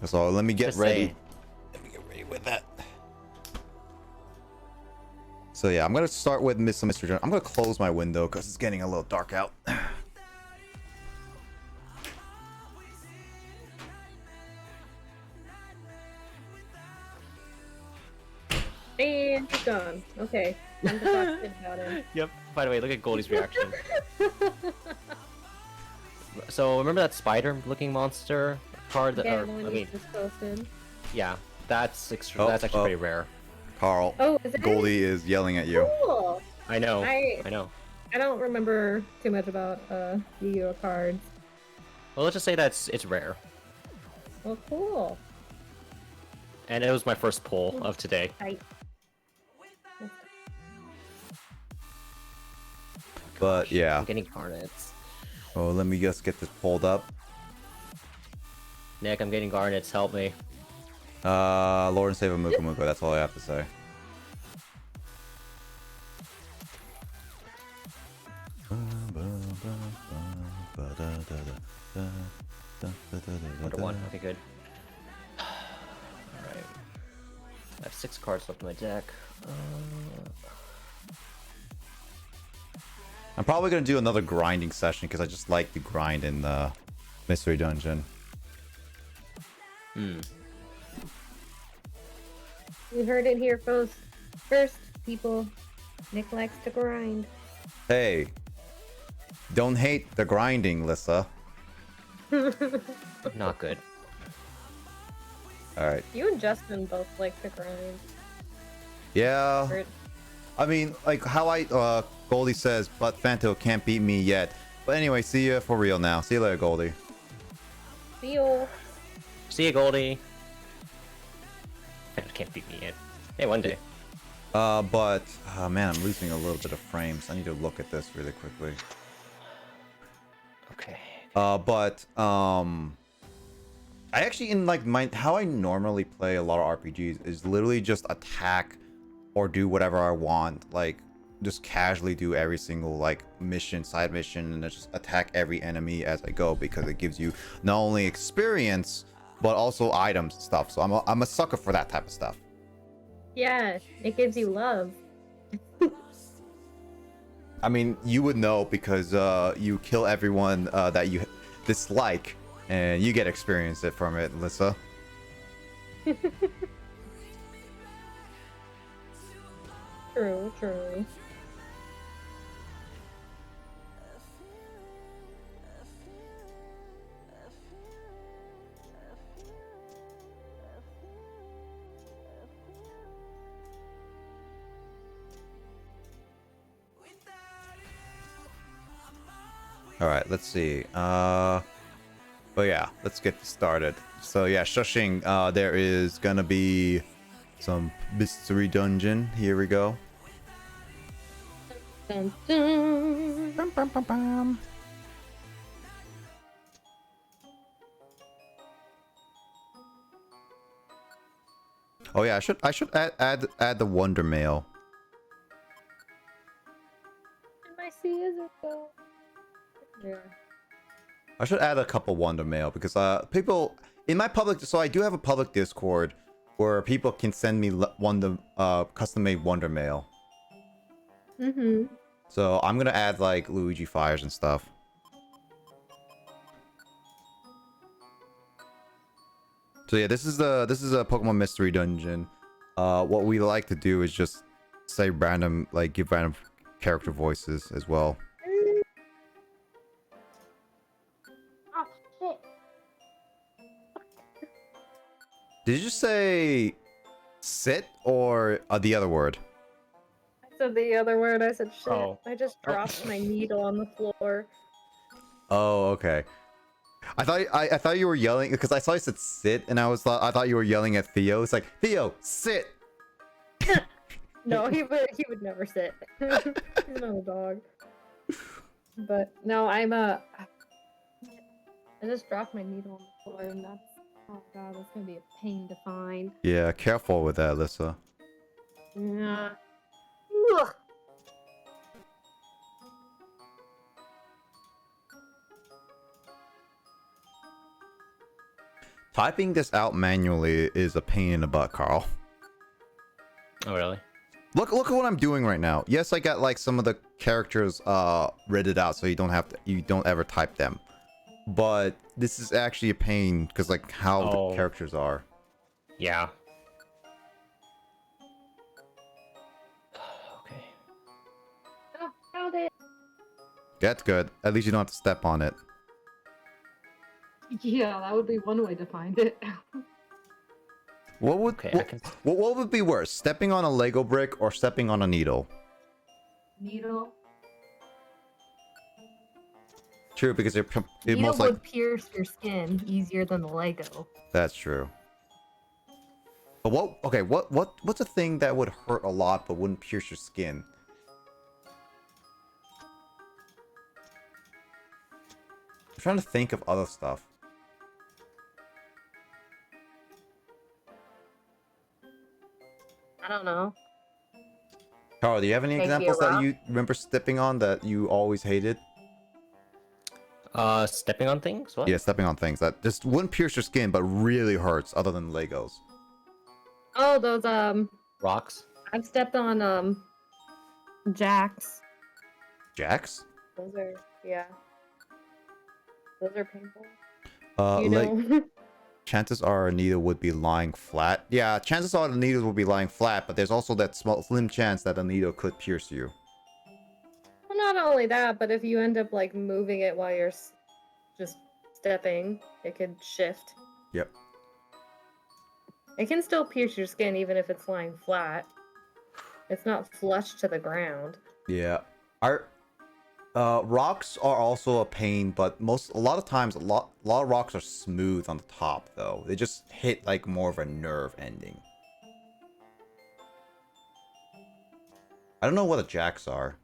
So let me get Just ready. say- Let me get ready with that. So yeah, I'm gonna start with Mr. Dungeon. I'm gonna close my window because it's getting a little dark out. And he's gone. Okay. Time to talk shit about him. Yep. By the way, look at Goldie's reaction. So remember that spider-looking monster card that? Yeah, Or, the one I you mean, just posted. yeah, that's Oh, that's actually oh. pretty rare. Carl, Oh, is it? Goldie is yelling at you. Cool. I know. I I know. I don't remember too much about Yu-Gi-Oh cards. Well, let's just say it's rare, Well, cool. and it was my first pull of today. Tight. But yeah. I'm getting garnets. Oh, let me just get this pulled up. Nick, I'm getting garnets. Help me. Lord and save a Muka Muka. That's all I have to say. Wonder one. Okay, good. Alright. I have 6 cards left in my deck. I'm probably gonna do another grinding session because I just like to grind in the Mystery Dungeon. Hmm. You heard it here first, people. Nick likes to grind. Hey, don't hate the grinding, Lissa. Not good. All right. You and Justin both like to grind. Yeah. Or- I mean, like how Goldie says, but Fanto can't beat me yet. But anyway, see you for real now. See you later, Goldie. See you. See ya, Goldie. I can't beat me yet. Hey, one day. But man, I'm losing a little bit of frames. I need to look at this really quickly. Okay. I actually in like how I normally play a lot of RPGs is literally just attack or do whatever I want, like just casually do every single like mission, side mission, and just attack every enemy as I go because it gives you not only experience but also items and stuff. So I'm a sucker for that type of stuff. Yeah, it gives you love. I mean, you would know because you kill everyone that you dislike, and you get experience it from it, Lissa. True, true. All right, let's see. But yeah, let's get started. So yeah, shushing. There is gonna be some mystery dungeon. Here we go. Dun, dun. Bum, bum, bum, bum. Oh yeah, I should add the Wonder Mail. My C is it though? Yeah. I should add a couple Wonder Mail because people in my public, so I do have a public Discord where people can send me custom made Wonder Mail. Mm-hmm. So I'm gonna add like Luigi Fires and stuff. So yeah, this is a Pokemon Mystery Dungeon. What we like to do is just say random, like give random character voices as well. Oh shit. Did you just say sit or the other word? I said the other word. I said shit. Oh. I just dropped my needle on the floor. Oh, okay. I thought you were yelling because I saw you said sit, and I thought you were yelling at Theo. It's like Theo, sit. No, he would never sit. He's not a dog. But no, I just dropped my needle on the floor, and that's oh god, that's gonna be a pain to find. Yeah, careful with that, Lissa. Yeah. Ugh. Typing this out manually is a pain in the butt, Carl. Oh really? Look at what I'm doing right now. Yes, I got like some of the characters written out so you don't ever type them. But this is actually a pain because like how the characters are. Yeah. Okay. Oh, found it. That's good. At least you don't have to step on it. Yeah, that would be one way to find it. What would what would be worse, stepping on a Lego brick or stepping on a needle? Needle. True, because it Needle most like would pierce your skin easier than the Lego. that's true. But what's a thing that would hurt a lot but wouldn't pierce your skin? I'm trying to think of other stuff. I don't know. Carl, do you have any examples that you remember stepping on that you always hated? Stepping on things? What? Yeah, stepping on things that just wouldn't pierce your skin but really hurts other than Legos. Oh, those Rocks? I've stepped on jacks. Jacks? Those are Those are painful. Like chances are a needle would be lying flat. Yeah, chances are the needle would be lying flat, but there's also that small slim chance that a needle could pierce you. Well, not only that, but if you end up like moving it while you're just stepping, it could shift. Yep. It can still pierce your skin even if it's lying flat. It's not flush to the ground. Yeah. Rocks are also a pain, but a lot of times a lot of rocks are smooth on the top though. They just hit like more of a nerve ending. I don't know what the jacks are.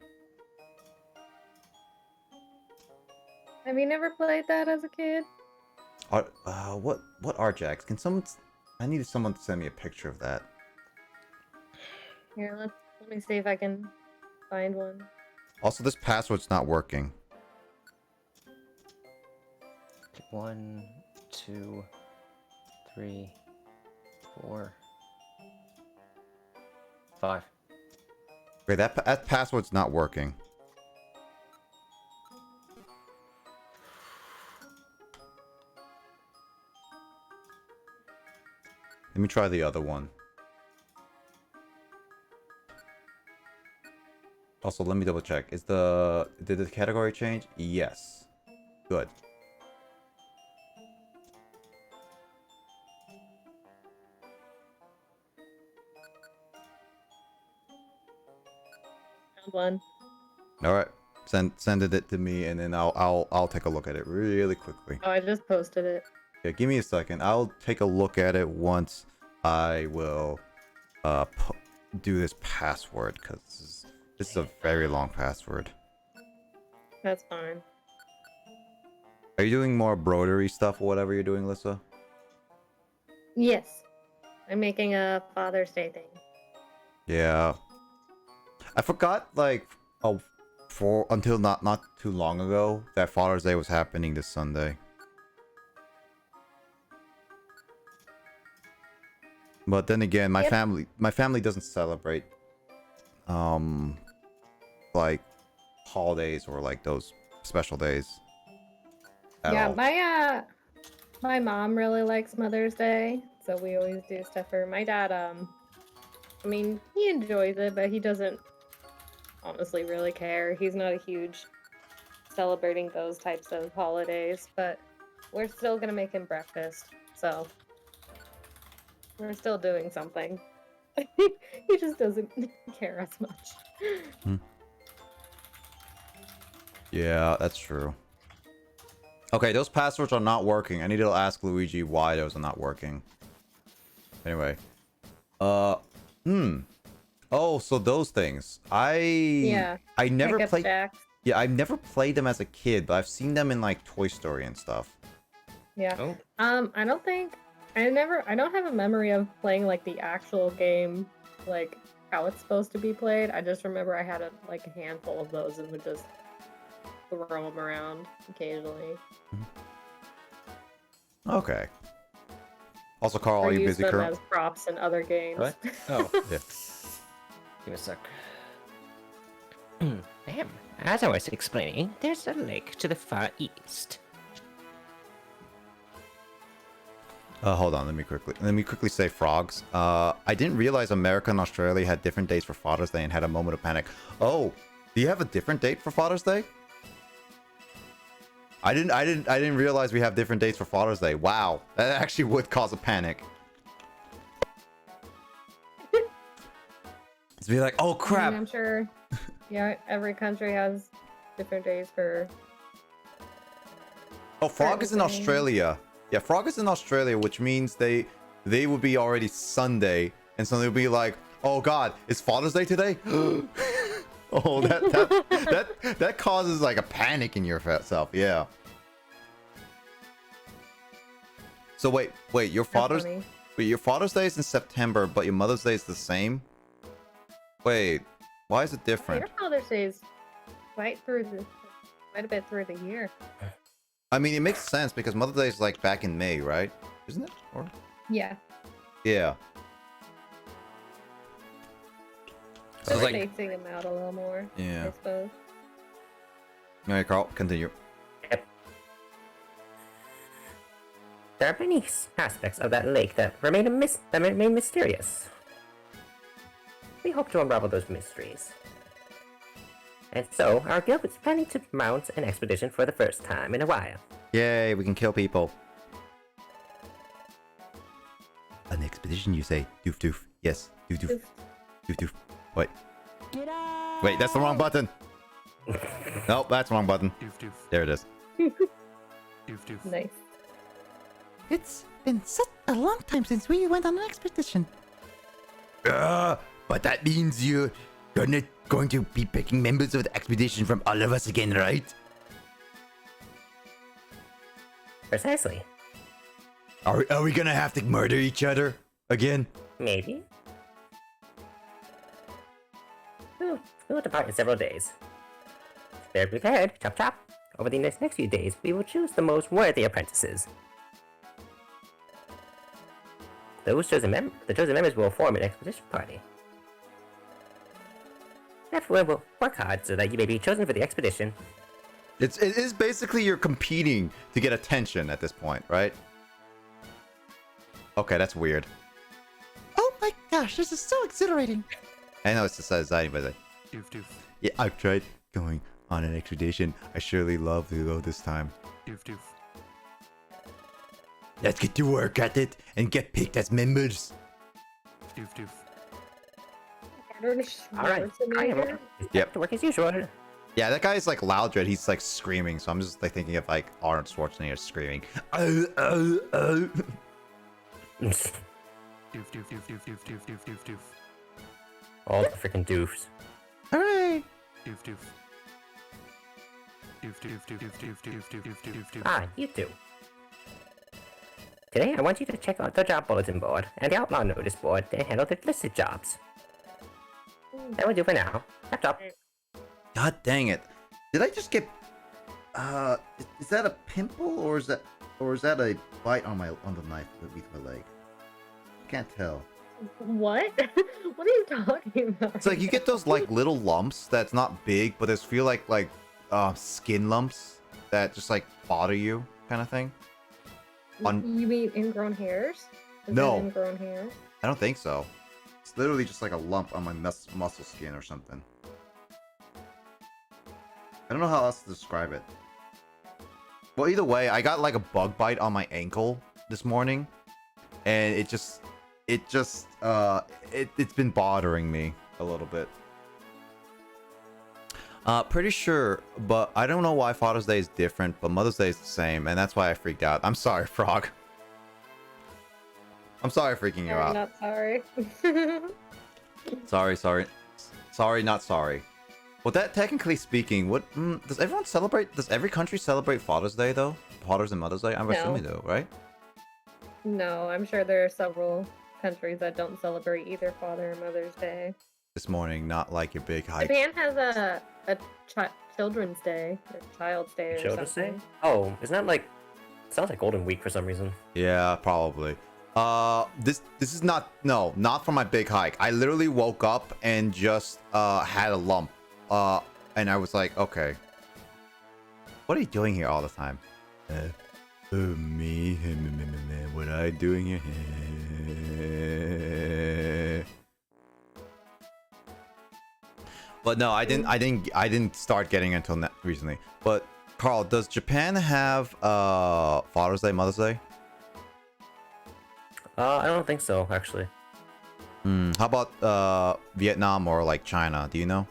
Have you never played that as a kid? What are jacks? Can someone? I needed someone to send me a picture of that. Here, let me see if I can find one. Also, this password's not working. 1, 2, 3, 4, 5. Okay, that password's not working. Let me try the other one. Also, let me double check. Did the category change? Yes. Good. Found one. All right. Send it to me, and then I'll take a look at it really quickly. Oh, I just posted it. Yeah, give me a second. I'll take a look at it once I will do this password, because this is a very long password. That's fine. Are you doing more embroidery stuff or whatever you're doing, Lissa? Yes. I'm making a Father's Day thing. Yeah. I forgot, like, until not too long ago, that Father's Day was happening this Sunday. But then again, my family doesn't celebrate like holidays or like those special days. Yeah, my mom really likes Mother's Day, so we always do stuff for her. My dad, I mean, he enjoys it, but he doesn't honestly really care. He's not a huge celebrating those types of holidays, but we're still gonna make him breakfast, so we're still doing something. He just doesn't care as much. Yeah, that's true. Okay, those passwords are not working. I need to ask Luigi why those are not working. Anyway. Oh, so those things. I never played. Yeah, I've never played them as a kid, but I've seen them in like Toy Story and stuff. Yeah. Oh. I don't have a memory of playing like the actual game, like how it's supposed to be played. I just remember I had a handful of those and would just throw them around occasionally. Okay. Also, Carl, Or are you use busy them currently? as props in other games. What? Oh, Yeah. give me a sec. As I was explaining, there's a lake to the far east. Hold on, let me quickly say frogs. I didn't realize America and Australia had different dates for Father's Day and had a moment of panic. Oh, do you have a different date for Father's Day? I didn't realize we have different dates for Father's Day. Wow, that actually would cause a panic. It's be like, oh crap. I'm sure. Yeah, every country has different days for. Oh, frog is in certain things. Australia. Yeah, frog is in Australia, which means they would be already Sunday, and so they'll be like, oh god, it's Father's Day today. Oh, that causes like a panic in yourself. Yeah. So wait, your Father's Day is in September, but your Mother's Day is the same. Wait, why is it different? Your Father's Day is quite a bit through the year. I mean, it makes sense because Mother's Day is like back in May, right? Isn't it? Or Yeah. yeah. So Just like, spacing them out a little more. Yeah. I suppose. All right, Carl, continue. there are many aspects of that lake that remain mysterious. We hope to unravel those mysteries. And so, our guild is planning to mount an expedition for the first time in a while. Yay, we can kill people. An expedition, you say? Doof doof. Yes, doof doof. Doof doof. Wait. Wait, that's the wrong button. Nope, that's the wrong button. Doof doof. There it is. Doof doof. Nice. It's been such a long time since we went on an expedition. But that means you're going to be picking members of the expedition from all of us again, right? Precisely. Are we gonna have to murder each other again? Maybe. We will depart in several days. Prepare prepared, chop chop. Over the next few days, we will choose the most worthy apprentices. The chosen members will form an expedition party. Everyone will work hard so that you may be chosen for the expedition. It is basically you're competing to get attention at this point, right? Okay, that's weird. Oh my gosh, this is so exhilarating. I know it's just exciting, but Doof doof. yeah, I've tried going on an expedition. I surely love to go this time. Doof doof. Let's get to work at it and get picked as members. Doof doof. Alright, Yep. to work as usual. Yeah, that guy is like loud dread. He's like screaming, so I'm just like thinking of like Arnold Schwarzenegger screaming. Oh, oh, oh. Doof doof doof doof doof doof doof doof doof. All the freaking doofs. Hooray! Doof doof. Doof doof doof doof doof doof doof doof doof doof. Ah, you two. Today, I want you to check out the job bulletin board and the outlaw notice board to handle the listed jobs. That will do for now. Chop chop. God dang it! Did I just get? Is that a pimple or is that a bite on the knife beneath my leg? Can't tell. What? What are you talking about? It's like you get those like little lumps that's not big, but they feel like skin lumps that just like bother you, kind of thing. You mean ingrown hairs? Is No. that ingrown hair? I don't think so. It's literally just like a lump on my muscle skin or something. I don't know how else to describe it. Well, either way, I got like a bug bite on my ankle this morning, and it's been bothering me a little bit. Pretty sure, but I don't know why Father's Day is different, but Mother's Day is the same, and that's why I freaked out. I'm sorry, Frog. I'm sorry freaking you I'm out. not sorry. Sorry, not sorry. Well, that technically speaking, what does everyone celebrate? Does every country celebrate Father's Day though? Father's and Mother's Day? I'm assuming though, right? No, I'm sure there are several countries that don't celebrate either Father or Mother's Day. This morning, not like your big hype. Japan has a Children's Day or Child's Day or Children's Day? something. Oh, isn't that like... Sounds like Golden Week for some reason. Yeah, probably. This is not for my big hike. I literally woke up and just had a lump. And I was like, okay, what are you doing here all the time? Me, what are I doing here? But no, I didn't start getting it until recently. But Carl, does Japan have Father's Day, Mother's Day? I don't think so, actually. How about Vietnam or like China? Do you know?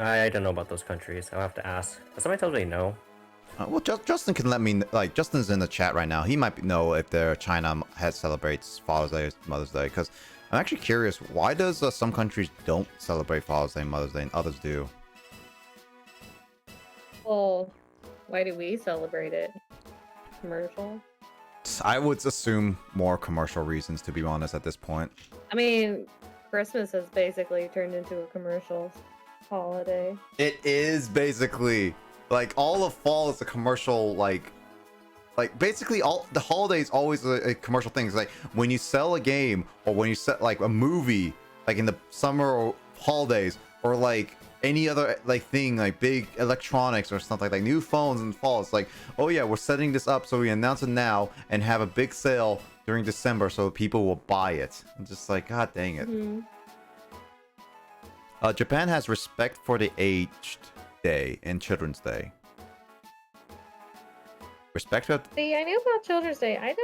I don't know about those countries. I'll have to ask. But somebody tells me no. Well, Justin can let me like. Justin's in the chat right now. He might know if their China celebrates Father's Day or Mother's Day. Because I'm actually curious. Why does some countries don't celebrate Father's Day and Mother's Day and others do? Well, why do we celebrate it? Commercial? I would assume more commercial reasons, to be honest, at this point. I mean, Christmas has basically turned into a commercial holiday. It is basically like all of fall is a commercial, like basically all the holidays always a commercial thing. It's like when you sell a game or when you sell like a movie, like in the summer or holidays, or like any other like thing like big electronics or something like new phones in the fall. It's like, oh yeah, we're setting this up so we announce it now and have a big sale during December so people will buy it. I'm just like, god dang it. Japan has respect for the aged day and Children's Day. Respect for... See, I knew about Children's Day. I've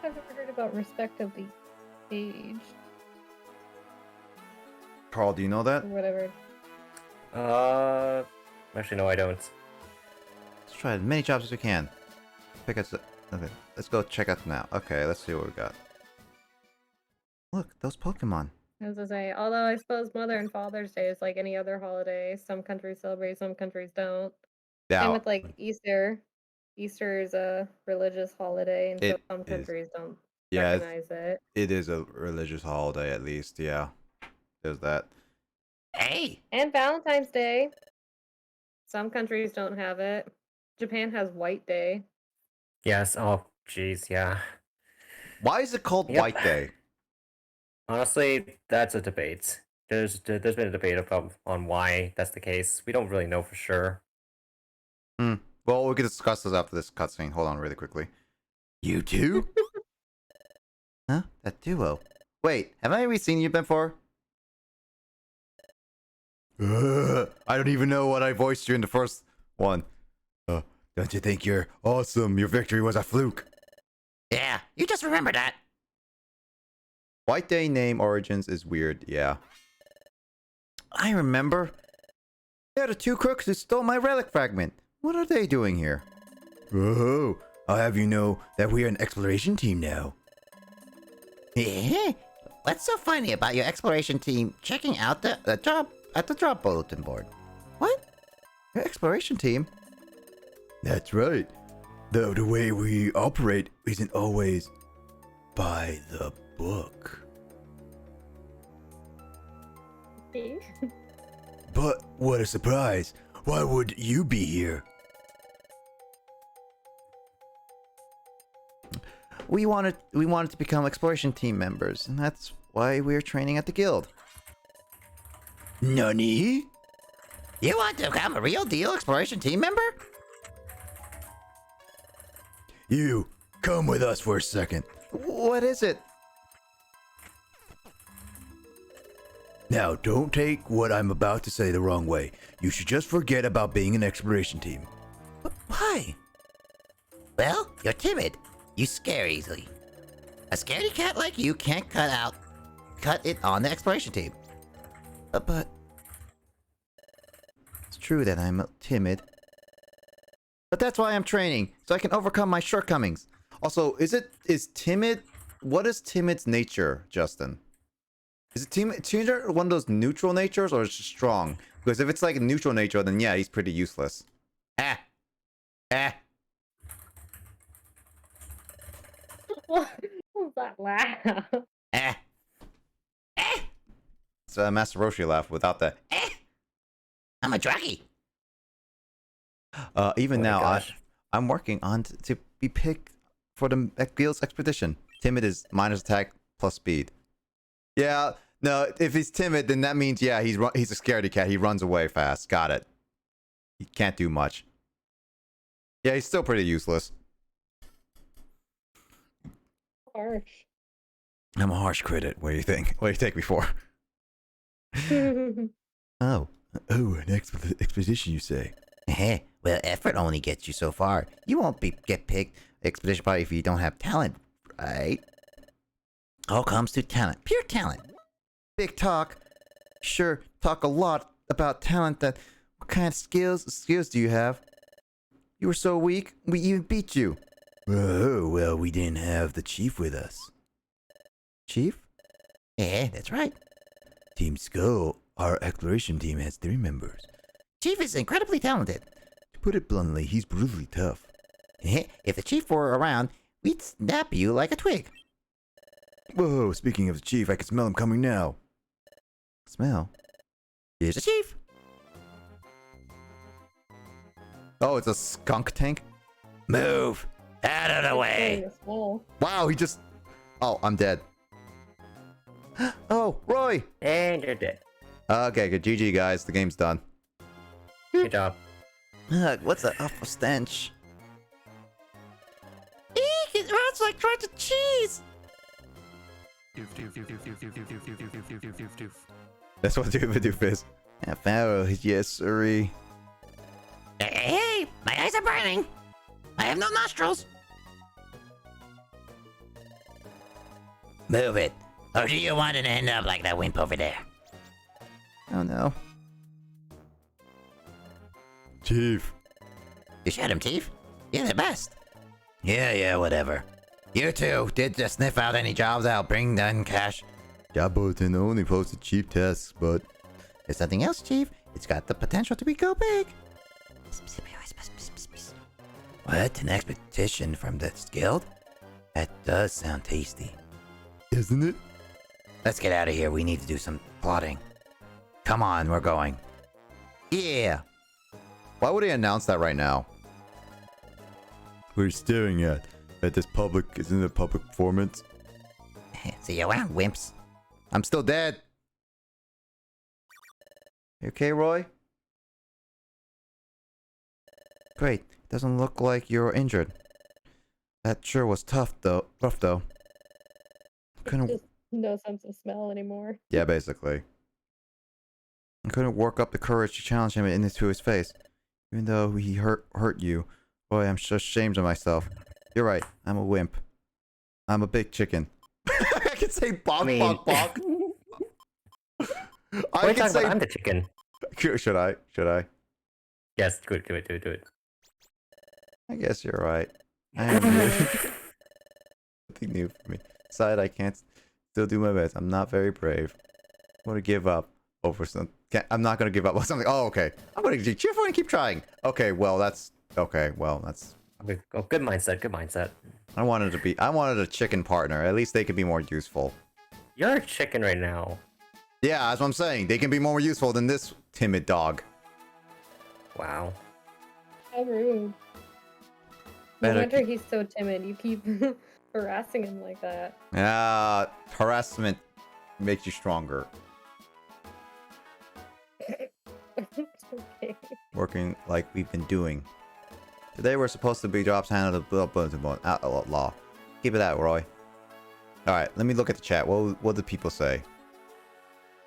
never heard about respect of the aged. Carl, do you know that? Or whatever. Actually, no, I don't. Let's try as many jobs as we can. Pick us. Okay, let's go check out now. Okay, let's see what we got. Look, those Pokemon. I was gonna say, although I suppose Mother and Father's Day is like any other holiday. Some countries celebrate, some countries don't. Yeah, Same with like Easter. Easter is a religious holiday, and so it some is. countries don't Yeah, recognize it. it is a religious holiday at least. Yeah, there's that. Hey! And Valentine's Day. Some countries don't have it. Japan has White Day. Yes, oh, jeez, yeah. Why is it called Yep. White Day? Honestly, that's a debate. There's been a debate on why that's the case. We don't really know for sure. Well, we can discuss this after this cutscene. Hold on really quickly. You too? Huh? That duo. Wait, have I ever seen you before? I don't even know what I voiced you in the first one. Don't you think you're awesome? Your victory was a fluke. Yeah, you just remember that. White Day name origins is weird, yeah. I remember. They're the two crooks who stole my relic fragment. What are they doing here? Oh, I'll have you know that we're an exploration team now. Eh? What's so funny about your exploration team checking out the job at the job bulletin board? What? Your exploration team? That's right. Though the way we operate isn't always by the book. But what a surprise. Why would you be here? We wanted to become exploration team members, and that's why we're training at the guild. Nani? You want to become a real deal exploration team member? You, come with us for a second. What is it? Now, don't take what I'm about to say the wrong way. You should just forget about being an exploration team. But why? Well, you're timid. You scare easily. A scaredy cat like you can't cut it on the exploration team. But it's true that I'm timid. But that's why I'm training, so I can overcome my shortcomings. Also, is timid? What is timid's nature, Justin? Is it timid one of those neutral natures, or is it what Because if it's like a neutral nature, then yeah, he's pretty useless. What was that laugh? It's a Master Roshi laugh without the I'm a druggie. Even Oh my now, gosh. I'm working on to be picked for the Guild's expedition. Timid is minus attack plus speed. Yeah, no, if he's timid, then that means, yeah, he's a scaredy cat. He runs away fast. Got it. He can't do much. Yeah, he's still pretty useless. Harsh. I'm a harsh critic. What do you think? What do you take me for? Oh, an expedition, you say? Well, effort only gets you so far. You won't get picked expedition party if you don't have talent, right? All comes to talent. Pure talent. Big talk. Sure, talk a lot about talent. That what kind of skills do you have? You were so weak, we even beat you. Oh, well, we didn't have the chief with us. Chief? Yeah, that's right. Team Skull, our exploration team, has 3 members. Chief is incredibly talented. To put it bluntly, he's brutally tough. If the chief were around, we'd snap you like a twig. Whoa, speaking of the chief, I can smell him coming now. Smell? Here's the chief. Oh, it's a skunk tank? Move out of the way. Wow, he just... Oh, I'm dead. Oh, Roy! And you're dead. Okay, good. GG, guys. The game's done. Good job. What's that awful stench? Eek, it runs like crunch cheese. That's what Doof is. Yeah, Pharaoh, yes, sorry. Hey, my eyes are burning. I have no nostrils. Move it. Or do you want it to end up like that wimp over there? Oh no. Chief. You shot him, Chief? You're the best. Yeah, whatever. You two did just sniff out any jobs that'll bring in cash. Job bulletin only posted cheap tests, but... There's something else, Chief. It's got the potential to go big. What? An expedition from the guild? That does sound tasty. Isn't it? Let's get out of here. We need to do some plotting. Come on, we're going. Yeah. Why would he announce that right now? We're staring at this public... Isn't it a public performance? See you around, wimps. I'm still dead. You okay, Roy? Great. Doesn't look like you're injured. That sure was rough though. Couldn't... Just no sense of smell anymore. Yeah, basically. I couldn't work up the courage to challenge him into his face. Even though he hurt you. Boy, I'm so ashamed of myself. You're right. I'm a wimp. I'm a big chicken. I can say bonk, bonk, bonk. I can say... I'm the chicken. Should I? Yes, do it. I guess you're right. I am really... Nothing new for me. Besides, I can't still do my best. I'm not very brave. I'm gonna give up over some... I'm not gonna give up on something. Oh, okay. I'm gonna be cheerful and keep trying. Okay, well, that's... Okay, well, that's... Oh, good mindset. I wanted a chicken partner. At least they could be more useful. You're a chicken right now. Yeah, that's what I'm saying. They can be more useful than this timid dog. Wow. How rude. No Better wonder he's so timid. You keep harassing him like that. Yeah, harassment makes you stronger. Okay. Working like we've been doing. Today we're supposed to be drops handled law. Keep it out, Roy. Alright, let me look at the chat. What did people say?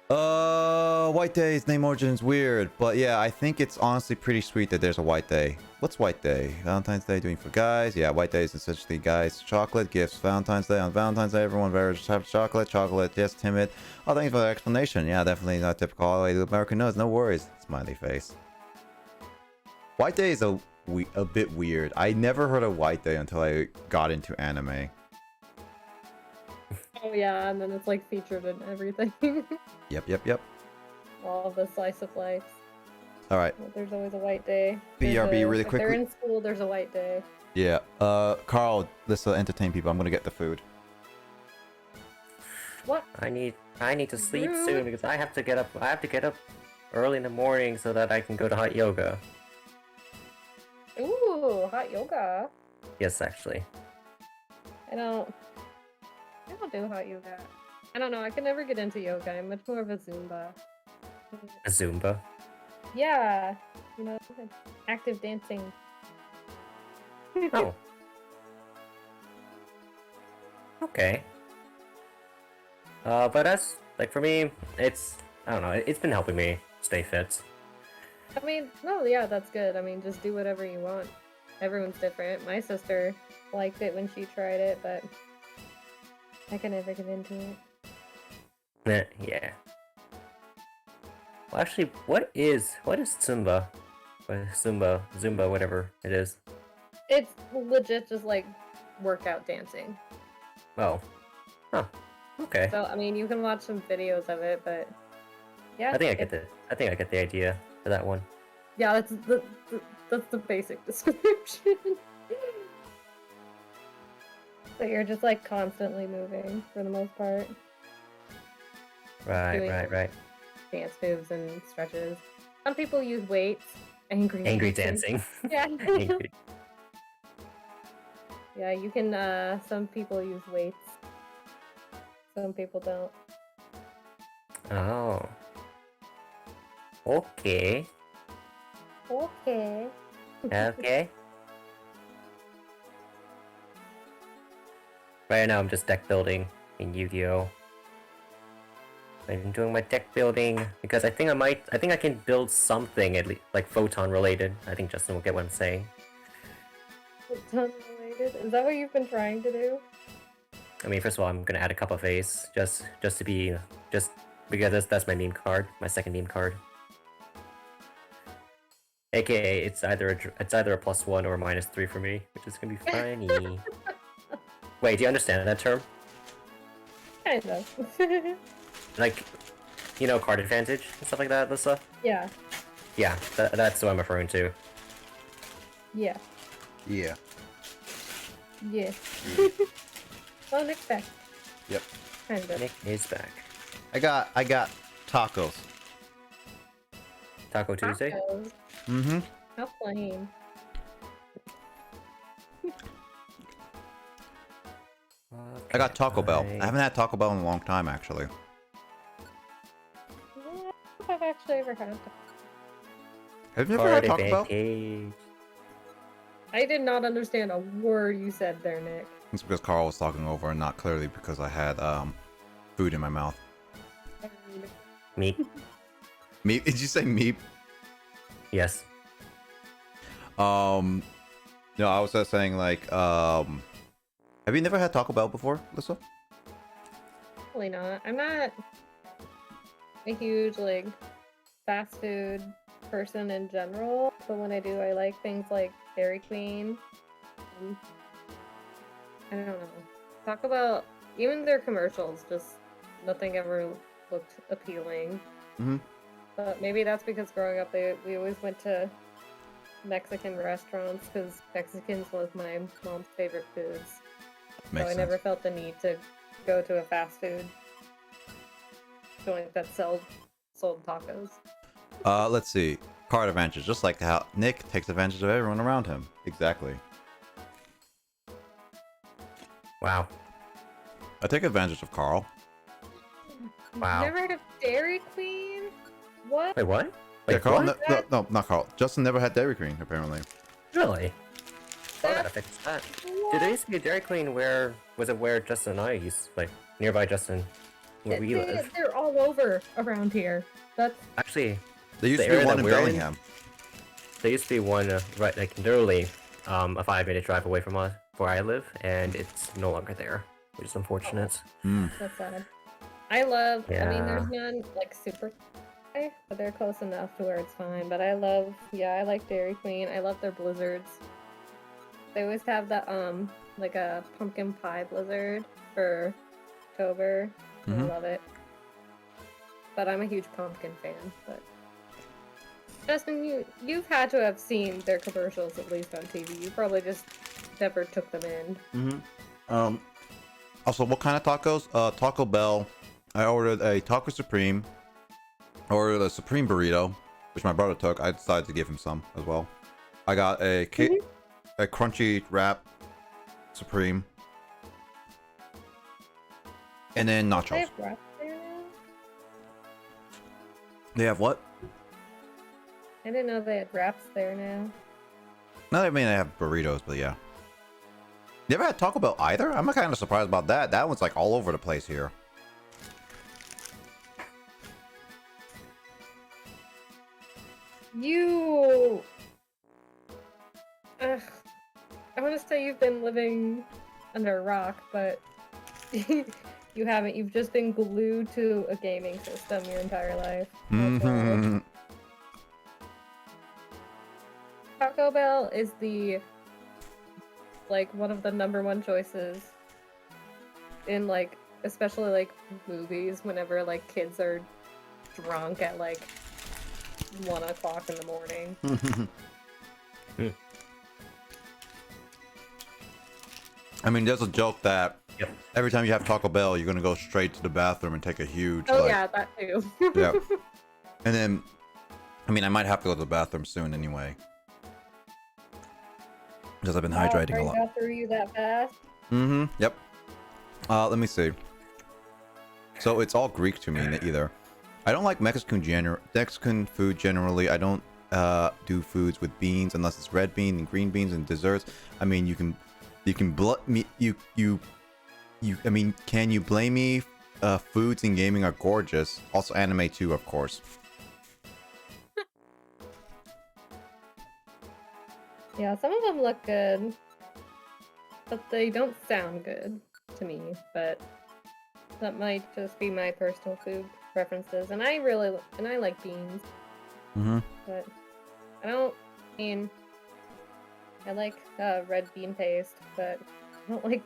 White Day's name origin is weird, but yeah, I think it's honestly pretty sweet that there's a White Day. What's White Day? Valentine's Day doing for guys? Yeah, White Day is essentially guys. Chocolate, gifts. Valentine's Day. On Valentine's Day, everyone varies have chocolate. Chocolate, yes, timid. Oh, thanks for the explanation. Yeah, definitely not typical all the way to American knows. No worries. Smiley face. White Day is a bit weird. I never heard of White Day until I got into anime. Oh yeah, and then it's like featured in everything. Yep. All of the slice of life. Alright. There's always a white day. BRB really if quickly. they're in school, there's a white day. Yeah. Carl, let's entertain people. I'm gonna get the food. What? I need to sleep soon because I have to get up. I have to get up early in the morning so that I can go to hot yoga. Ooh, hot yoga. Yes, actually. I don't do hot yoga. I don't know. I can never get into yoga. I'm much more of a Zumba. A Zumba? Yeah, you know, like active dancing. Oh. Okay. But as like for me, it's I don't know. It's been helping me stay fit. I mean, no, yeah, that's good. I mean, just do whatever you want. Everyone's different. My sister liked it when she tried it, but I could never get into it. Yeah. Well, actually, what is Zumba? Zumba, whatever it is. It's legit just like workout dancing. Oh. Huh. Okay. So I mean, you can watch some videos of it, but yeah, I think I get the idea for that one. yeah, that's the basic description. But you're just like constantly moving for the most part. Doing Right. Dance moves and stretches. Some people use weights. Angry dancing. Yeah. Angry. Yeah, you can. Some people use weights. Some people don't. Oh. Okay. Okay. Okay. Right now I'm just deck building in Yu-Gi-Oh! I'm doing my deck building because I think I can build something at least like photon related. I think Justin will get what I'm saying. Unrelated? Is that what you've been trying to do? I mean, first of all, I'm gonna add a couple of A's just because that's my meme card, my second meme card. AKA, it's either a +1 or a -3 for me, which is gonna be funny. Wait, do you understand that term? Kind of. Like, you know, card advantage and stuff like that, Alyssa? Yeah. Yeah, that's what I'm referring to. Yeah. Yeah. Yeah. Well, Nick's back. Yep. Kind of. Nick is back. I got tacos. Taco Tuesday? Tacos. Mm-hmm. How plain. I got Taco Bell. Okay, I haven't had Taco Bell in a long time, actually. Yeah, I don't know if I've actually ever had it. Have you ever had Card Taco Bell? advantage. I did not understand a word you said there, Nick. It's because Carl was talking over and not clearly because I had food in my mouth. Meat. Meat? Did you say meat? Yes. No, I was just saying like have you never had Taco Bell before, Lissa? Probably not. I'm not a huge like fast food person in general, but when I do, I like things like Dairy Queen. I don't know. Talk about even their commercials. Just nothing ever looked appealing. Mm-hmm. But maybe that's because growing up, we always went to Mexican restaurants because Mexicans was my mom's favorite foods. Makes so I sense. never felt the need to go to a fast food joint that sold tacos. Let's see. Card advantage, just like how Nick takes advantage of everyone around him. Exactly. Wow. I take advantage of Carl. Wow. Never heard of Dairy Queen? What? Wait, what? Yeah, Wait, Carl. what? No, not Carl. Justin never had Dairy Queen, apparently. Really? I gotta That's- fix that. What? Dude, there used to be a Dairy Queen where Justin and I used, like, nearby Justin, where we live. They're all over around here. That's Actually, There used The to be area one that in we're in? Bellingham. there used to be one right, like, literally, a 5-minute drive away from us, where I live, and it's no longer there, which is unfortunate. that's sad. I love. I mean, Yeah. there's none like super, high, but they're close enough to where it's fine. But I love. Yeah, I like Dairy Queen. I love their blizzards. They always have the like a pumpkin pie blizzard for October. I Mhm. love it. But I'm a huge pumpkin fan. But Justin, you've had to have seen their commercials at least on TV. You probably just never took them in. Also, what kind of tacos? Taco Bell. I ordered a Taco Supreme. I ordered a Supreme burrito, which my brother took. I decided to give him some as well. I got a crunchy wrap Supreme. And then They nachos. have wraps there now? They have what? I didn't know they had wraps there now. No, I mean they have burritos, but yeah. You ever had Taco Bell either? I'm kind of surprised about that. That one's like all over the place here. You. Ugh. I want to say you've been living under a rock, but you haven't. You've just been glued to a gaming system your entire life. That's why. Mm-hmm. Taco Bell is the like one of the #1 choices in like especially like movies whenever like kids are drunk at like 1 o'clock in the morning. I mean, there's a joke that Yep. every time you have Taco Bell, you're gonna go straight to the bathroom and take a huge. Oh like, yeah, that too. Yeah. And then, I mean, I might have to go to the bathroom soon anyway. Because I've been hydrating a lot. Got through you that fast? Mm-hmm. Yep. Let me see. So it's all Greek to me either. I don't like Mexican food generally. I don't do foods with beans unless it's red bean and green beans and desserts. I mean, you can I mean, can you blame me? Foods in gaming are gorgeous. Also anime too, of course. Yeah, some of them look good, but they don't sound good to me. But that might just be my personal food preferences, and I like beans. Mm-hmm. But I mean, I like red bean paste, but I don't like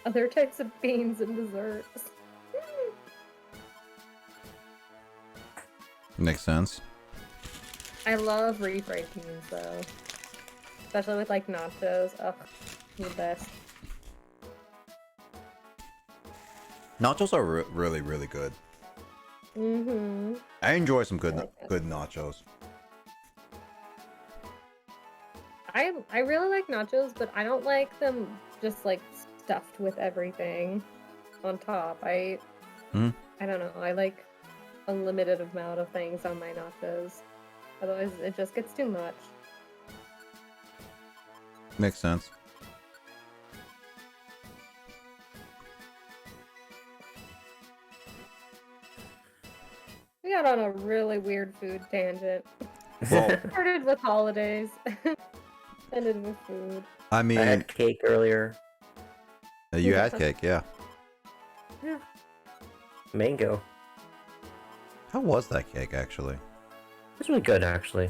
other types of beans and desserts. Makes sense. I love refried beans though, especially with like nachos. Ugh, the best. Nachos are really, really good. Mm-hmm. I enjoy some good like that. good nachos. I really like nachos, but I don't like them just like stuffed with everything on top. I don't know. I like a limited amount of things on my nachos. Otherwise, it just gets too much. Makes sense. We got on a really weird food tangent. Well, Started with holidays, ended with food. I I mean, had cake earlier. you had cake, yeah. Yeah. Mango. How was that cake actually? It's really good, actually.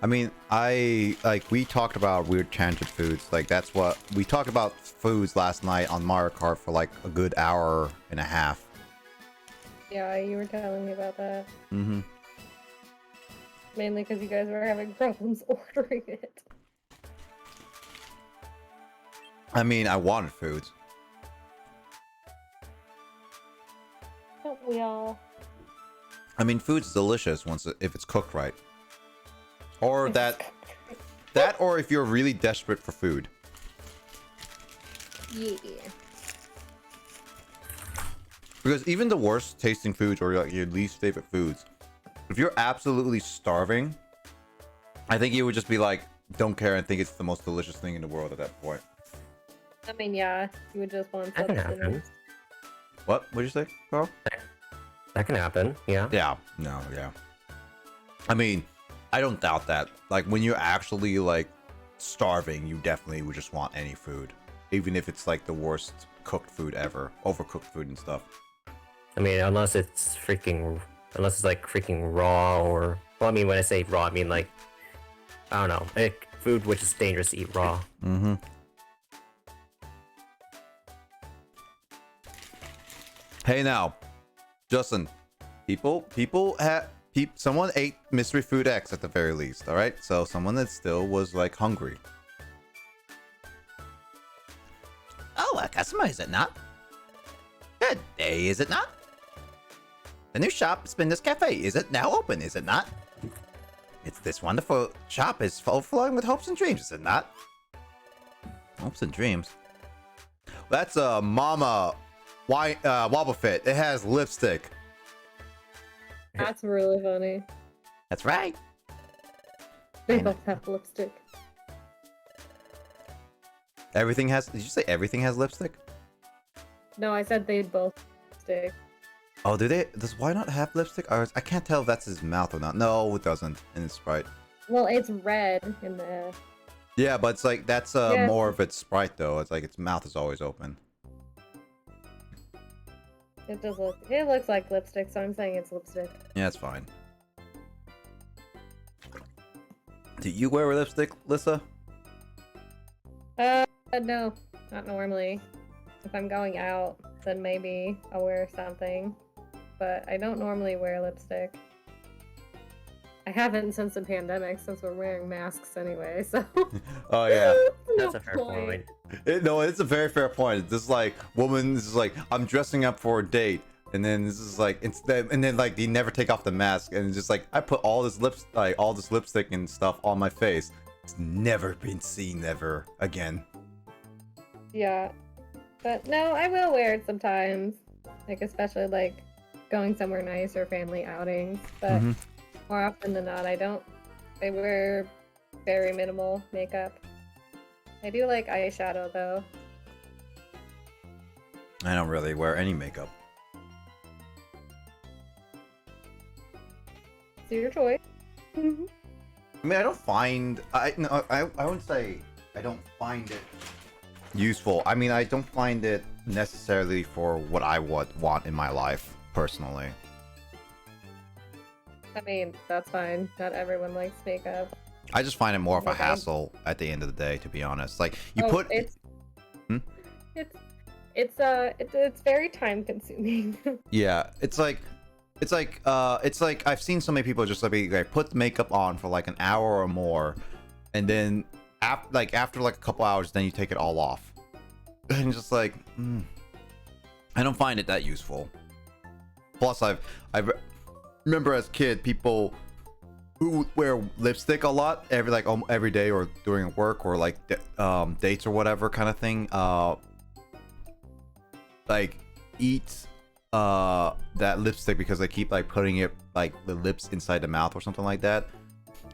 I mean, we talked about weird tangent foods. Like that's what we talked about foods last night on Mario Kart for like a good hour and a half. Yeah, you were telling me about that. Mm-hmm. Mainly because you guys were having problems ordering it. I mean, I wanted foods. Don't we all? I mean, food's delicious if it's cooked right. Or that, or if you're really desperate for food. Yeah. Because even the worst tasting foods or like your least favorite foods, if you're absolutely starving, I think you would just be like, don't care and think it's the most delicious thing in the world at that point. I mean, yeah, you would just want That can happen. substance. What? What'd you say, Carl? That can happen, yeah. Yeah. No, yeah. I mean, I don't doubt that. Like, when you're actually, like, starving, you definitely would just want any food. Even if it's, like, the worst cooked food ever. Overcooked food and stuff. I mean, unless it's like freaking raw or... Well, I mean, when I say raw, I mean like... I don't know. Like, food which is dangerous to eat raw. Mm-hmm. Hey now, Justin, someone ate Mystery Food X at the very least, alright? So someone that still was like hungry. Oh, a customer, is it not? Good day, is it not? The new shop, Spinner's Cafe, is it now open, is it not? It's this wonderful shop is overflowing with hopes and dreams, is it not? Hopes and dreams? That's a Mama Wobble Fit. It has lipstick. That's really funny. That's right. They both have lipstick. Everything has. Did you say everything has lipstick? No, I said they both stick. Oh, do they? Does Why Not have lipstick? Or I can't tell if that's his mouth or not. No, it doesn't in his sprite. Well, it's red in the. Yeah, but it's like that's Yeah. more of its sprite though. It's like its mouth is always open. It does look. It looks like lipstick, so I'm saying it's lipstick. Yeah, it's fine. Do you wear lipstick, Lissa? No, not normally. If I'm going out, then maybe I'll wear something. But I don't normally wear lipstick. I haven't since the pandemic, since we're wearing masks anyway, so... Oh yeah. That's a fair point. No, it's a very fair point. This is like woman. This is like I'm dressing up for a date, and then this is like and then like they never take off the mask, and it's just like I put all this lipstick and stuff on my face. It's never been seen ever again. Yeah. But no, I will wear it sometimes. Like, especially like going somewhere nice or family outings. But more often than not, I don't. I wear very minimal makeup. I do like eyeshadow though. I don't really wear any makeup. It's your choice. I mean, I don't find I wouldn't say I don't find it useful. I mean, I don't find it necessarily for what I would want in my life personally. I mean, that's fine. Not everyone likes makeup. I just find it more of a Okay. hassle at the end of the day, to be honest. Like you It's it's very time consuming. Yeah, it's like I've seen so many people just like put the makeup on for like an hour or more, and then after like a couple hours, then you take it all off, and just like I don't find it that useful. Plus, I remember as a kid people who wear lipstick a lot every day or during work or like dates or whatever kind of thing. Like eat that lipstick because they keep like putting it like the lips inside the mouth or something like that,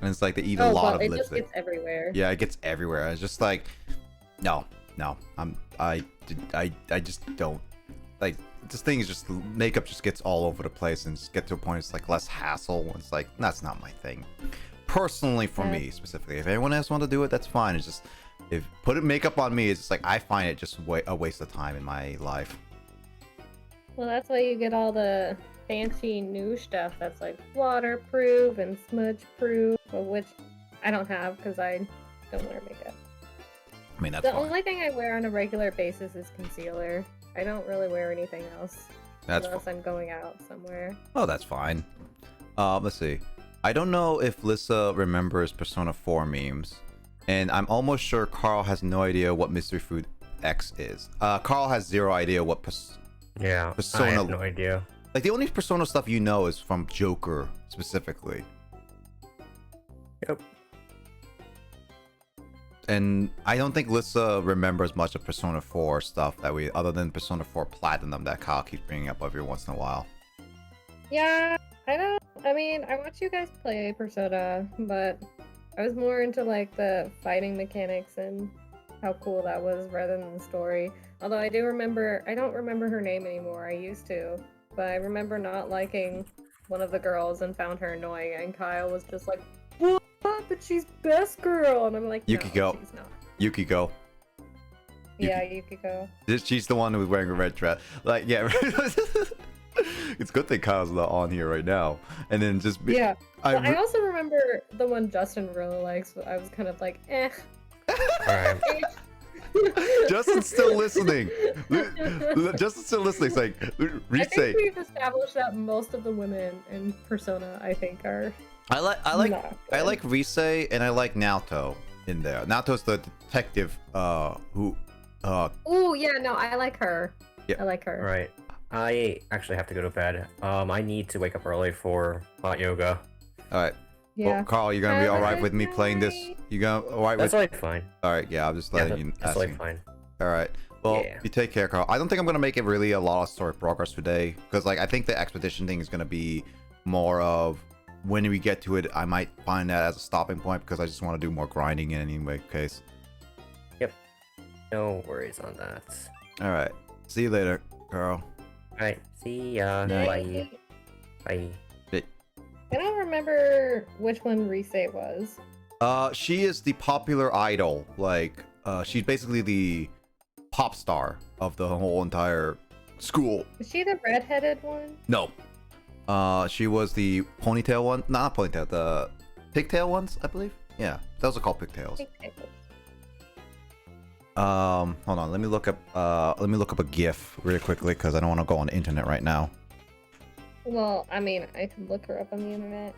and it's like they eat a lot of it lipstick. just gets everywhere. Yeah, it gets everywhere. It's just like no, I just don't like. This thing is just makeup just gets all over the place and just get to a point it's like less hassle. It's like that's not my thing personally for me specifically. If anyone else want to do it, that's fine. It's just if putting makeup on me is just like I find it just a waste of time in my life. Well, that's why you get all the fancy new stuff that's like waterproof and smudge proof, which I don't have because I don't wear makeup. I mean, that's The fine. only thing I wear on a regular basis is concealer. I don't really wear anything else unless I'm going out somewhere. Oh, that's fine. Let's see. I don't know if Lissa remembers Persona 4 memes, and I'm almost sure Carl has no idea what Mystery Food X is. Carl has zero idea what Yeah, Persona. I have no idea. Like the only Persona stuff you know is from Joker specifically. Yep. And I don't think Lissa remembers much of Persona 4 stuff other than Persona 4 Platinum that Kyle keeps bringing up every once in a while. Yeah, I mean, I watch you guys play Persona, but I was more into like the fighting mechanics and how cool that was rather than the story. Although I don't remember her name anymore. I used to, but I remember not liking one of the girls and found her annoying, and Kyle was just like, "What? But she's best girl," and I'm like, "No, Yukiko. she's not." Yukiko. Yeah, Yukiko. She's the one who's wearing a red dress. Like, yeah. It's a good thing Kyle's not on here right now. And then just be. Yeah. I also remember the one Justin really likes. But I was kind of like, eh. Alright. Justin's still listening. Justin's still listening. It's like, I think we've established that most of the women in Persona, I think, are. I like Rise and I like Naoto in there. Naoto's the detective who Oh yeah, no, I like her. Yeah. I like her. Right. I actually have to go to bed. I need to wake up early for hot yoga. Alright. Yeah. Well, Carl, you gonna be alright with me playing this? You gonna alright with That's totally fine. Alright, yeah, I'm just letting you That's totally asking. fine. Alright. Well, Yeah. you take care, Carl. I don't think I'm gonna make it really a lot of story progress today, because like I think the expedition thing is gonna be more of when we get to it. I might find that as a stopping point because I just want to do more grinding in any case. Yep. No worries on that. All right. See you later, Carl. Alright, see ya. Night. Bye. Bye. I don't remember which one Rise was. She is the popular idol. Like, she's basically the pop star of the whole entire school. Is she the redheaded one? No. She was the ponytail one. Not ponytail, the pigtail ones, I believe. Yeah, those are called pigtails. Hold on. Let me look up a GIF really quickly because I don't want to go on the internet right now. Well, I mean, I can look her up on the internet.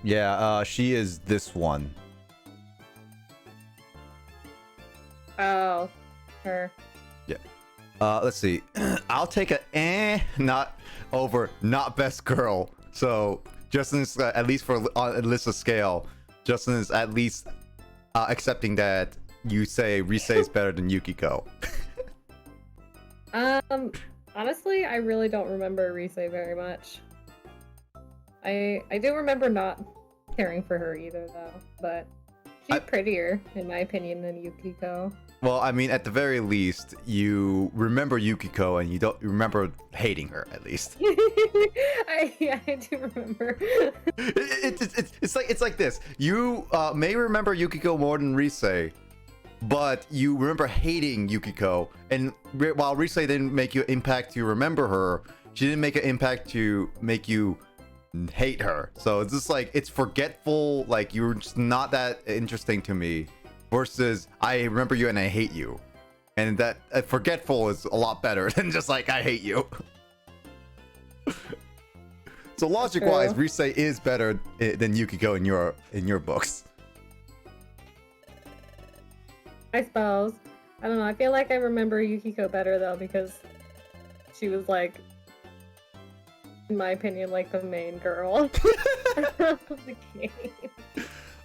Yeah, she is this one. Oh, her. Yeah. Let's see. I'll take a not over not best girl. So Justin is at least for on Alyssa's scale. Justin is at least accepting that you say Rise is better than Yukiko. Honestly, I really don't remember Rise very much. I do remember not caring for her either, though. But she's prettier, in my opinion, than Yukiko. Well, I mean, at the very least, you remember Yukiko and you don't remember hating her, at least. I do remember. It's like this. You may remember Yukiko more than Rise, but you remember hating Yukiko. And while Rise didn't make you impact to remember her, she didn't make an impact to make you hate her. So it's just like, it's forgetful. Like, you're just not that interesting to me. Versus, I remember you and I hate you. And that forgetful is a lot better than just like, I hate you. So logic-wise, Rise is better than Yukiko in your books. I suppose. I don't know. I feel like I remember Yukiko better, though, because she was, like, in my opinion, like the main girl of the game.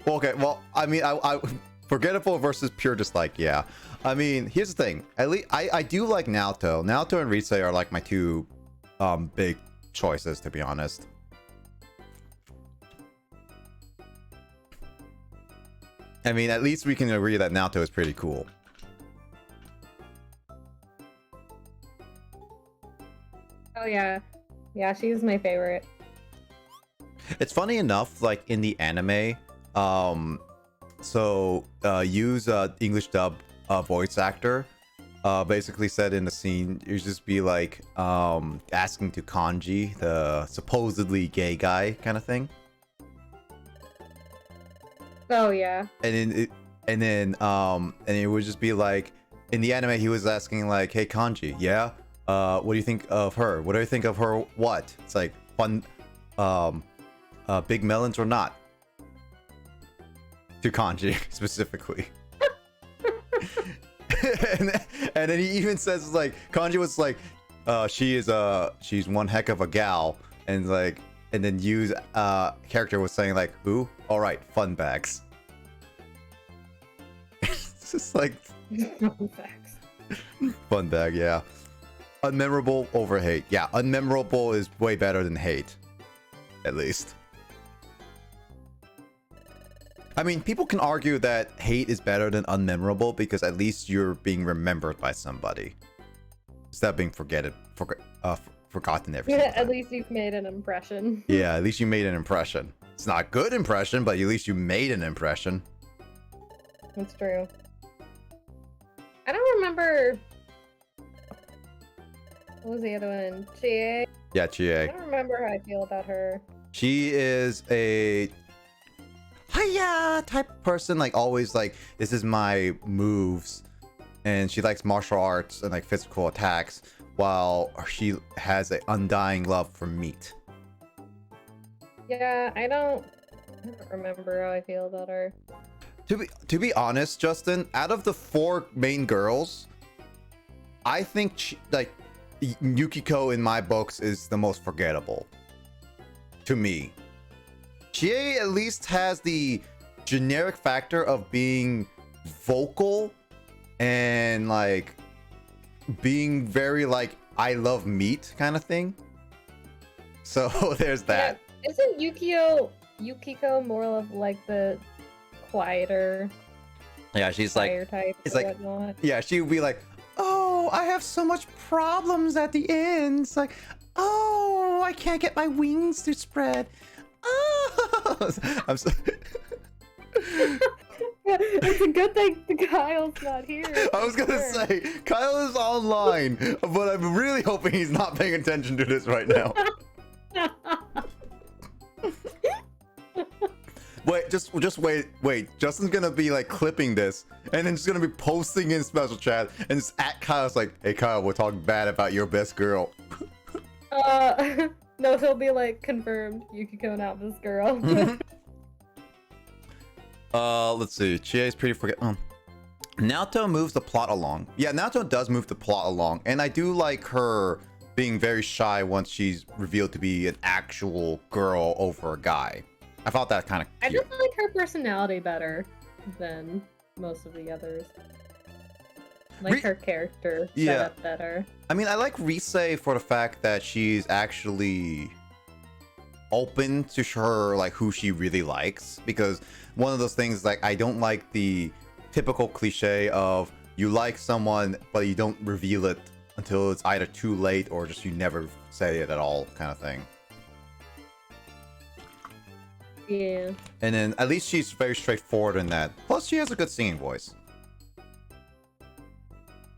Well, okay, well, I mean, I forgettable versus pure dislike, yeah. I mean, here's the thing. At least I do like Naoto. Naoto and Rise are like my two big choices, to be honest. I mean, at least we can agree that Naoto is pretty cool. Oh yeah. Yeah, she's my favorite. It's funny enough, like in the anime, use English dub voice actor basically said in the scene, you just be like asking to Kanji, the supposedly gay guy kind of thing. Oh yeah. And then it would just be like, in the anime he was asking like, hey Kanji, yeah, what do you think of her? What do you think of her? What? It's like fun, big melons or not? To Kanji specifically. and then he even says like, Kanji was like, she's one heck of a gal, and like, and then Yu's character was saying like, who? All right, fun bags. It's just like fun bag, yeah. Unmemorable over hate. Yeah, unmemorable is way better than hate, at least. I mean, people can argue that hate is better than unmemorable because at least you're being remembered by somebody instead of being forgotten every single time. At least you've made an impression. Yeah, at least you made an impression. It's not a good impression, but at least you made an impression. That's true. I don't remember. What was the other one? Chie? Yeah, Chie. I don't remember how I feel about her. She is a hiya type of person, like always like, this is my moves, and she likes martial arts and like physical attacks, while she has an undying love for meat. Yeah, I don't remember how I feel about her. To be honest, Justin, out of the 4 main girls, I think like Yukiko in my books is the most forgettable to me. Chie at least has the generic factor of being vocal and like being very like I love meat kind of thing. So there's that. Yeah. Isn't Yukiko more of like the quieter, Yeah, she's like, type it's or like, whatnot? yeah, she would be like, oh, I have so much problems at the end. It's like, oh, I can't get my wings to spread. Oh, I'm so. It's a good thing Kyle's not here. I was gonna say Kyle is online, but I'm really hoping he's not paying attention to this right now. Wait, just wait. Justin's gonna be like clipping this, and then just gonna be posting in special chat, and just at Kyle's like, "Hey Kyle, we're talking bad about your best girl." No, he'll be like confirmed. Yukiko not this girl. Let's see. Chie's pretty Naoto moves the plot along. Yeah, Naoto does move the plot along, and I do like her being very shy once she's revealed to be an actual girl over a guy. I thought that kind of I cute. just like her personality better than most of the others. Like her character set up better. I mean, I like Rise for the fact that she's actually open to her like who she really likes, because one of those things like I don't like the typical cliche of you like someone but you don't reveal it until it's either too late or just you never say it at all kind of thing. Yeah. And then at least she's very straightforward in that. Plus she has a good singing voice.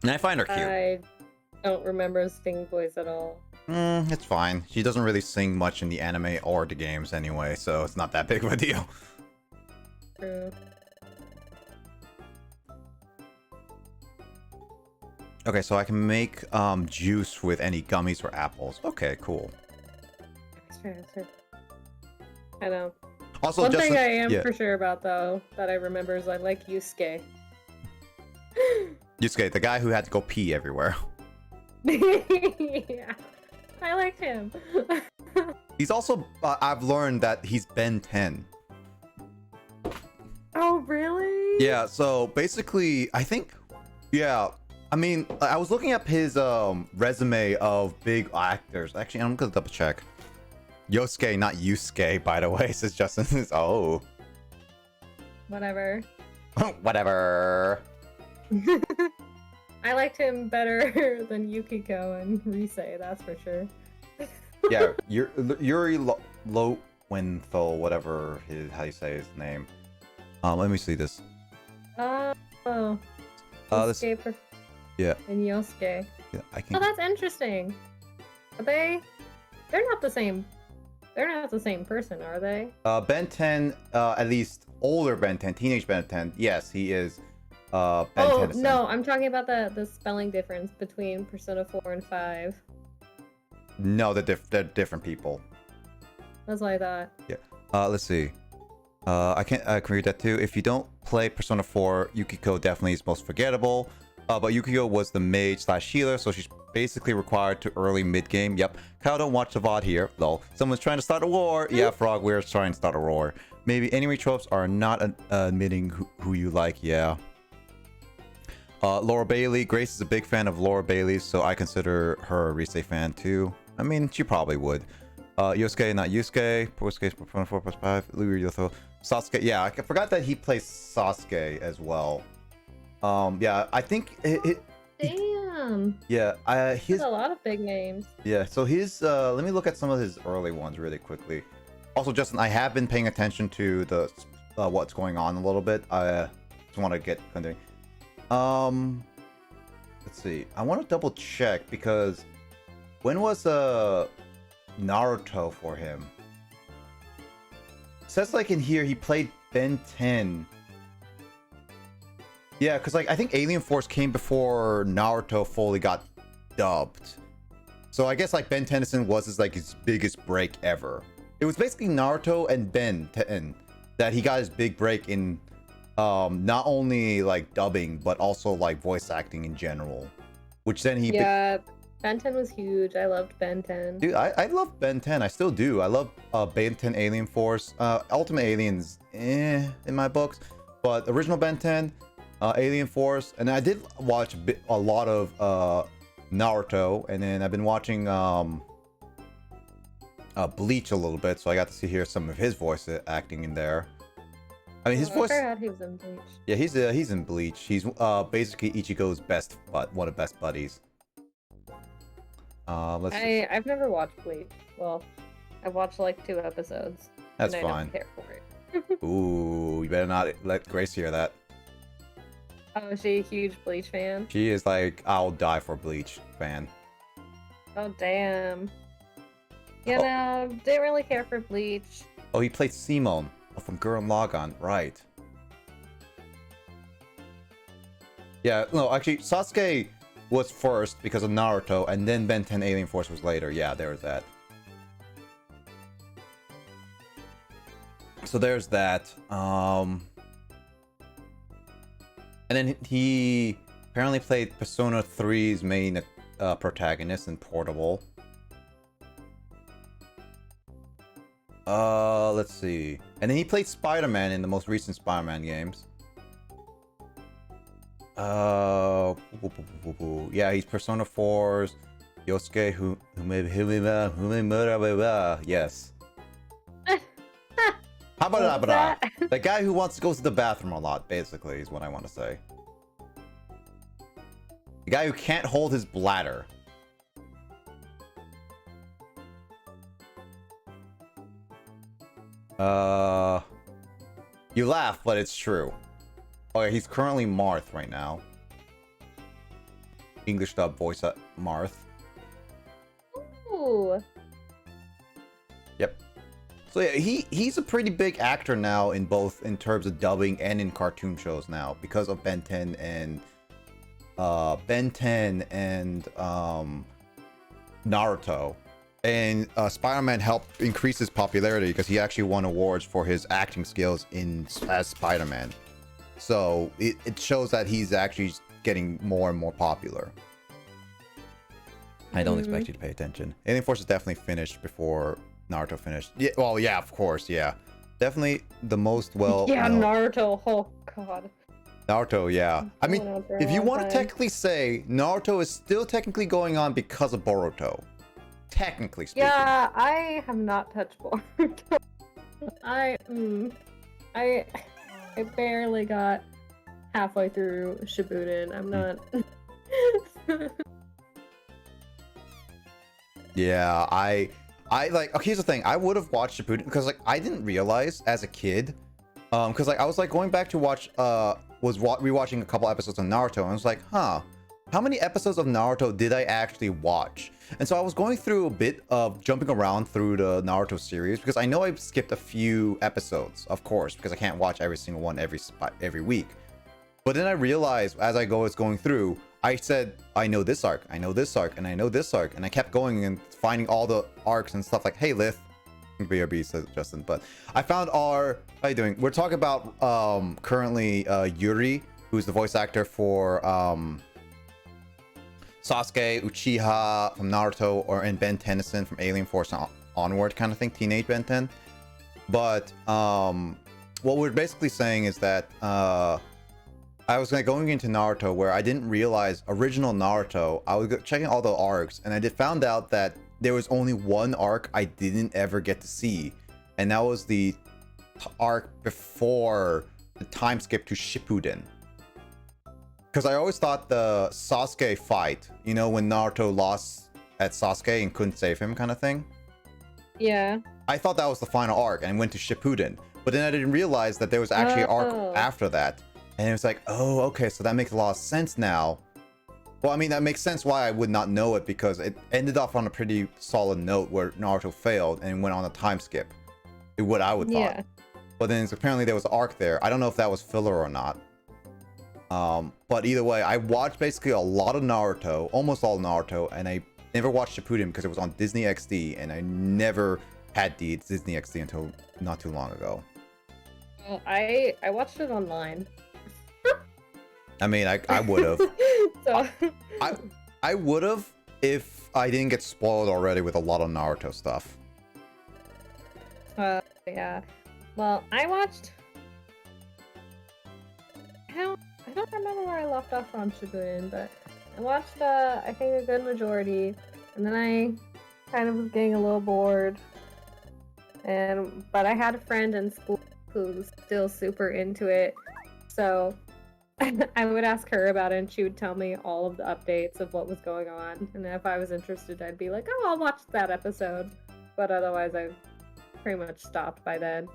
And I find her cute. I don't remember singing voice at all. It's fine. She doesn't really sing much in the anime or the games anyway, so it's not that big of a deal. True. Okay, so I can make juice with any gummies or apples. Okay, cool. Sure. I know. Also, One just thing I am for sure about though that I remember is I like Yusuke. Yusuke, the guy who had to go pee everywhere. Yeah, I liked him. He's also, I've learned that he's Ben 10. Oh, really? Yeah, so basically, I think, yeah, I mean, I was looking up his resume of big actors. Actually, I'm gonna double check. Yosuke, not Yusuke, by the way, says Justin. Oh. Whatever. Whatever. I liked him better than Yukiko and Rise, that's for sure. Yeah, Yuri Lowenthal, whatever how you say his name. Let me see this. Oh. This, yeah. And Yosuke. Yeah, I can. Oh, that's interesting. Are they're not the same. They're not the same person, are they? Ben 10, at least older Ben 10, teenage Ben 10. Yes, he is. Ben Tennyson. No, I'm talking about the spelling difference between Persona 4 and 5. No, they're different people. That's what I thought. Yeah. Let's see. I can read that too. If you don't play Persona 4, Yukiko definitely is most forgettable. But Yukiko was the mage / healer, so she's basically required to early mid game. Yep. Kyle, don't watch the VOD here. Lol. Someone's trying to start a war. Yeah, Frog, we're trying to start a war. Maybe anime tropes are not admitting who you like. Yeah. Laura Bailey. Grace is a big fan of Laura Bailey, so I consider her a Rise fan too. I mean, she probably would. Yosuke, not Yusuke. Posuke, 4+5. Louis Yotho. Sasuke. Yeah, I forgot that he plays Sasuke as well. Yeah, I think Damn. Yeah, He's a lot of big names. Yeah, so his let me look at some of his early ones really quickly. Also, Justin, I have been paying attention to the what's going on a little bit. I just want to get continuing. Let's see. I want to double check because when was Naruto for him? It says like in here he played Ben 10. Yeah, because like I think Alien Force came before Naruto fully got dubbed. So I guess like Ben Tennyson was his biggest break ever. It was basically Naruto and Ben 10 that he got his big break in not only like dubbing but also like voice acting in general. Which then he Ben 10 was huge. I loved Ben 10. Dude, I love Ben 10. I still do. I love Ben 10 Alien Force. Ultimate Aliens in my books, but original Ben 10 Alien Force, and I did watch a lot of Naruto, and then I've been watching Bleach a little bit, so I got to hear some of his voice acting in there. I mean, his voice. I forgot he was in Bleach. Yeah, he's in Bleach. He's basically Ichigo's one of best buddies. I've never watched Bleach. Well, I've watched like 2 episodes. That's and I fine. don't care for it. Ooh, you better not let Grace hear that. Oh, is she a huge Bleach fan? She is like, I'll die for Bleach fan. Oh, damn. No, didn't really care for Bleach. Oh, he played Simone from Gurren Lagann, right. Yeah, no, actually, Sasuke was first because of Naruto, and then Ben 10 Alien Force was later. Yeah, there was that. So there's that. And then he apparently played Persona 3's main protagonist in Portable. Let's see. And then he played Spider-Man in the most recent Spider-Man games. Yeah, he's Persona 4's Yosuke yes. How about that? The guy who wants to go to the bathroom a lot, basically, is what I want to say. The guy who can't hold his bladder. You laugh, but it's true. Oh yeah, he's currently Marth right now. English dub voice Marth. Ooh. Yep. So yeah, he's a pretty big actor now in terms of dubbing and in cartoon shows now because of Ben 10 and Naruto. And Spider-Man helped increase his popularity because he actually won awards for his acting skills as Spider-Man. So it shows that he's actually getting more and more popular. I don't expect you to pay attention. Alien Force is definitely finished before Naruto finished. Yeah, well, yeah, of course, yeah. Definitely the most well. Yeah, Naruto. Oh god. Naruto, yeah. I mean, if you want to technically say Naruto is still technically going on because of Boruto. Technically speaking. Yeah, I have not touched Boruto. I barely got halfway through Shippuden. I'm not. Yeah, I like. Okay, here's the thing. I would have watched Shippuden because like I didn't realize as a kid, because like I was like going back to watch, rewatching a couple episodes of Naruto, and I was like, huh, how many episodes of Naruto did I actually watch? And so I was going through a bit of jumping around through the Naruto series because I know I skipped a few episodes, of course, because I can't watch every single one every week. But then I realized as I was going through, I said, I know this arc, I know this arc, and I know this arc, and I kept going and finding all the arcs and stuff like, hey, Lith, BRB says Justin, but I found how you doing? We're talking about currently Yuri, who's the voice actor for Sasuke, Uchiha from Naruto, and Ben Tennyson from Alien Force onward kind of thing, teenage Ben 10. But what we're basically saying is that I was going into Naruto where I didn't realize original Naruto. I was checking all the arcs and I found out that there was only one arc I didn't ever get to see, and that was the arc before the time skip to Shippuden. Because I always thought the Sasuke fight, you know, when Naruto lost at Sasuke and couldn't save him kind of thing. Yeah. I thought that was the final arc and went to Shippuden. But then I didn't realize that there was actually an arc after that. And it was like, oh, okay, so that makes a lot of sense now. Well, I mean, that makes sense why I would not know it, because it ended off on a pretty solid note where Naruto failed and went on a time skip. What I would thought. But then apparently there was an arc there. I don't know if that was filler or not. But either way, I watched basically a lot of Naruto, almost all Naruto, and I never watched Shippuden because it was on Disney XD, and I never had the Disney XD until not too long ago. Well, I watched it online. I mean, I would have. So I would have if I didn't get spoiled already with a lot of Naruto stuff. Yeah. Well, I watched. I don't remember where I left off on Shippuden, but I watched I think a good majority, and then I kind of was getting a little bored. But I had a friend in school who's still super into it, so I would ask her about it, and she would tell me all of the updates of what was going on. And if I was interested, I'd be like, "Oh, I'll watch that episode." But otherwise, I pretty much stopped by then.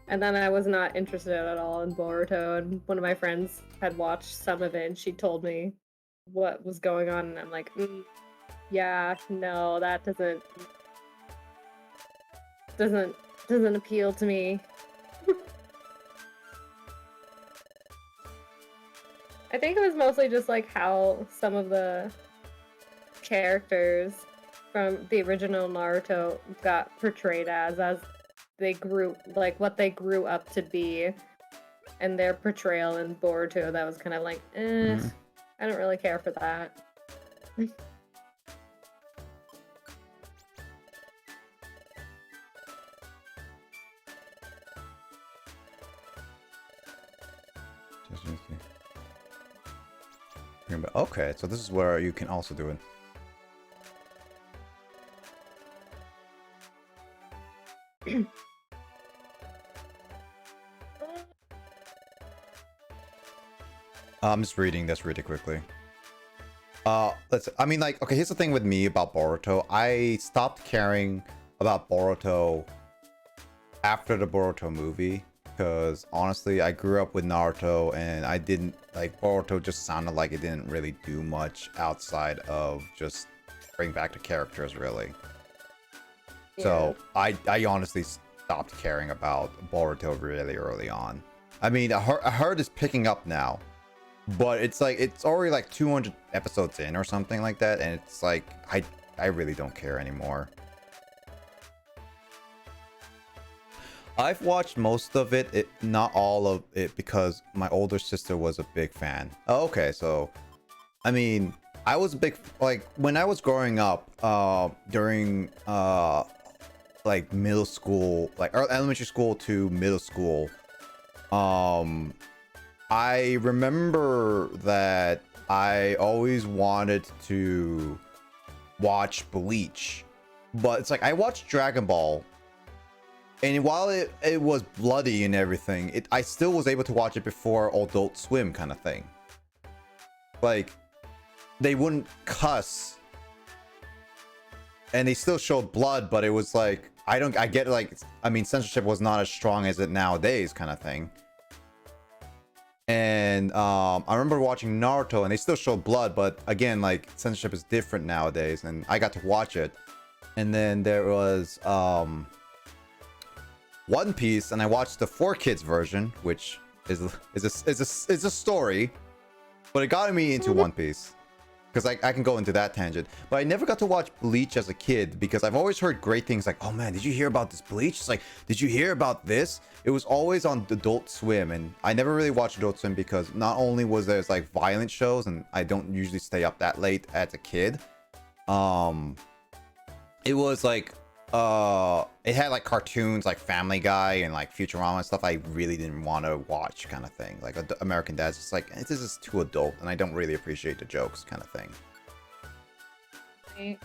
And then I was not interested at all in Boruto, and one of my friends had watched some of it, and she told me what was going on, and I'm like, yeah, no, that doesn't appeal to me. I think it was mostly just like how some of the characters from the original Naruto got portrayed as they grew, like what they grew up to be, and their portrayal in Boruto that was kind of like, I don't really care for that. Okay, so this is where you can also do it. I'm just reading this really quickly. I mean, like, okay, here's the thing with me about Boruto. I stopped caring about Boruto after the Boruto movie, because honestly, I grew up with Naruto, and I didn't like Boruto. Just sounded like it didn't really do much outside of just bring back the characters, really. Yeah. So I honestly stopped caring about Boruto really early on. I mean, I heard it's picking up now, but it's like it's already like 200 episodes in or something like that, and it's like I really don't care anymore. I've watched most of it, not all of it, because my older sister was a big fan. Oh, okay, so I mean, I was a big, like, when I was growing up, during like middle school, like elementary school to middle school, I remember that I always wanted to watch Bleach, but it's like I watched Dragon Ball, and while it was bloody and everything, I still was able to watch it before Adult Swim kind of thing. Like, they wouldn't cuss, and they still showed blood, but it was like, I get it, like, I mean, censorship was not as strong as it nowadays kind of thing. And I remember watching Naruto, and they still showed blood, but again, like, censorship is different nowadays, and I got to watch it. And then there was One Piece, and I watched the 4Kids version, which is a story, but it got me into One Piece, because I can go into that tangent. But I never got to watch Bleach as a kid, because I've always heard great things like, oh man, did you hear about this Bleach? It's like, did you hear about this? It was always on Adult Swim, and I never really watched Adult Swim because not only was there like violent shows, and I don't usually stay up that late as a kid. It was like, it had like cartoons like Family Guy and like Futurama and stuff I really didn't want to watch, kind of thing. Like American Dad's just like, this is too adult, and I don't really appreciate the jokes, kind of thing.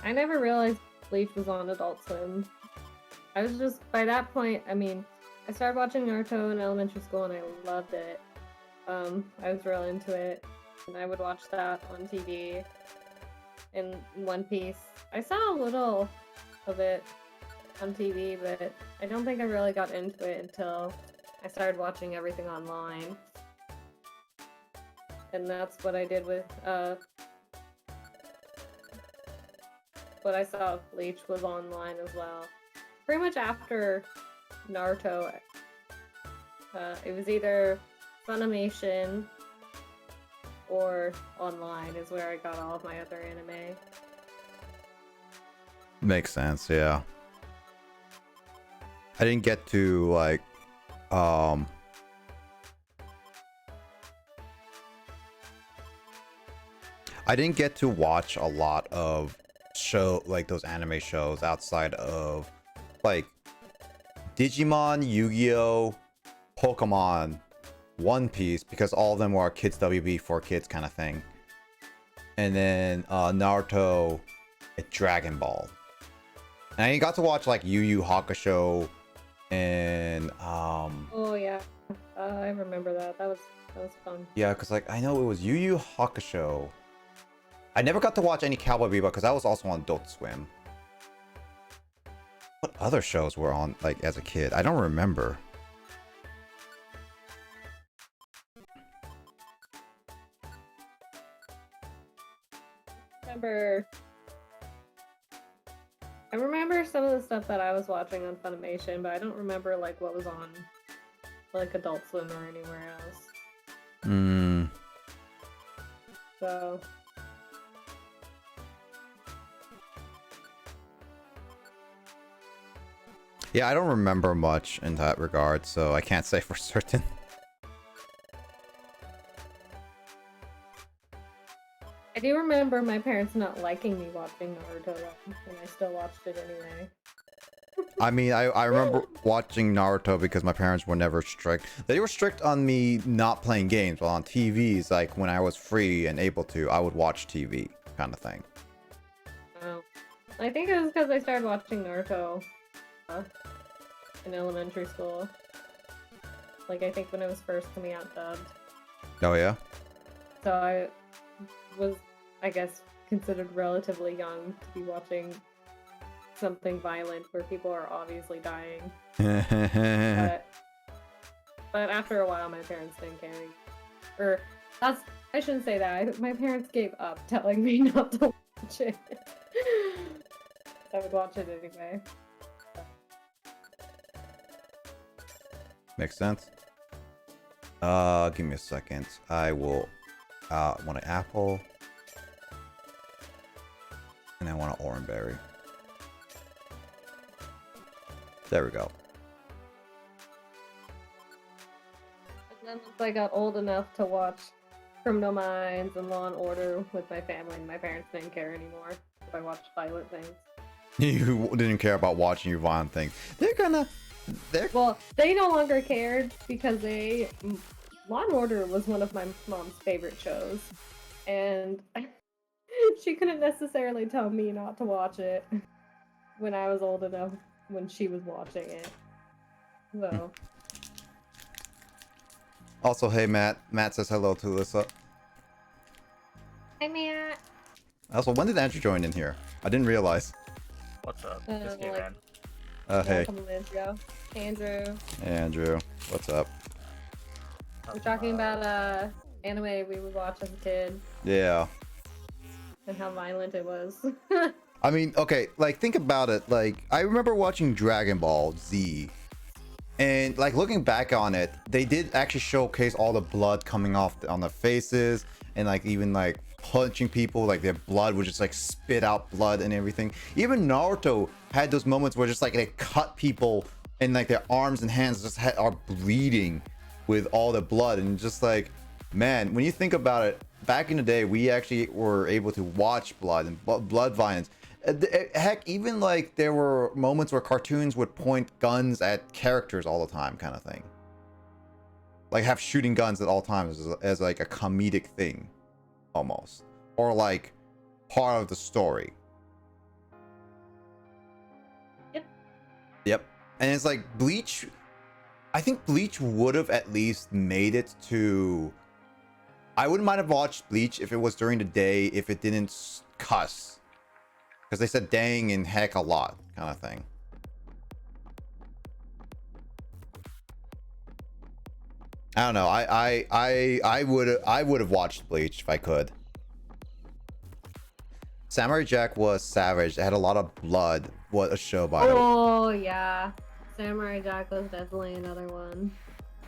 I never realized Bleach was on Adult Swim. I was just, by that point, I mean, I started watching Naruto in elementary school and I loved it. I was real into it, and I would watch that on TV. And One Piece, I saw a little of it on TV, but I don't think I really got into it until I started watching everything online. And that's what I did with what I saw of Bleach was online as well. Pretty much after Naruto, it was either Funimation or online is where I got all of my other anime. Makes sense, yeah. I didn't get to like I didn't get to watch a lot of like those anime shows outside of like Digimon, Yu-Gi-Oh, Pokemon One Piece, because all of them were kids WB for kids kind of thing. And then Naruto and Dragon Ball. And I got to watch like Yu Yu Hakusho and Oh yeah, I remember that. That was fun. yeah, because like I know it was Yu Yu Hakusho. I never got to watch any Cowboy Bebop because that was also on Adult Swim. What other shows were on like as a kid? I don't remember. I remember some of the stuff that I was watching on Funimation, but I don't remember like what was on like Adult Swim or anywhere else. So Yeah, I don't remember much in that regard, so I can't say for certain. I do remember my parents not liking me watching Naruto, and I still watched it anyway. I mean, I remember watching Naruto because my parents were never strict. They were strict on me not playing games, but on TVs, like when I was free and able to, I would watch TV kind of thing. Oh. I think it was because I started watching Naruto in elementary school. Like, I think when it was first coming out dubbed. Oh, yeah? So I was, I guess, considered relatively young to be watching something violent where people are obviously dying. But after a while, my parents didn't care. Or, I shouldn't say that. My parents gave up telling me not to watch it. I would watch it anyway. Makes sense. Give me a second. I will want an apple. And I want an orange berry. There we go. And then once I got old enough to watch Criminal Minds and Law and Order with my family, my parents didn't care anymore if I watched violent things. You didn't care about watching your violent things. Well, they no longer cared because Law and Order was one of my mom's favorite shows, and she couldn't necessarily tell me not to watch it when I was old enough when she was watching it. So. Also, hey Matt. Matt says hello to Alyssa. Hi, Matt. Also, when did Andrew join in here? I didn't realize. What's up? Just came in. Hey. A couple minutes ago. Andrew. Hey, Andrew. What's up? We're talking about anime we would watch as a kid Yeah. and how violent it was. I mean, okay, like think about it. Like I remember watching Dragon Ball Z, and like looking back on it, they did actually showcase all the blood coming off on their faces, and like even like punching people, like their blood would just like spit out blood and everything. Even Naruto had those moments where just like they cut people and like their arms and hands just are bleeding with all the blood, and just like, man, when you think about it, back in the day we actually were able to watch blood and blood violence. Heck, even like there were moments where cartoons would point guns at characters all the time, kind of thing, like have shooting guns at all times as like a comedic thing almost, or like part of the story. Yep. And it's like Bleach, I think Bleach would have at least made it to, I wouldn't mind have watched Bleach if it was during the day, if it didn't cuss, because they said dang and heck a lot, kind of thing. I don't know. I would have watched Bleach if I could. Samurai Jack was savage. It had a lot of blood. What a show, by the way. Oh yeah, Samurai Jack was definitely another one.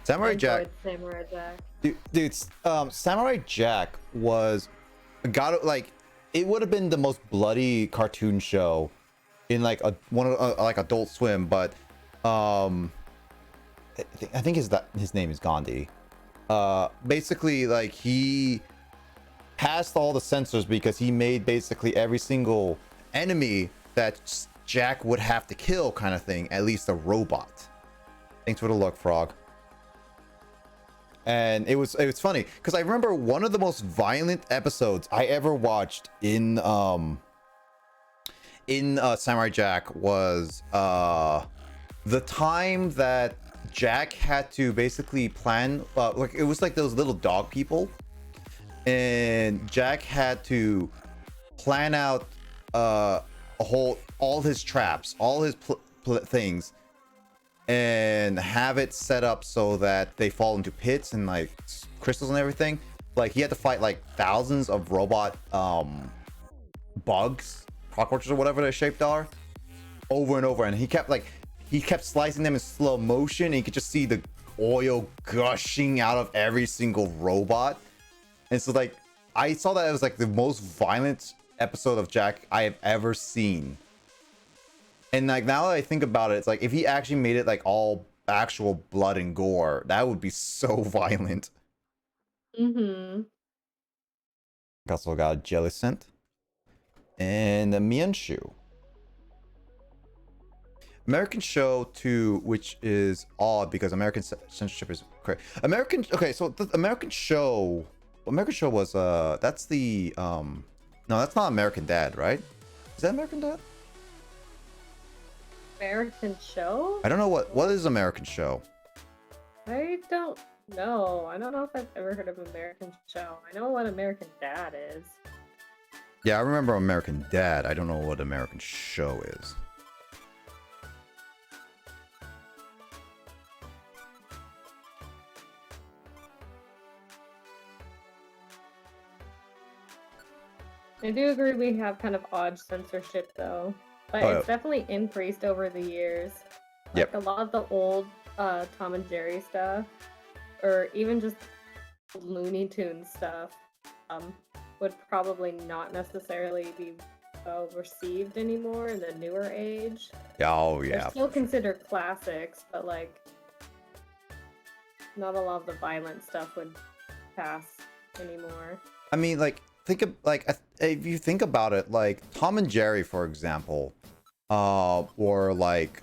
Samurai Jack. Samurai Jack. Dude, Samurai Jack was like, it would have been the most bloody cartoon show in like like Adult Swim, but I think his name is Gandhi. Basically, like he passed all the censors because he made basically every single enemy that Jack would have to kill, kind of thing, at least a robot. Thanks for the luck, Frog. And it was funny because I remember one of the most violent episodes I ever watched in Samurai Jack was the time that Jack had to basically plan like it was like those little dog people, and Jack had to plan out all his traps, all his things, and have it set up so that they fall into pits and like crystals and everything. Like he had to fight like thousands of robot bugs, cockroaches or whatever their shaped are, over and over, and he kept slicing them in slow motion, and you could just see the oil gushing out of every single robot. And so like I saw that it was like the most violent episode of Jack I have ever seen. And like now that I think about it, it's like if he actually made it like all actual blood and gore, that would be so violent. Mm-hmm. Also got a Jellicent and a Mienshu. American show too, which is odd because American censorship is correct. Okay, so the American show was that's the no, that's not American Dad, right? Is that American Dad? American show? I don't know what is American show. I don't know. I don't know if I've ever heard of American show. I know what American Dad is. Yeah, I remember American Dad. I don't know what American show is. I do agree we have kind of odd censorship though. But it's definitely increased over the years. Like Yep. a lot of the old Tom and Jerry stuff, or even just Looney Tunes stuff, would probably not necessarily be well received anymore in the newer age. Oh yeah. They're still considered classics, but like not a lot of the violent stuff would pass anymore. I mean, like if you think about it, like Tom and Jerry, for example, or like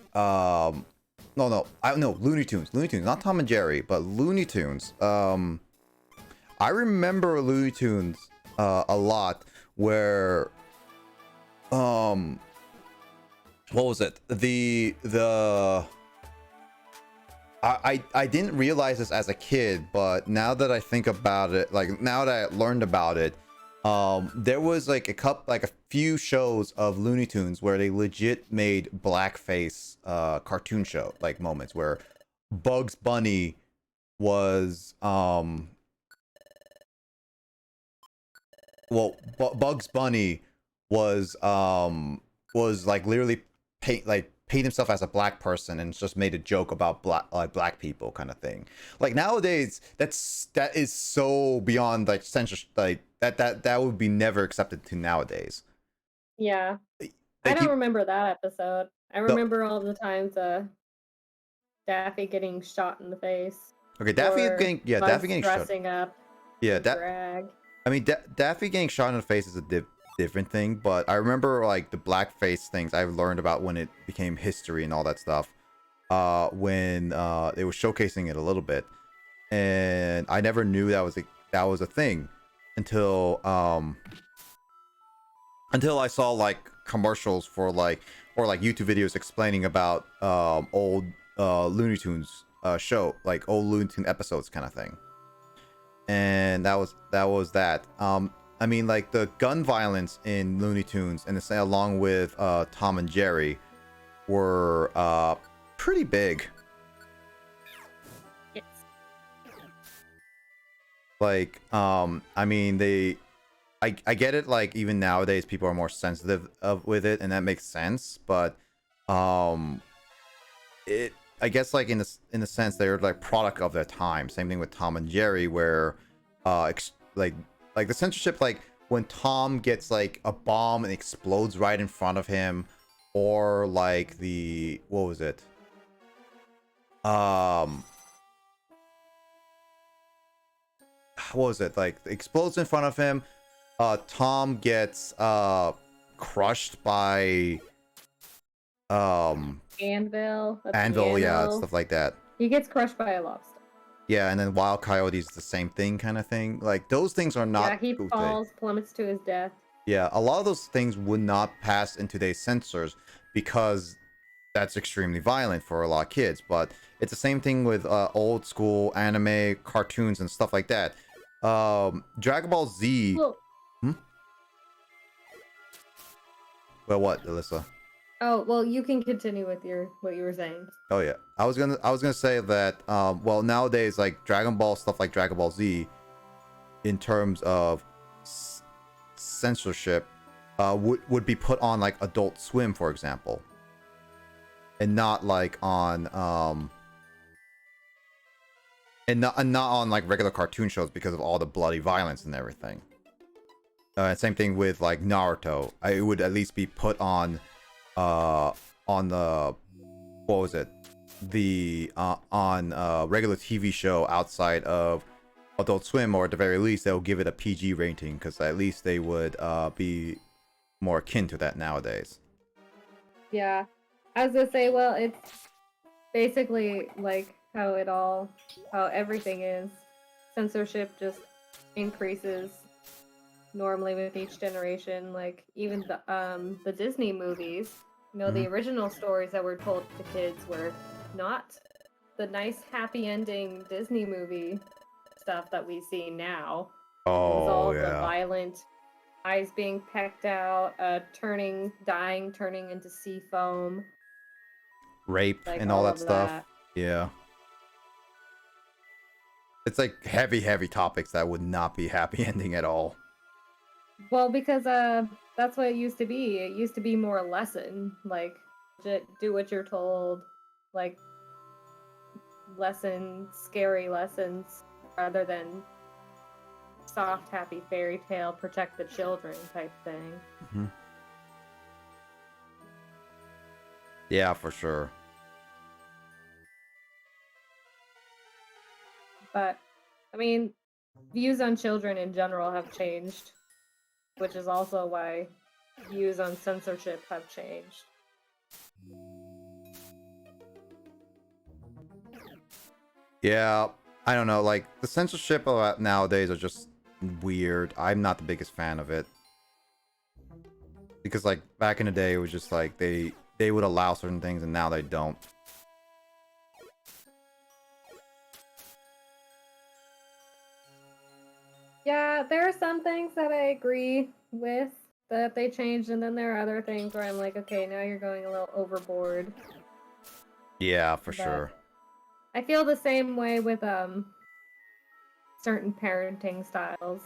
Looney Tunes, not Tom and Jerry, but Looney Tunes. I remember Looney Tunes a lot where what was it? I didn't realize this as a kid, but now that I think about it, like now that I learned about it, there was like a few shows of Looney Tunes where they legit made blackface cartoon show like moments where Bugs Bunny was Bugs Bunny was like literally paint himself as a black person and just made a joke about black people kind of thing. Like nowadays that is so beyond like censorship, like that would be never accepted to nowadays. Yeah. I don't remember that episode. I remember all the times Daffy getting shot in the face. Okay, Daffy getting dressing shot. up. Yeah, drag. I mean, Daffy getting shot in the face is a different thing, but I remember like the blackface things I've learned about when it became history and all that stuff. When they were showcasing it a little bit, and I never knew that was a thing until I saw like commercials for like or like YouTube videos explaining about old Looney Tunes show, like old Looney Tunes episodes kind of thing. And that was that. I mean, like the gun violence in Looney Tunes and along with Tom and Jerry were pretty big. Yes. Like, I mean, I get it. Like even nowadays, people are more sensitive with it, and that makes sense. But I guess like in a sense they're like product of their time. Same thing with Tom and Jerry, where like the censorship, like when Tom gets like a bomb and explodes right in front of him, or like what was it? What was it? Like explodes in front of him. Tom gets crushed by Anvil, yeah, stuff like that. He gets crushed by a lobster. Yeah, and then Wild Coyote is the same thing kind of thing. Like those things are not Yeah, he okay. falls, plummets to his death. Yeah, a lot of those things would not pass in today's censors because that's extremely violent for a lot of kids. But it's the same thing with old school anime, cartoons, and stuff like that. Dragon Ball Z. Well, Well, what, Alyssa? oh well, you can continue with what you were saying. Oh yeah, I was gonna say that. Well, nowadays, like Dragon Ball stuff, like Dragon Ball Z, in terms of censorship, would be put on like Adult Swim, for example, and not like on and not on like regular cartoon shows because of all the bloody violence and everything. Same thing with like Naruto. It would at least be put on the, what was it, the on regular TV show outside of Adult Swim, or at the very least they'll give it a PG rating because at least they would be more akin to that nowadays. Yeah, I was gonna say, well, it's basically like how everything is. Censorship just increases normally with each generation. Like even the Disney movies, the original stories that were told to kids were not the nice happy ending Disney movie stuff that we see now. It was all the violent eyes being pecked out, turning into sea foam, rape, like and all that stuff. Yeah, it's like heavy topics that would not be happy ending at all. Well, because that's what it used to be. It used to be more a lesson, like do what you're told, like scary lessons, rather than soft, happy fairy tale, protect the children type thing. Mm-hmm. Yeah, for sure. But I mean, views on children in general have changed, which is also why views on censorship have changed. Yeah, I don't know, like the censorship nowadays are just weird. I'm not the biggest fan of it. Because like back in the day it was just like they would allow certain things and now they don't. Yeah, there are some things that I agree with that they changed, and then there are other things where I'm like, okay, now you're going a little overboard. Yeah, for sure. I feel the same way with certain parenting styles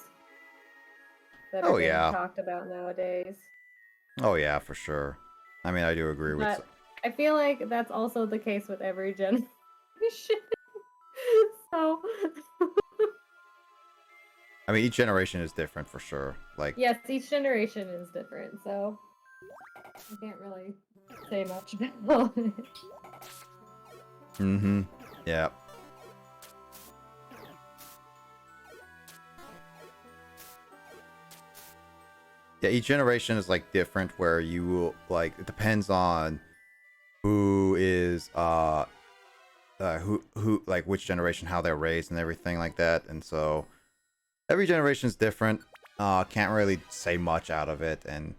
that are being talked about nowadays. Oh yeah, for sure. I mean, I do agree with. I feel like that's also the case with every generation. So. I mean, each generation is different for sure. Like. Yes, each generation is different, so I can't really say much about it. Mm-hmm. Yeah. Yeah, each generation is like different where you will like it depends on who is who like which generation, how they're raised and everything like that. And so every generation is different. Can't really say much out of it, and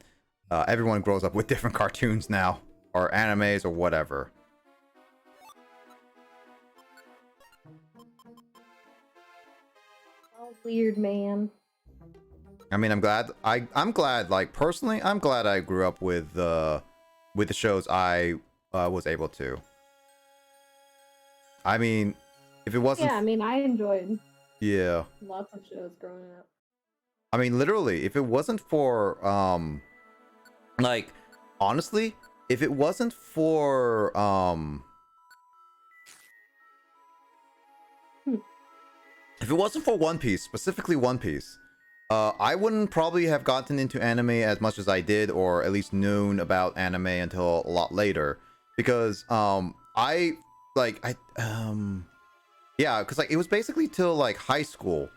everyone grows up with different cartoons now or animes or whatever. Weird, man. I mean, I'm glad like personally I'm glad I grew up with the shows I was able to. I mean, if it wasn't, yeah, I mean, I enjoyed lots of shows growing up. I mean, literally, if it wasn't for like honestly, if it wasn't for if it wasn't for One Piece, specifically One Piece, I wouldn't probably have gotten into anime as much as I did, or at least known about anime until a lot later. Because yeah, because like it was basically till like high school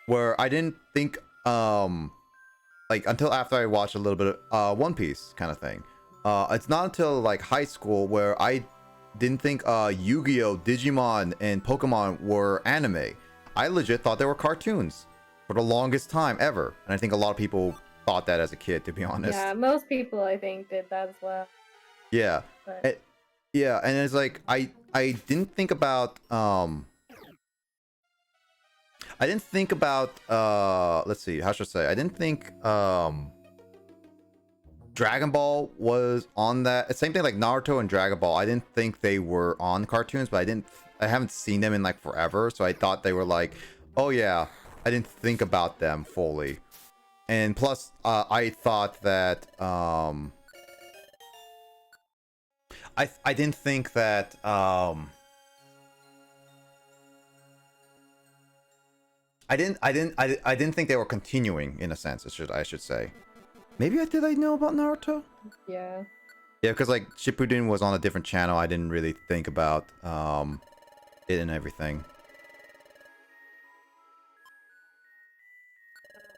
where I didn't think like until after I watched a little bit of One Piece kind of thing. It's not until like high school where I didn't think Yu-Gi-Oh, Digimon, and Pokemon were anime. I legit thought they were cartoons for the longest time ever, and I think a lot of people thought that as a kid, to be honest. Yeah, most people I think did that as well. Yeah. But... yeah, and it's like I didn't think about let's see, how should I say? I didn't think Dragon Ball was on that. Same thing like Naruto and Dragon Ball. I didn't think they were on cartoons, but I haven't seen them in like forever, so I thought they were like, oh yeah, I didn't think about them fully. And plus I thought that I didn't think that I didn't think they were continuing in a sense. I should say. Maybe did I know about Naruto? Yeah. Yeah, because like Shippuden was on a different channel. I didn't really think about it and everything.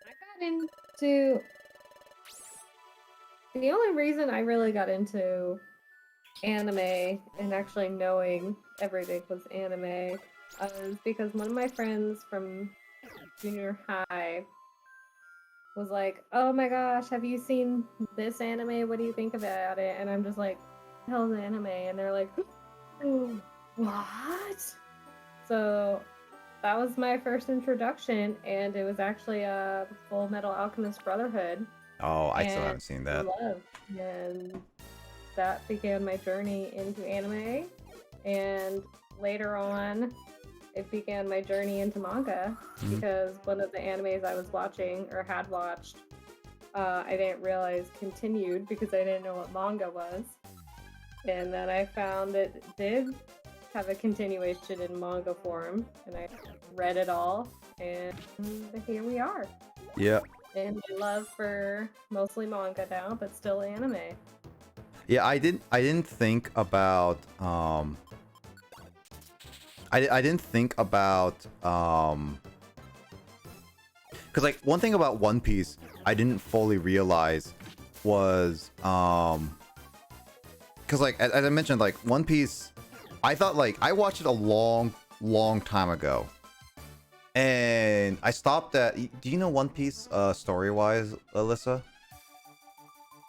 I got into... The only reason I really got into anime and actually knowing everything was anime was because one of my friends from junior high was like, oh my gosh, have you seen this anime? What do you think about it? And I'm just like, hell's anime? And they're like, oh, what? So that was my first introduction, and it was actually a Full Metal Alchemist Brotherhood. Oh, I still haven't seen that. And that began my journey into anime, and later on it began my journey into manga, because one of the animes I was watching or had watched, I didn't realize continued because I didn't know what manga was. And then I found it did have a continuation in manga form, and I read it all, and here we are. Yeah. And my love for mostly manga now, but still anime. Yeah, I didn't think about I didn't think about because like one thing about One Piece I didn't fully realize was because like as I mentioned, like One Piece, I thought like I watched it a long time ago, and I stopped at. Do you know One Piece story wise, Alyssa?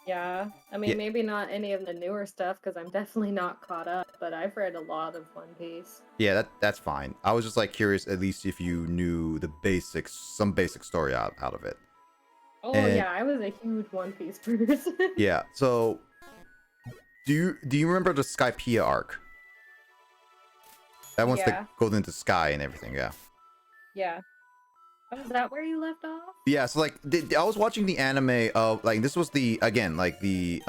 Yeah, I mean, Yeah. maybe not any of the newer stuff because I'm definitely not caught up, but I've read a lot of One Piece. Yeah, that's fine. I was just like curious, at least if you knew the basics, some basic story out of it. Oh And- yeah, I was a huge One Piece person. Yeah. So, do you remember the Skypiea arc? That one's Yeah. that goes into Sky and everything. Yeah. Yeah. Oh, is that where you left off? Yeah. So like, I was watching the anime of like this was the again like the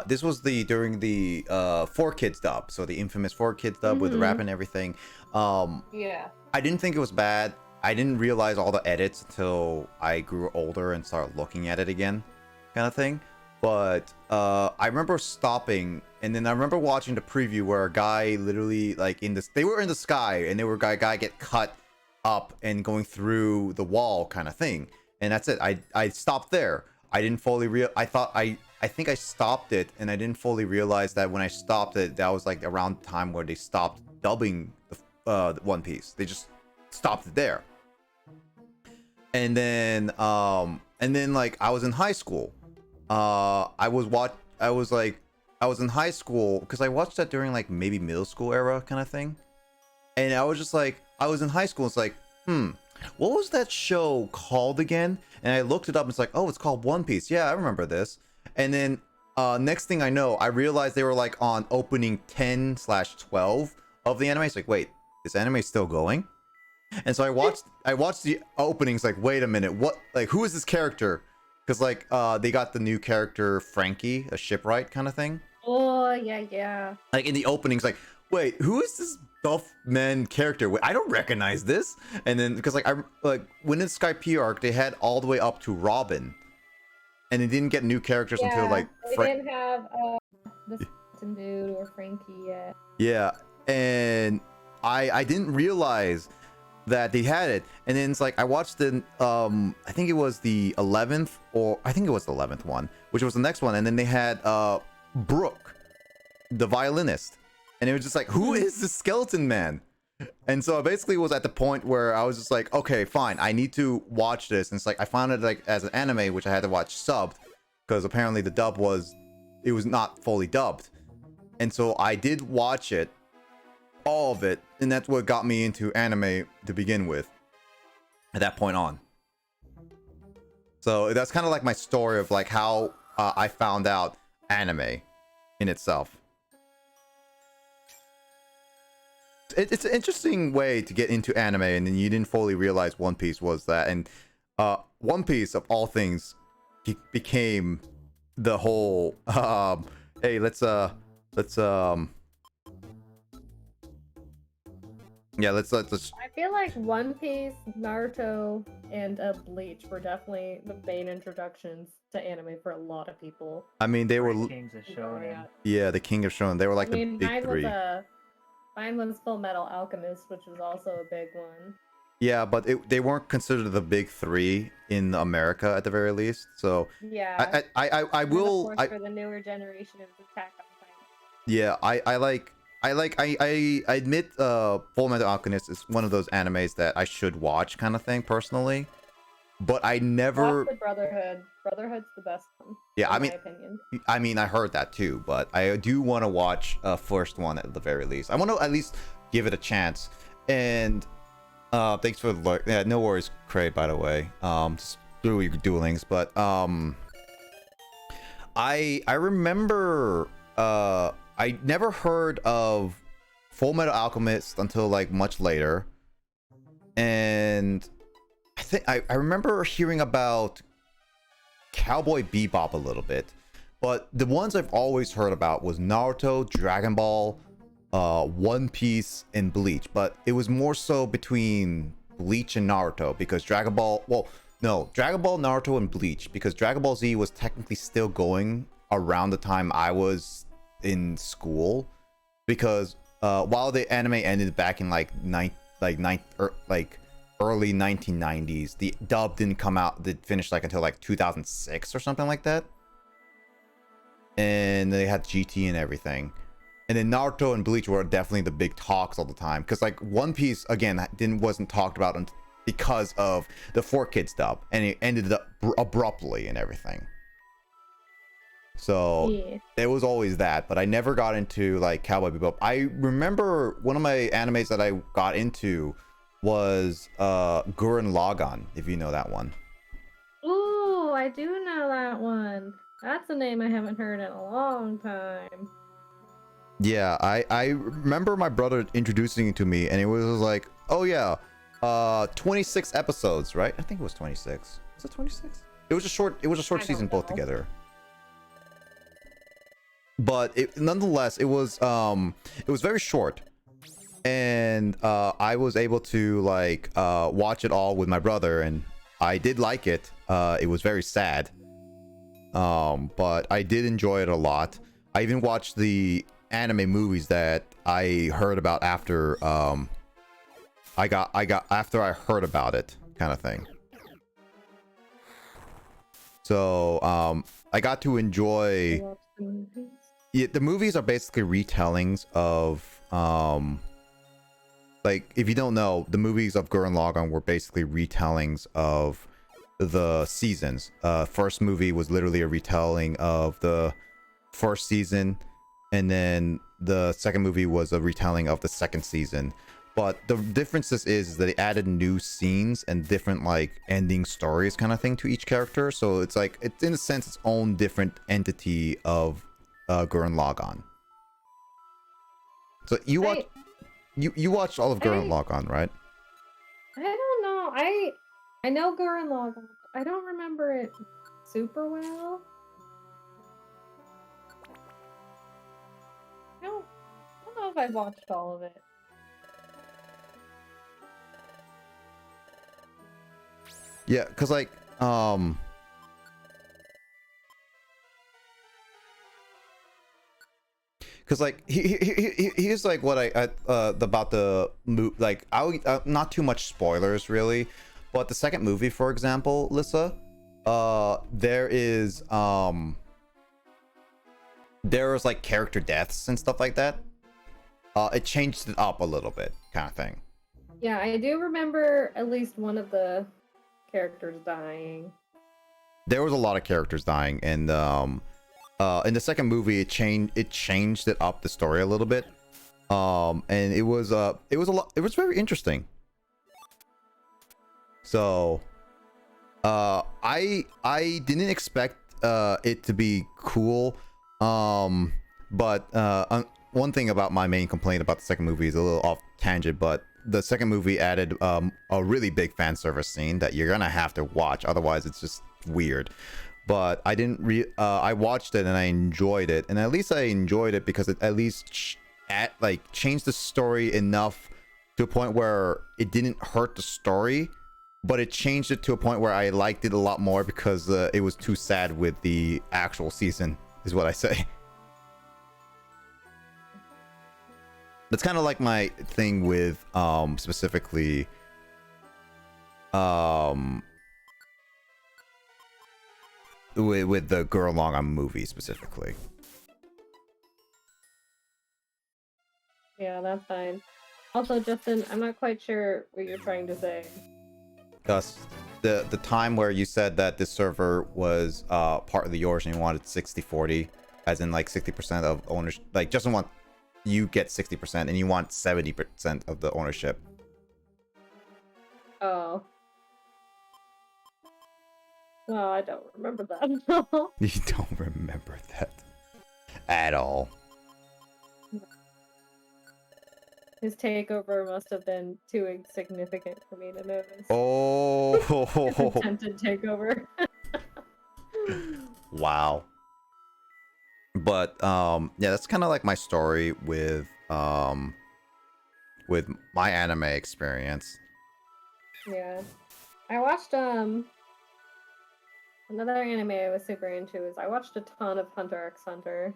this was the during the 4Kids dub, so the infamous 4Kids dub with the rap and everything. Yeah. I didn't think it was bad. I didn't realize all the edits until I grew older and started looking at it again, kind of thing. But I remember stopping, and then I remember watching the preview where a guy literally like they were in the sky, and they were a guy get cut up and going through the wall kind of thing, and that's it. I stopped there. I didn't fully I think I stopped it, and I didn't fully realize that when I stopped it, that was like around the time where they stopped dubbing the One Piece. They just stopped it there. And then like I was in high school. I was in high school because I watched that during like maybe middle school era kind of thing. And I was just like, I was in high school. It's like, what was that show called again? And I looked it up. And it's like, oh, it's called One Piece. Yeah, I remember this. And then next thing I know, I realized they were like on opening 10/12 of the anime. It's like, wait, this anime is still going? And so I watched the openings. Like, wait a minute, what? Like, who is this character? Because like they got the new character Frankie, a shipwright kind of thing. Oh yeah. Like in the openings, like, wait, who is this buff man character? Wait, I don't recognize this. And then because like when in Skypiea arc, they had all the way up to Robin, and they didn't get new characters until like they didn't have the skeleton dude or Frankie yet. Yeah, and I didn't realize that they had it, and then it's like I watched the I think it was the 11th, or I think it was the 11th one, which was the next one, and then they had Brooke, the violinist, and it was just like, who is the skeleton man? And so I basically was at the point where I was just like, okay, fine, I need to watch this. And it's like I found it like as an anime, which I had to watch subbed because apparently the dub was not fully dubbed. And so I did watch it, all of it, and that's what got me into anime to begin with at that point on. So that's kind of like my story of like how I found out anime in itself. It's an interesting way to get into anime, and then you didn't fully realize One Piece was that. And One Piece, of all things, became the whole hey, let's yeah, let's I feel like One Piece, Naruto, and Bleach were definitely the main introductions to anime for a lot of people. I mean, they were Kings of Shonen. yeah, the King of Shonen. They were like I mean, the big three. mine was Full Metal Alchemist, which was also a big one. Yeah, but they weren't considered the big three in America at the very least. So Yeah. I will. And of course, for the newer generation of Attack on Titan. Yeah, I admit Full Metal Alchemist is one of those animes that I should watch kind of thing personally. But I never Watch the Brotherhood. Brotherhood's the best one. Yeah, in my opinion. I mean I heard that too, but I do want to watch first one at the very least. I want to at least give it a chance. And thanks for the yeah, no worries, Craig, by the way. Just through your Duel Links, but I remember I never heard of Full Metal Alchemist until like much later. And I think I remember hearing about Cowboy Bebop a little bit, but the ones I've always heard about was Naruto, Dragon Ball, One Piece, and Bleach. But it was more so between Bleach and Naruto because Dragon Ball, well, no, Dragon Ball, Naruto, and Bleach, because Dragon Ball Z was technically still going around the time I was in school, because while the anime ended back in early 1990s, the dub didn't come out, did finish like until like 2006 or something like that, and they had GT and everything. And then Naruto and Bleach were definitely the big talks all the time, because like One Piece again wasn't talked about because of the 4Kids dub, and it ended up abruptly and everything. So yeah, it was always that, but I never got into like Cowboy Bebop. I remember one of my animes that I got into was Gurren Lagann, if you know that one. Ooh, I do know that one. That's a name I haven't heard in a long time. Yeah, I remember my brother introducing it to me, and it was like, oh yeah, 26 episodes, right? I think it was 26. Was it 26? It was a short season both together. But nonetheless, it was very short. And I was able to like watch it all with my brother, and I did like it. It was very sad, but I did enjoy it a lot. I even watched the anime movies that I heard about after after I heard about it, kind of thing. So I got to enjoy. Yeah, the movies are basically retellings of like, if you don't know, the movies of Gurren Lagann were basically retellings of the seasons. First movie was literally a retelling of the first season, and then the second movie was a retelling of the second season. But the differences is that they added new scenes and different like ending stories kind of thing to each character. So it's like, it's in a sense its own different entity of Gurren Lagann. So you watch you watched all of Gurren Lagann, right? I don't know. I know Gurren Lagann. I don't remember it super well. I don't know if I've watched all of it. Yeah, because like because like here's like what I about the like not too much spoilers really, but the second movie, for example, Lissa, there is there was like character deaths and stuff like that, it changed it up a little bit, kind of thing. Yeah, I do remember at least one of the characters dying. There was a lot of characters dying, and in the second movie, it changed it up the story a little bit, and it was very interesting. So, I didn't expect it to be cool, but one thing about my main complaint about the second movie is a little off tangent, but the second movie added a really big fan service scene that you're gonna have to watch, otherwise it's just weird. But I didn't I watched it and I enjoyed it, and at least I enjoyed it because it at least changed the story enough to a point where it didn't hurt the story, but it changed it to a point where I liked it a lot more because it was too sad with the actual season, is what I say. That's kind of like my thing with specifically with the Girl Along on movie specifically. Yeah, that's fine. Also, Justin, I'm not quite sure what you're trying to say. Gus, the time where you said that this server was part of yours and you wanted 60-40, as in like 60% of ownership, like Justin want you get 60% and you want 70% of the ownership. Oh. Well, I don't remember that. You don't remember that at all. His takeover must have been too insignificant for me to notice. Oh. His attempted takeover. Wow. But yeah, that's kind of like my story with my anime experience. Yeah. I watched another anime I was super into is I watched a ton of Hunter x Hunter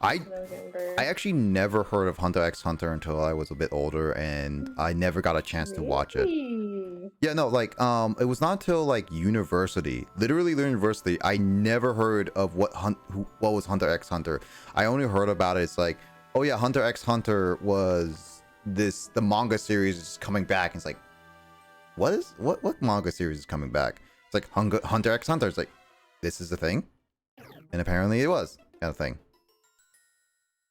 I when I was younger. I actually never heard of Hunter x Hunter until I was a bit older, and I never got a chance to watch it. Really? Yeah, no, like it was not until like university, literally university, I never heard of what was Hunter x Hunter. I only heard about it. It's like, oh yeah, Hunter x Hunter was the manga series is coming back. And it's like, what manga series is coming back? It's like Hunter x Hunter. It's like, this is the thing, and apparently it was kind of thing.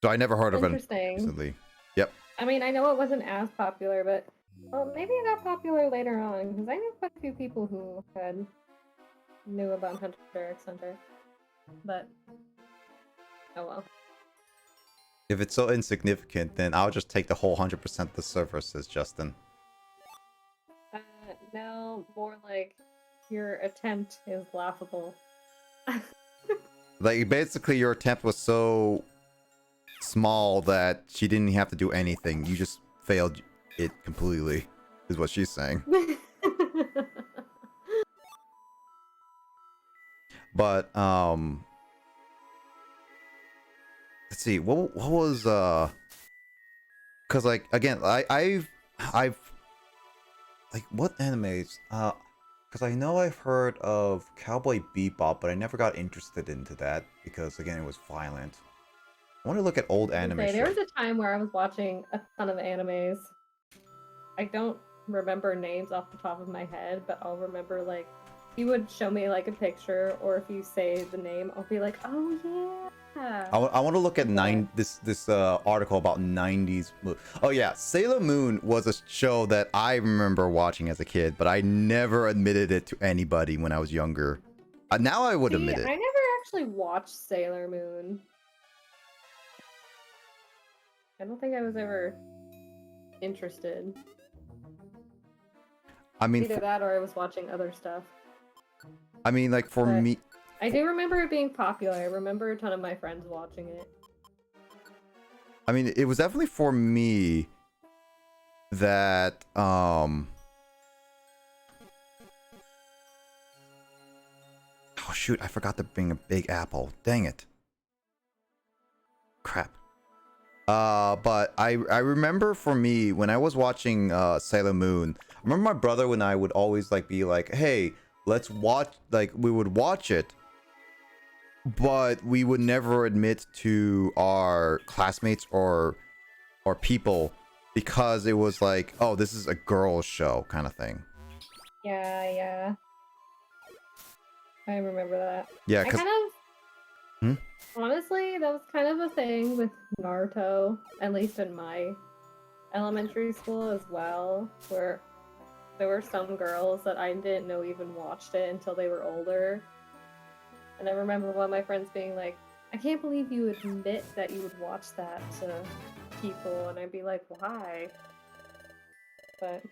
So I never heard of it recently. Yep. I mean, I know it wasn't as popular, but well, maybe it got popular later on because I knew quite a few people who knew about Hunter x Hunter. But oh well. If it's so insignificant, then I'll just take the whole 100% of the server, says Justin. No, more like your attempt is laughable. Like basically, your attempt was so small that she didn't have to do anything. You just failed it completely, is what she's saying. But let's see, what was because like again, I've like what animes, because I know I've heard of Cowboy Bebop, but I never got interested into that because again it was violent. I want to look at old anime. Okay, there was a time where I was watching a ton of animes. I don't remember names off the top of my head, but I'll remember like you would show me like a picture, or if you say the name, I'll be like, oh yeah. I want to look at this article about 90s. Oh yeah, Sailor Moon was a show that I remember watching as a kid, but I never admitted it to anybody when I was younger. Now I would admit it. I never actually watched Sailor Moon. I don't think I was ever interested. I mean, either that or I was watching other stuff. I mean, like for me, I do remember it being popular. I remember a ton of my friends watching it. I mean, it was definitely for me that oh shoot, I forgot to bring a big apple. Dang it. Crap. But I remember for me when I was watching Sailor Moon, I remember my brother and I would always like be like, hey, let's watch, like we would watch it, but we would never admit to our classmates or people because it was like, oh, this is a girls show kind of thing. Yeah. I remember that. Yeah, I kind of honestly, that was kind of a thing with Naruto, at least in my elementary school as well, where there were some girls that I didn't know even watched it until they were older. And I remember one of my friends being like, I can't believe you admit that you would watch that to people. And I'd be like, why? But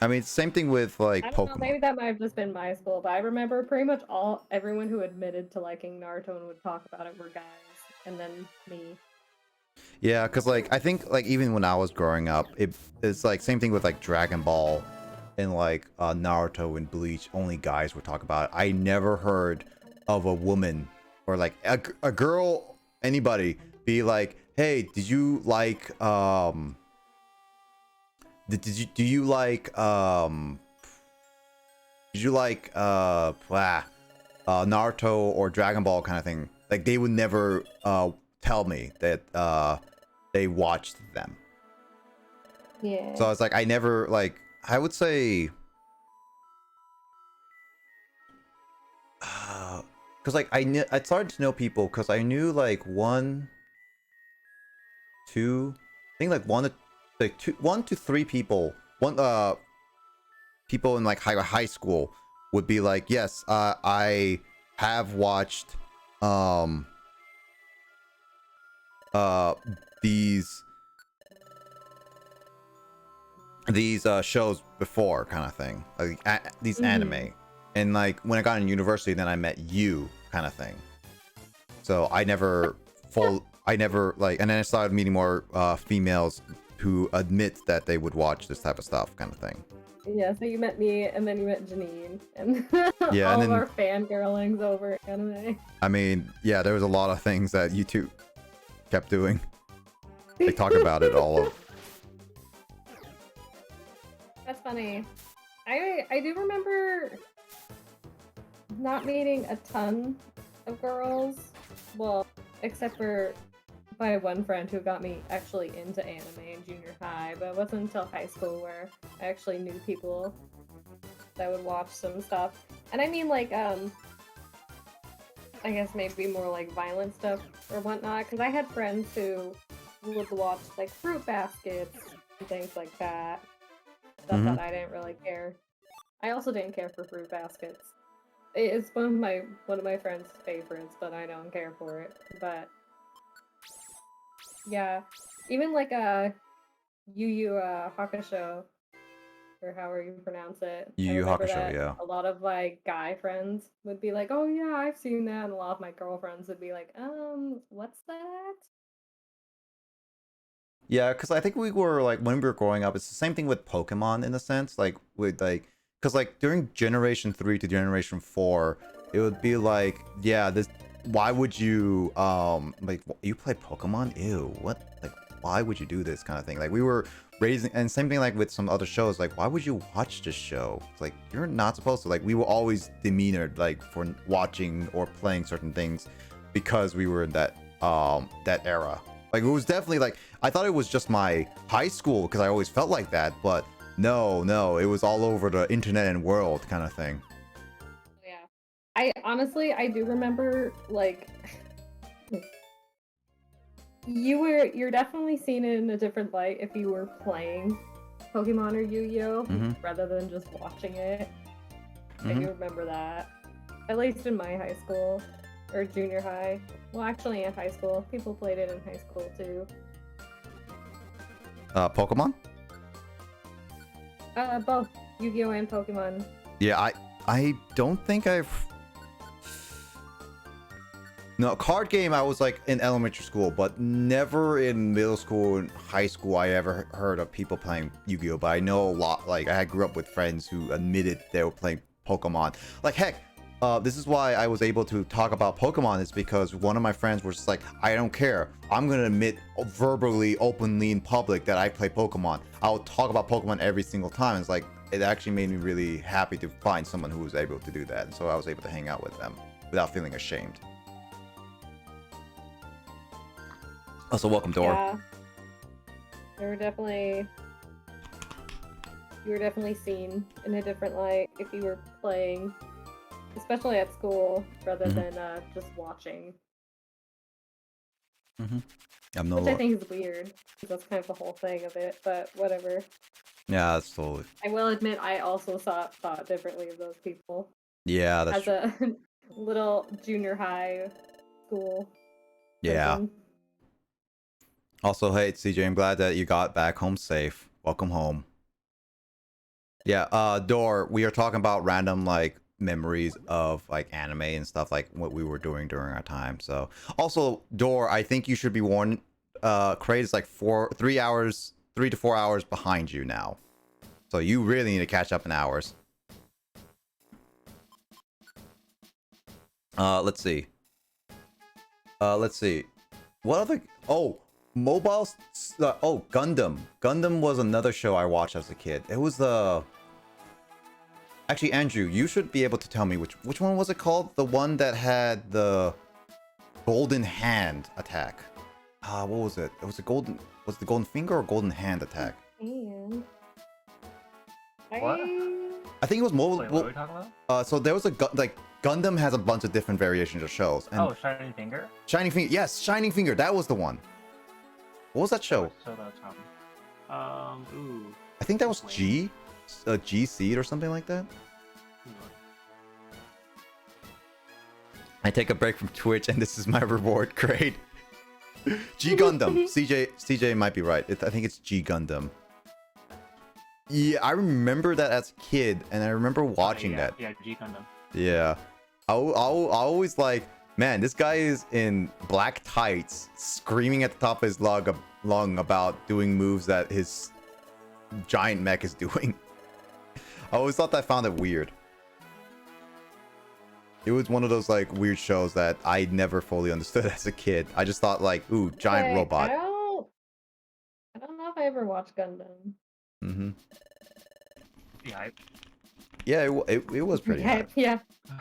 I mean, same thing with like I don't know, Pokemon. maybe that might have just been my school, but I remember pretty much everyone who admitted to liking Naruto and would talk about it were guys, and then me. Yeah, because like I think like even when I was growing up, it's like same thing with like Dragon Ball and like Naruto and Bleach. Only guys would talk about it. I never heard of a woman or like a girl, anybody be like, hey, did you like do you like Naruto or Dragon Ball kind of thing? Like they would never tell me that they watched them. Yeah. So I was like, I never like. I would say, because like I started to know people because I knew like one, two, I think like one to three people. People in like high school would be like, yes, I have watched these shows before, kind of thing, like these anime. And like when I got in university, then I met you, kind of thing. So I never like, and then I started meeting more females who admit that they would watch this type of stuff, kind of thing. Yeah, so you met me, and then you met Janine, and yeah, all and then, of our fangirlings over anime. I mean, yeah, there was a lot of things that you two kept doing. They talk about it all of. That's funny. I do remember not meeting a ton of girls. Well, except for my one friend who got me actually into anime in junior high, but it wasn't until high school where I actually knew people that would watch some stuff. And I mean like, I guess maybe more like violent stuff or whatnot, because I had friends who would watch like Fruit Baskets and things like that. Stuff that I didn't really care. I also didn't care for Fruit Baskets. It's one of my friend's favorites, but I don't care for it. But yeah, even like Yu Yu Hakusho, or however you pronounce it. Yu Yu Hakusho, yeah. A lot of like guy friends would be like, "Oh yeah, I've seen that," and a lot of my girlfriends would be like, what's that?" Yeah, because I think we were like when we were growing up, it's the same thing with Pokemon in a sense, like with like, because like during Generation 3 to Generation 4, it would be like, yeah, this. Why would you like you play Pokemon? Ew, what? Like, why would you do this kind of thing? Like we were raising, and same thing like with some other shows. Like, why would you watch this show? It's like you're not supposed to. Like we were always demeanored like for watching or playing certain things because we were in that era. Like it was definitely like I thought it was just my high school because I always felt like that, but no, it was all over the internet and world kind of thing. Yeah, I do remember like you're definitely seen it in a different light if you were playing Pokemon or Yu-Gi-Oh rather than just watching it. I do remember that, at least in my high school or junior high. Well, actually in high school. People played it in high school too. Pokemon? Both Yu-Gi-Oh and Pokemon. Yeah, I don't think I've... No, card game I was like in elementary school, but never in middle school and high school I ever heard of people playing Yu-Gi-Oh! But I know a lot, like I grew up with friends who admitted they were playing Pokemon. Like heck, this is why I was able to talk about Pokemon, is because one of my friends was just like, I don't care. I'm going to admit verbally, openly in public that I play Pokemon. I'll talk about Pokemon every single time. It's like, it actually made me really happy to find someone who was able to do that. And so I was able to hang out with them. without feeling ashamed. Also, welcome, Dor. Yeah. You were definitely seen in a different light if you were playing, especially at school, rather than just watching. Which I think is weird, because that's kind of the whole thing of it, but whatever. Yeah, that's totally. I will admit, I also thought differently of those people. Yeah, that's true. As a little junior high school. Yeah. person. Also, hey, CJ, I'm glad that you got back home safe. Welcome home. Yeah, Dor, we are talking about random, like, memories of, like, anime and stuff, like, what we were doing during our time. So, also, Dor, I think you should be warned, Kraid is, like, 3 to 4 hours behind you now. So, you really need to catch up in hours. Let's see. What other... Oh, Gundam. Gundam was another show I watched as a kid. It was the... Actually, Andrew, you should be able to tell me which one was it called? The one that had the golden hand attack. What was it? Was it golden finger or golden hand attack? And What? I think it was mobile. Wait, what are we talking about? So there was Gundam has a bunch of different variations of shows. And Oh, Shining Finger? Shining Finger. Yes, Shining Finger. That was the one. What was that show? So that's ooh. I think that was G Seed or something like that. I take a break from Twitch and this is my reward. Great. G Gundam. CJ might be right. I think it's G Gundam. Yeah, I remember that as a kid, and I remember watching that. Yeah, G Gundam. Yeah, I always like, man, this guy is in black tights, screaming at the top of his lung about doing moves that his giant mech is doing. I always thought that I found it weird. It was one of those like weird shows that I never fully understood as a kid. I just thought like, ooh, giant robot. I don't know if I ever watched Gundam. Yeah. Yeah, it was pretty hard. Yeah.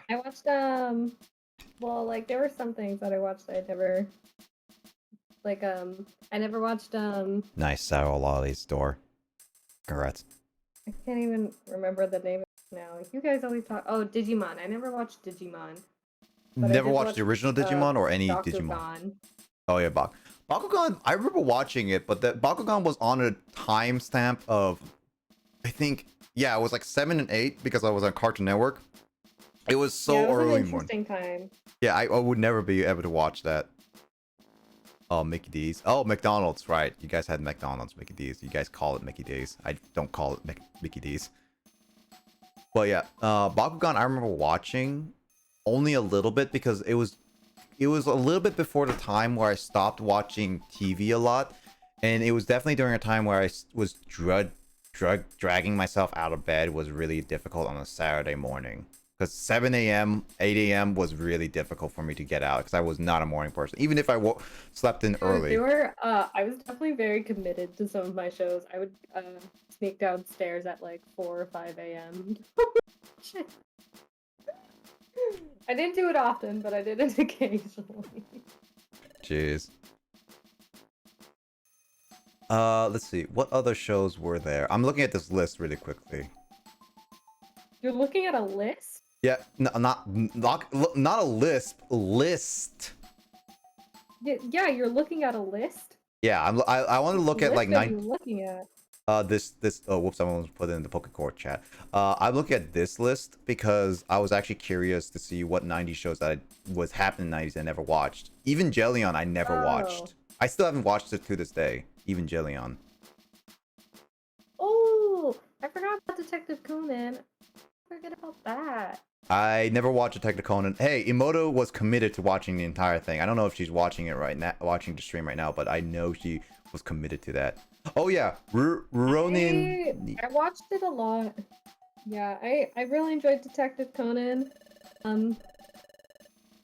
I watched well, like there were some things that I watched that I never I never watched Nice Sour Lolly's Door. Congrats. I can't even remember the name of it now. You guys always talk Digimon. I never watched Digimon. Never watched the original Digimon or any Digimon. Bakugan. Oh yeah, Bakugan. I remember watching it, but that Bakugan was on a timestamp of, I think, yeah, it was like 7 and 8 because I was on Cartoon Network. It was so early an interesting time. Yeah, I would never be able to watch that. Oh, Mickey D's. Oh, McDonald's, right? You guys had McDonald's, Mickey D's. You guys call it Mickey D's. I don't call it Mickey D's. But yeah, Bakugan. I remember watching only a little bit because it was a little bit before the time where I stopped watching TV a lot, and it was definitely during a time where I was dragging myself out of bed was really difficult on a Saturday morning. Because 7 a.m., 8 a.m. was really difficult for me to get out because I was not a morning person. Even if I slept in early. I was definitely very committed to some of my shows. I would sneak downstairs at like 4 or 5 a.m. I didn't do it often, but I did it occasionally. Jeez. Let's see. What other shows were there? I'm looking at this list really quickly. You're looking at a list? Yeah, not a lisp. List. Yeah, you're looking at a list. Yeah, I want to look at like What are you looking at? This oh whoops, someone put it in the Pokecore chat. I'm looking at this list because I was actually curious to see what 90s shows that was happening in the 90s I never watched. Even Jellion I never watched. I still haven't watched it to this day. Even Jellion. Oh, I forgot about Detective Conan. Forget about that. I never watched Detective Conan. Hey, Emoto was committed to watching the entire thing. I don't know if she's watching it right now, watching the stream right now, but I know she was committed to that. Oh yeah, Ronin. I watched it a lot. Yeah, I really enjoyed Detective Conan.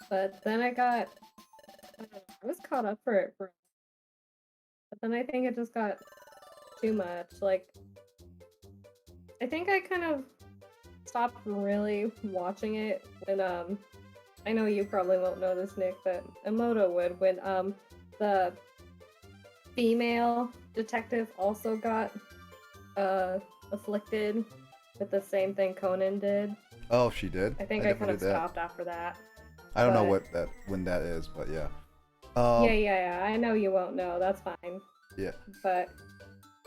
But then I was caught up for it but then I think it just got too much. Like, I think I kind of stopped really watching it when I I know you probably won't know this, Nick, but Emoto would when the female detective also got afflicted with the same thing Conan did. Oh, she did. I think I kind of stopped after that. I don't know when that is, but yeah. Yeah. I know you won't know. That's fine. Yeah. But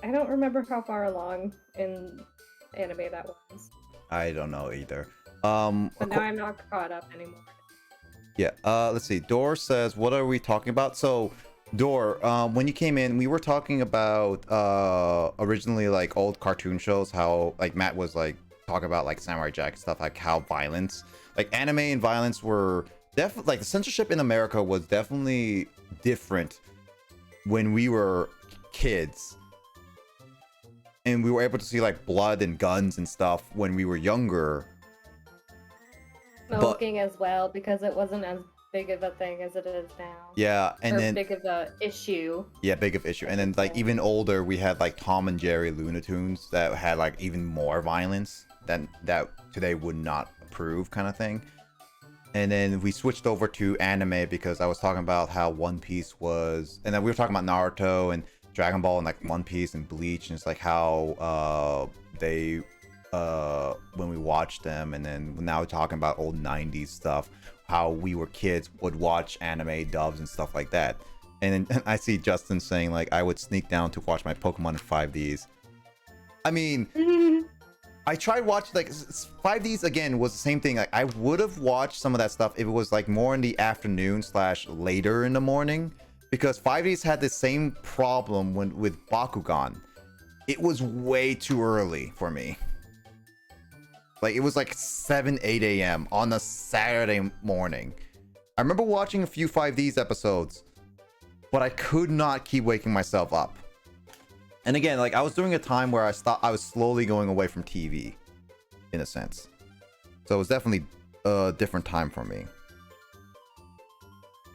I don't remember how far along in anime that was. I don't know either. But now I'm not caught up anymore. Yeah. Let's see. Dor says, "What are we talking about?" So, Dor, when you came in, we were talking about originally like old cartoon shows. How like Matt was like talking about like Samurai Jack stuff, like how violence, like anime and violence were definitely like the censorship in America was definitely different when we were kids. And we were able to see like blood and guns and stuff when we were younger. Smoking as well, because it wasn't as big of a thing as it is now. Yeah, and then big of a issue. Yeah, big of issue. And then like even older, we had like Tom and Jerry Looney Tunes that had like even more violence than that today would not approve kind of thing. And then we switched over to anime because I was talking about how One Piece was, and then we were talking about Naruto and Dragon Ball and like One Piece and Bleach, and it's like how they when we watched them, and then now we're talking about old 90s stuff, how we were kids would watch anime dubs and stuff like that. And then I see Justin saying like I would sneak down to watch my Pokemon in 5Ds. I mean, I tried watching like 5Ds again was the same thing. Like I would have watched some of that stuff if it was like more in the afternoon / later in the morning, because 5Ds had the same problem with Bakugan. It was way too early for me. Like it was like 8 a.m. on a Saturday morning. I remember watching a few 5Ds episodes, but I could not keep waking myself up. And again, like I was doing a time where I was slowly going away from TV, in a sense. So it was definitely a different time for me.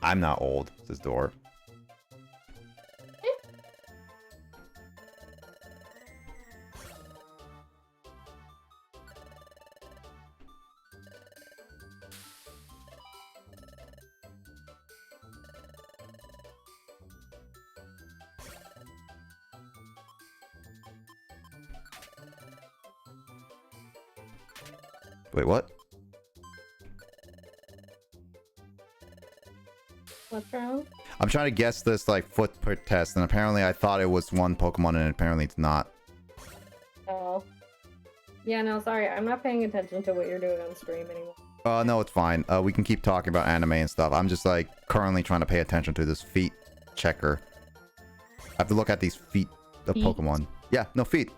I'm not old, says Dor. Wait, what? What's wrong? I'm trying to guess this like footprint test, and apparently I thought it was one Pokemon, and apparently it's not. Oh. Yeah, no, sorry. I'm not paying attention to what you're doing on stream anymore. No, it's fine. We can keep talking about anime and stuff. I'm just like currently trying to pay attention to this feet checker. I have to look at these feet of Pokemon. Yeah, no, feet.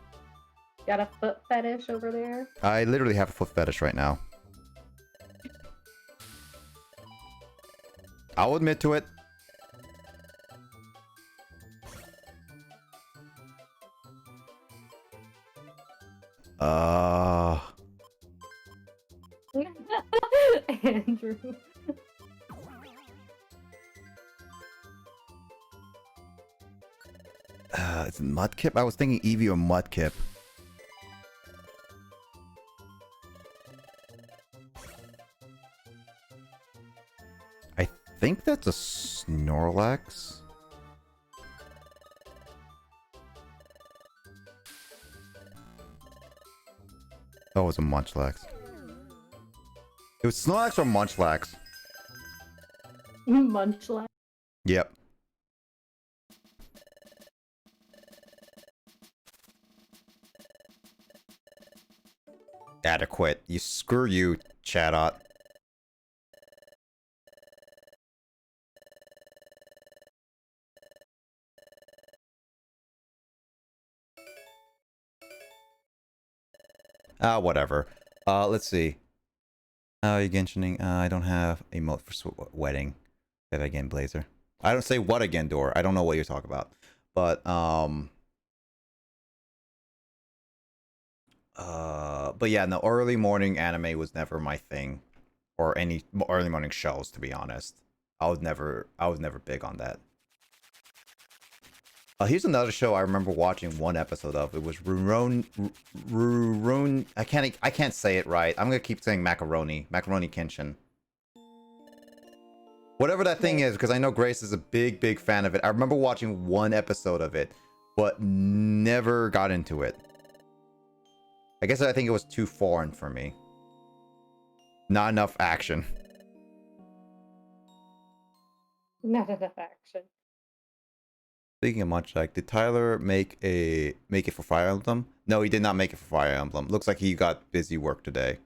Got a foot fetish over there? I literally have a foot fetish right now. I'll admit to it. Andrew. It's Mudkip? I was thinking Eevee or Mudkip. I think that's a Snorlax. Oh, it was a Munchlax. It was Snorlax or Munchlax? Munchlax. Yep. Adequate. You screw you, Chatot. Whatever. Let's see. You Genshining. I don't have a emote for wedding. Say that again, Blazer. I don't say what again, Dor. I don't know what you're talking about. But yeah, no, early morning anime was never my thing, or any early morning shows, to be honest. I was never big on that. Here's another show I remember watching one episode of. It was Rurouni. I can't say it right. I'm gonna keep saying Macaroni Kenshin. Whatever that thing is, because I know Grace is a big fan of it. I remember watching one episode of it, but never got into it. I guess I think it was too foreign for me. Not enough action. Not enough action. Speaking of Munchak, did Tyler make it for Fire Emblem? No, he did not make it for Fire Emblem. Looks like he got busy work today.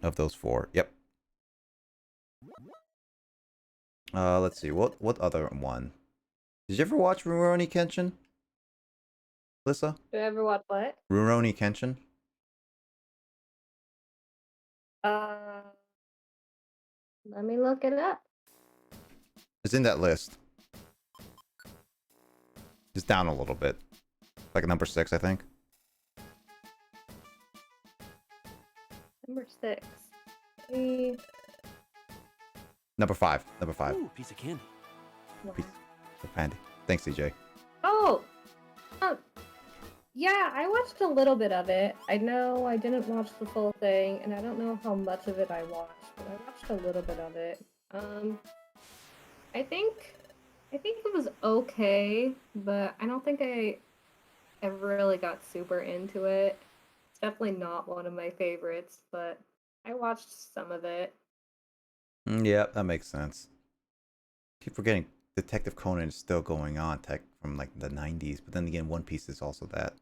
Of those 4, yep. Let's see. What other one? Did you ever watch Rurouni Kenshin? Lissa? Did I ever watch what? Rurouni Kenshin? Let me look it up. It's in that list. It's down a little bit. Like number 6, I think. Number 6. Number 5. Number 5. Ooh, piece of candy. Piece of candy. Thanks, CJ. Oh! Yeah, I watched a little bit of it. I know I didn't watch the full thing, and I don't know how much of it I watched, but I watched a little bit of it. I think it was okay, but I don't think I ever really got super into it. It's definitely not one of my favorites, but I watched some of it. Yeah, that makes sense. Keep forgetting Detective Conan is still going on, tech from like the 90s, but then again, One Piece is also that.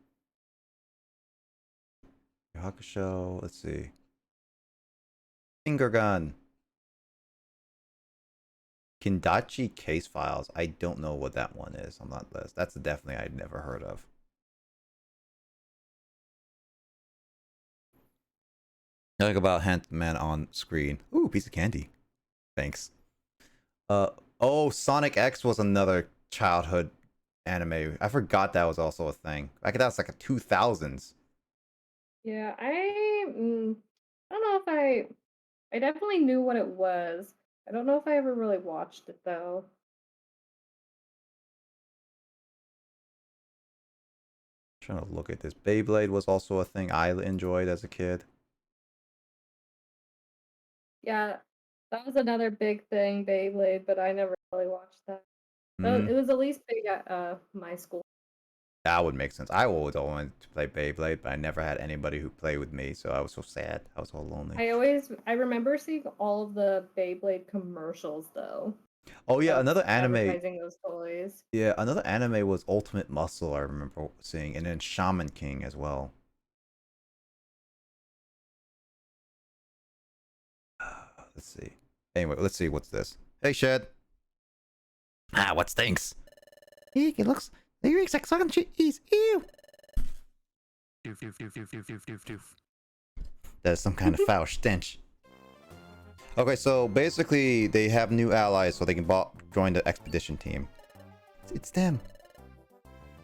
Yu Yu Hakusho, let's see. Finger Gun. Kindachi Case Files. I don't know what that one is on that list. That's definitely I'd never heard of. Talk about Man on screen. Ooh, piece of candy. Thanks. Oh, Sonic X was another childhood anime. I forgot that was also a thing. I guess that was like a 2000s. Yeah, I don't know if I definitely knew what it was. I don't know if I ever really watched it though. Trying to look at this. Beyblade was also a thing I enjoyed as a kid. Yeah, that was another big thing, Beyblade, but I never really watched that. It was at least big at my school. That would make sense. I always wanted to play Beyblade, but I never had anybody who played with me, so I was so sad. I was so lonely. I remember seeing all of the Beyblade commercials though. Oh yeah, another anime. Advertising those toys. Yeah, another anime was Ultimate Muscle. I remember seeing, and then Shaman King as well. Let's see. Anyway, let's see what's this. Hey, Shed. Ah, what stinks? Eek, it looks like sucking cheese. Ew. Doof, doof, doof, doof, doof, doof, doof, doof. That's some kind of foul stench. Okay, so basically they have new allies so they can join the expedition team. It's them.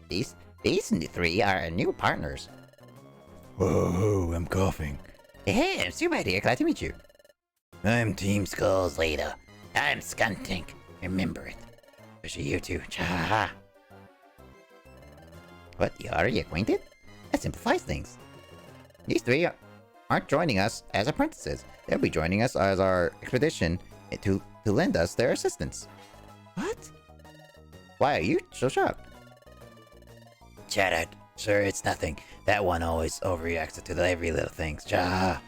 These 3 are new partners. Whoa, I'm coughing. Hey, I'm Super here. Glad to meet you. I'm Team Skull's leader. I'm Skuntank. Remember it. Especially you two. Cha. What? You already acquainted? That simplifies things. These 3 aren't joining us as apprentices. They'll be joining us as our expedition to lend us their assistance. What? Why are you so shocked? Shut it. Sure, it's nothing. That one always overreacts to every little thing. Cha.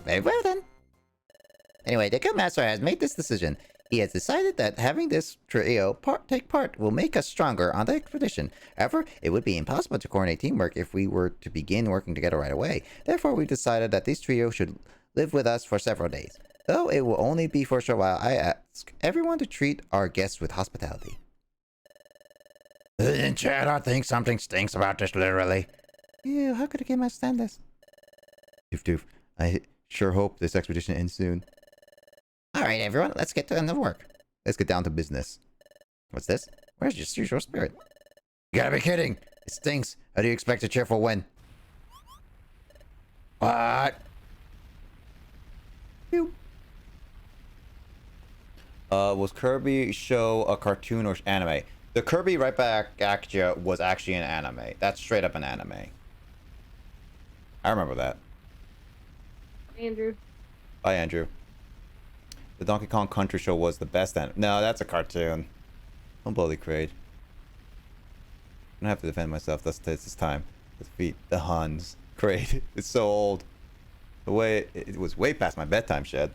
Very well then. Anyway, the Guildmaster has made this decision. He has decided that having this trio take part will make us stronger on the expedition. However, it would be impossible to coordinate teamwork if we were to begin working together right away. Therefore, we've decided that this trio should live with us for several days. Though it will only be for a short while, I ask everyone to treat our guests with hospitality. In chat, I think something stinks about this, literally. Ew, how could a game stand this? Doof doof. I sure hope this expedition ends soon. Alright, everyone, let's get to end of work. Let's get down to business. What's this? Where's your usual spirit? You gotta be kidding! It stinks! How do you expect a cheerful win? What? Pew. Was Kirby show a cartoon or anime? The Kirby Right Back at Ya was actually an anime. That's straight up an anime. I remember that. Andrew. Bye, Andrew. The Donkey Kong Country Show was the best. No, that's a cartoon. Don't bully Kraid. I don't have to defend myself. That's this time. Defeat the Huns. Kraid. It's so old. The way it was way past my bedtime, Shed.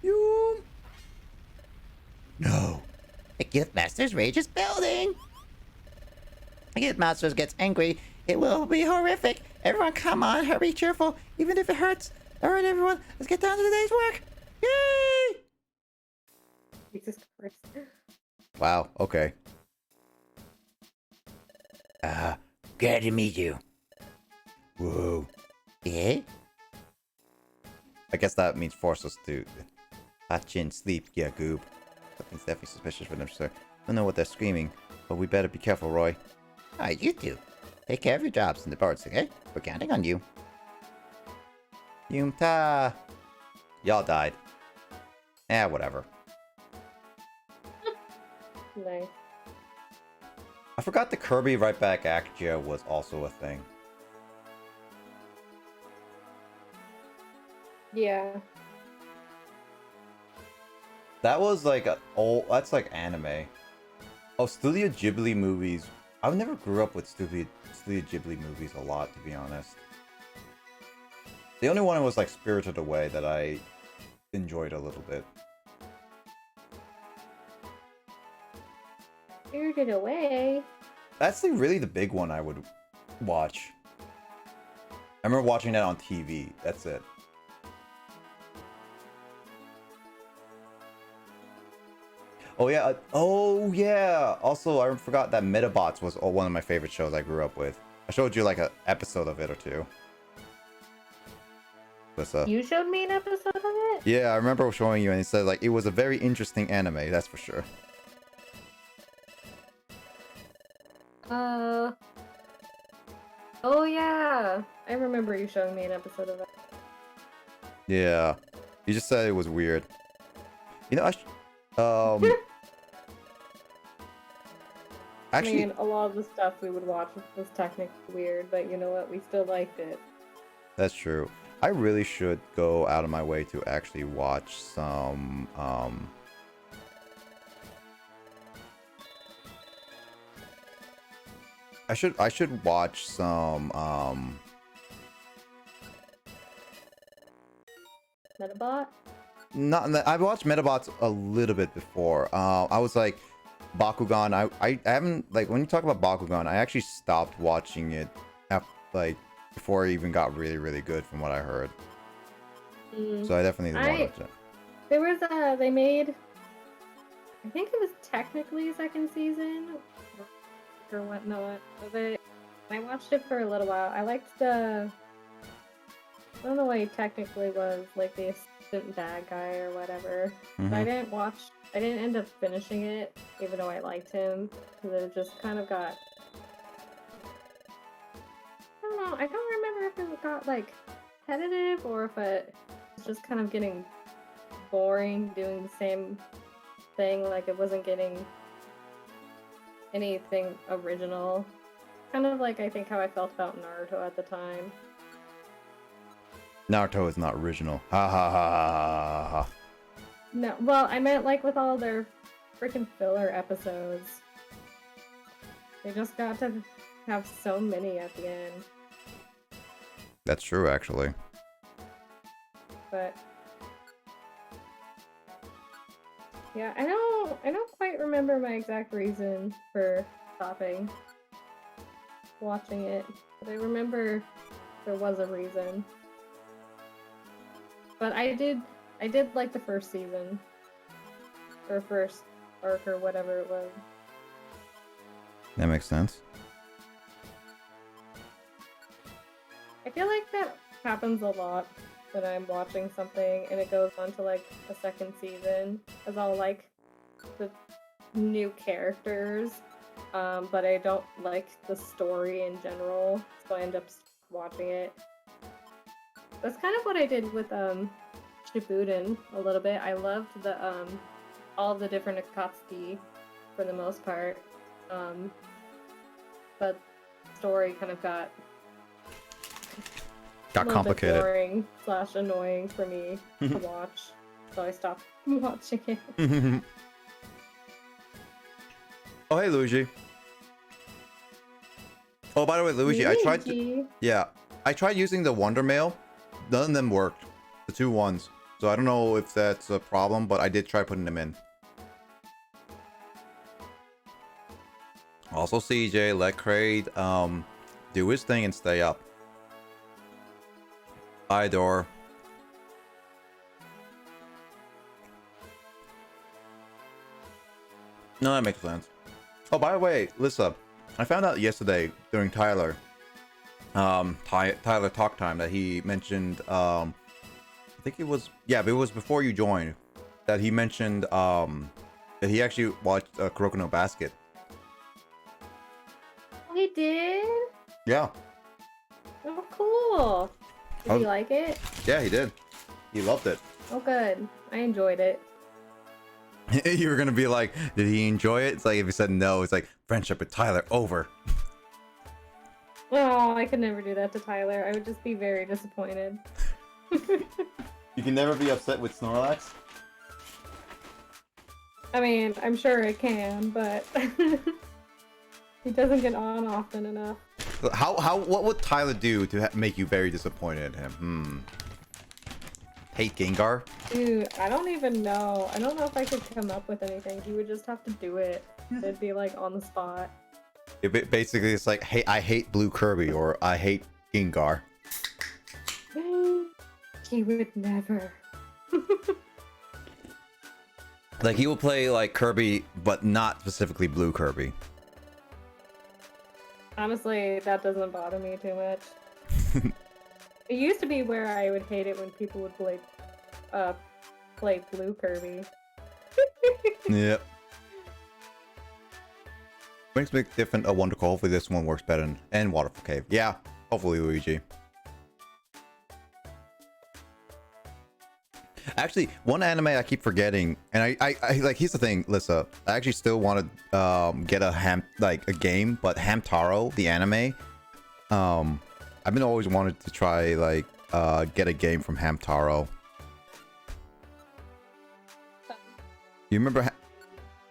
You. No. The Gift Master's rage is building. The Gift Master gets angry. It will be horrific. Everyone, come on, hurry, cheerful, even if it hurts. All right, everyone, let's get down to the day's work. Yay! Jesus Christ. Wow. Okay. Glad to meet you. Whoa. Yeah? I guess that means force us to patch in sleep. Yeah, goob. Something's definitely suspicious for them, sir. Don't know what they're screaming, but we better be careful, Roy. Alright, you two. Take care of your jobs in the birds, okay? We're counting on you. Yumta. Y'all died. Whatever. Nice. I forgot the Kirby Right Back Actia was also a thing. Yeah. That was like that's like anime. Oh, Studio Ghibli movies. I never grew up with Studio Ghibli movies a lot, to be honest. The only one was like Spirited Away that I enjoyed a little bit. Spirited Away. That's like really the big one I would watch. I remember watching that on TV. That's it. Oh yeah. Oh yeah. Also, I forgot that Metabots was one of my favorite shows I grew up with. I showed you like an episode of it or two. You showed me an episode of it? Yeah, I remember showing you, and it said like it was a very interesting anime. That's for sure. Oh yeah. I remember you showing me an episode of it. Yeah. You just said it was weird. You know, actually, I mean, a lot of the stuff we would watch was technically weird, but you know what? We still liked it. that's true. I really should go out of my way to actually watch some, I should watch some, Metabot? I watched Metabots a little bit before. I was like, Bakugan, I haven't, like, when you talk about Bakugan, I actually stopped watching it, like, before it even got really, really good from what I heard. So I definitely want to watch it. There was they made, I think it was technically a second season, or whatnot of it. I watched it for a little while. I liked I don't know what he technically was, like the assistant bad guy or whatever. But I didn't end up finishing it, even though I liked him, because it just kind of got, I don't know, I don't remember if it got, like, repetitive, or if it was just kind of getting boring, doing the same thing, like it wasn't getting anything original. Kind of like, I think, how I felt about Naruto at the time. Naruto is not original. Ha ha ha ha ha. No, well, I meant, like, with all their freaking filler episodes. They just got to have so many at the end. That's true, actually. But yeah, I don't quite remember my exact reason for stopping watching it, but I remember there was a reason. But I did like the first season, or first arc, or whatever it was. That makes sense. I feel like that happens a lot when I'm watching something and it goes on to like a second season, as I'll like the new characters, but I don't like the story in general, so I end up watching it. That's kind of what I did with Shippuden a little bit. I loved the all the different Akatsuki for the most part, but the story kind of got Got a little bit complicated. boring / annoying for me to watch, so I stopped watching it. Oh, hey, Luigi. Oh, by the way, Luigi, I tried to... Luigi. Yeah, I tried using the Wonder Mail. None of them worked. The 2 ones. So I don't know if that's a problem, but I did try putting them in. Also, CJ, let Kraid do his thing and stay up. Bye, Door. No, that makes sense. Oh, by the way, Lissa, I found out yesterday during Tyler Talk Time that he mentioned, I think it was, yeah, but it was before you joined, that he mentioned that he actually watched Kuroko no Basket. He did? Yeah. Oh, cool. Did you like it? Yeah, he did. He loved it. Oh, good. I enjoyed it. You were gonna be like, did he enjoy it? It's like if he said no, it's like friendship with Tyler over. Oh, I could never do that to Tyler. I would just be very disappointed. You can never be upset with Snorlax. I mean, I'm sure it can, but he doesn't get on often enough. What would Tyler do to make you very disappointed in him? Hate Gengar? Dude, I don't even know. I don't know if I could come up with anything. He would just have to do it. It'd be like on the spot. Basically, it's like, hey, I hate Blue Kirby, or I hate Gengar. He would never. Like, he will play like Kirby, but not specifically Blue Kirby. Honestly, that doesn't bother me too much. It used to be where I would hate it when people would play Blue Kirby. Yep. Makes me different a Wonderful. Hopefully this one works better and Waterfall Cave. Yeah, hopefully, Luigi. Actually, one anime I keep forgetting, and I like, here's the thing, Lissa. I actually still want to get a game, but Hamtaro, the anime. I've been always wanted to try get a game from Hamtaro. You remember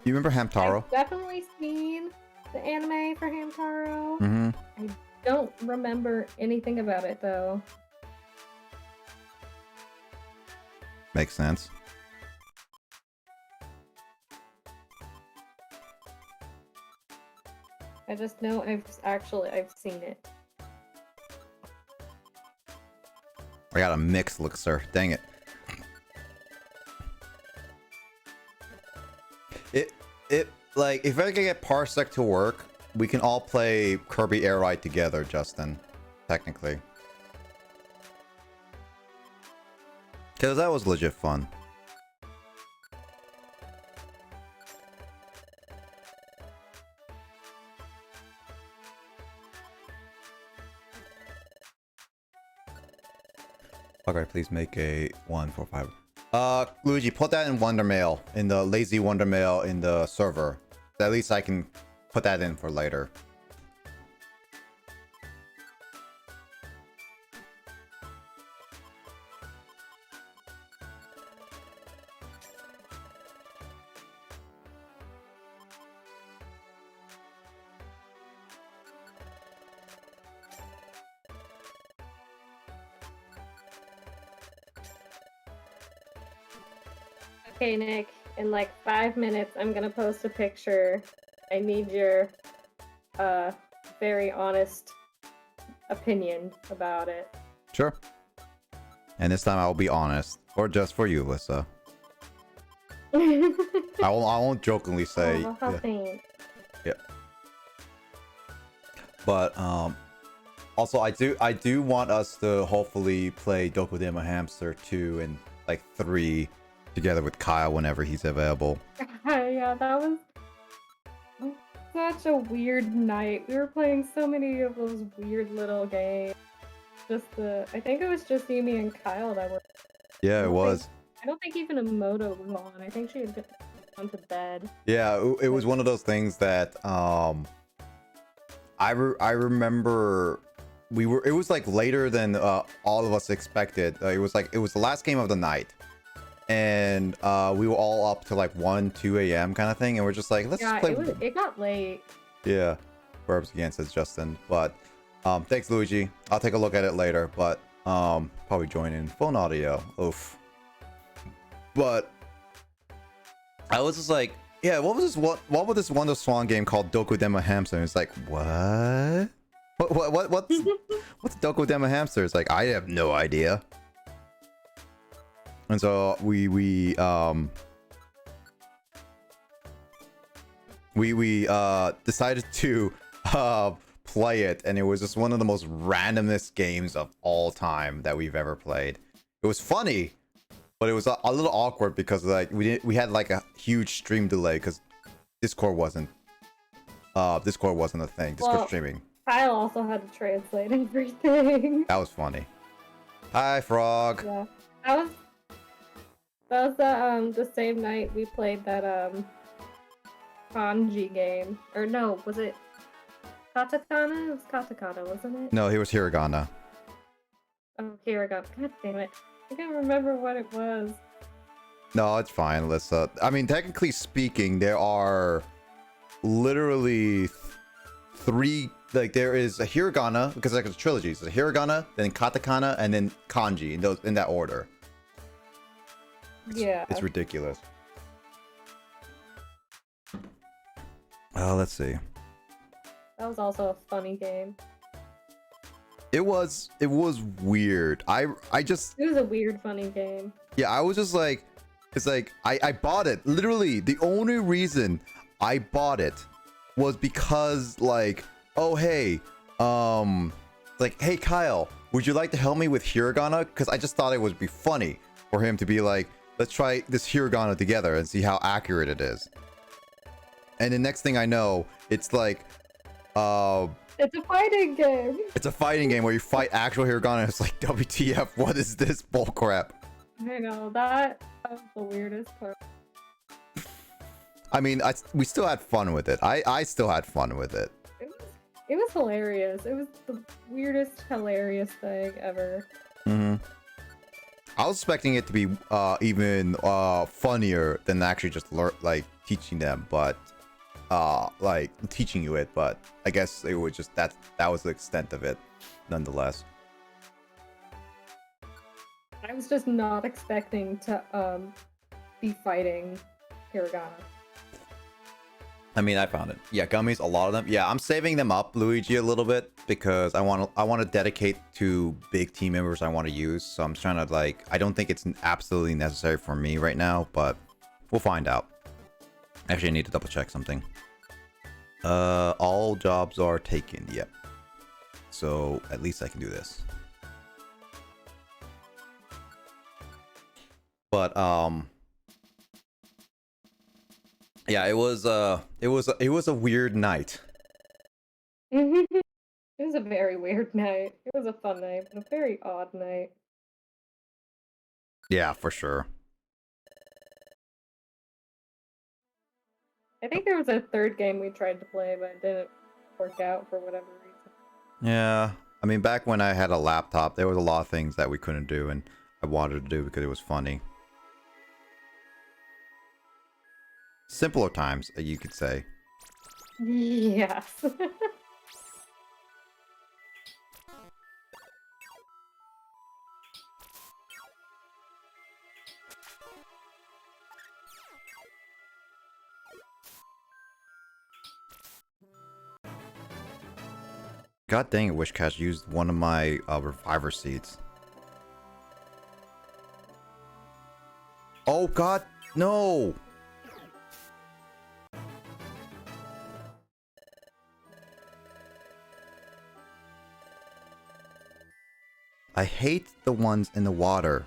Hamtaro? I've definitely seen the anime for Hamtaro. Mm-hmm. I don't remember anything about it though. Makes sense. I just know I've seen it. I got a mixed look, sir. Dang it. It like, if I can get Parsec to work, we can all play Kirby Air Ride together, Justin. Technically. Because that was legit fun. Okay, please make a 145. Luigi, put that in Wonder Mail, in the lazy Wonder Mail in the server. At least I can put that in for later. Okay, Nick, in like 5 minutes, I'm gonna post a picture. I need your very honest opinion about it. Sure. And this time I'll be honest. Or just for you, Lissa. I won't jokingly say. Oh, how faint. Yeah. But also I do want us to hopefully play Dokudema Hamster 2 and like 3 together with Kyle whenever he's available. Yeah, that was such a weird night. We were playing so many of those weird little games. I think it was just me and Kyle that were. Yeah, it was. I don't think even Emoto was on. I think she had gone to bed. Yeah, it was one of those things that I remember it was like later than all of us expected. It was the last game of the night, and we were all up to like 1-2 a.m. kind of thing, and we're just like, let's just play. It got late. Yeah, verbs again, says Justin. But thanks, Luigi. I'll take a look at it later, but probably join in phone audio. Oof. But I was just like, yeah, what was this Wonder Swan game called Doku Demo Hamster? It's like, what? What's Doku Demo Hamster? It's like, I have no idea. And so we decided to play it, and it was just one of the most randomest games of all time that we've ever played. It was funny, but it was a little awkward because like we had like a huge stream delay because Discord wasn't a thing. Discord streaming. Kyle also had to translate everything. That was funny. Hi, Frog. Yeah, that was the same night we played that kanji game. Or no, was it katakana? It was katakana, wasn't it? No, he was hiragana. Oh, hiragana. God damn it. I can't remember what it was. No, it's fine, Alyssa. I mean, technically speaking, there are literally three. Like, there is a hiragana, because like it's a trilogy. So hiragana, then katakana, and then kanji, in that order. Yeah. It's ridiculous. Let's see. That was also a funny game. It was weird. It was a weird, funny game. Yeah, I was just like, it's like I bought it. Literally, the only reason I bought it was because like, oh hey, like, hey Kyle, would you like to help me with hiragana? Because I just thought it would be funny for him to be like, let's try this hiragana together and see how accurate it is. And the next thing I know, it's like, it's a fighting game. It's a fighting game where you fight actual hiragana. It's like, WTF, what is this bullcrap? I know, that was the weirdest part. I mean, we still had fun with it. I still had fun with it. It was hilarious. It was the weirdest, hilarious thing ever. Mm-hmm. I was expecting it to be even funnier than actually just like teaching them, but like teaching you it. But I guess it was just that was the extent of it, nonetheless. I was just not expecting to be fighting hiragana. I mean, I found it. Yeah, gummies, a lot of them. Yeah, I'm saving them up, Luigi, a little bit because I want to dedicate to big team members I want to use. So I'm trying to like, I don't think it's absolutely necessary for me right now, but we'll find out. Actually, I need to double check something. All jobs are taken. Yep. So at least I can do this. But yeah, it was a weird night. It was a very weird night. It was a fun night, but a very odd night. Yeah, for sure. I think there was a third game we tried to play, but it didn't work out for whatever reason. Yeah, I mean, back when I had a laptop, there was a lot of things that we couldn't do, and I wanted to do because it was funny. Simpler times, you could say. Yes. God dang it, Wishcash used one of my reviver seeds. Oh god, no! I hate the ones in the water.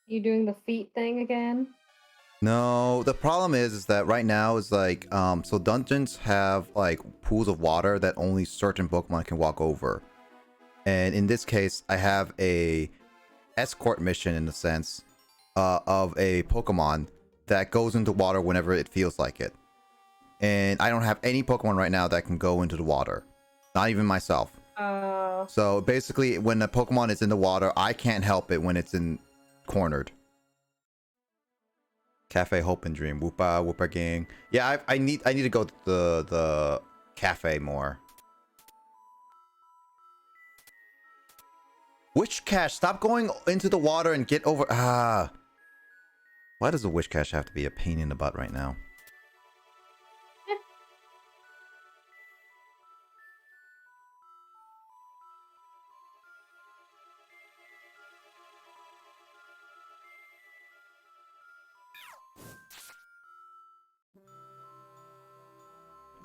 You doing the feet thing again? No, the problem is that right now is like, so dungeons have like pools of water that only certain Pokemon can walk over. And in this case, I have a escort mission in the sense of a Pokemon that goes into water whenever it feels like it. and I don't have any Pokemon right now that can go into the water. Not even myself. So basically, when a Pokemon is in the water, I can't help it when it's in cornered. Cafe Hope and Dream. Whoopa, Whoopa gang. Yeah, I need to go to the cafe more. Witch Cache, stop going into the water and get over. Why does the Witch Cache have to be a pain in the butt right now?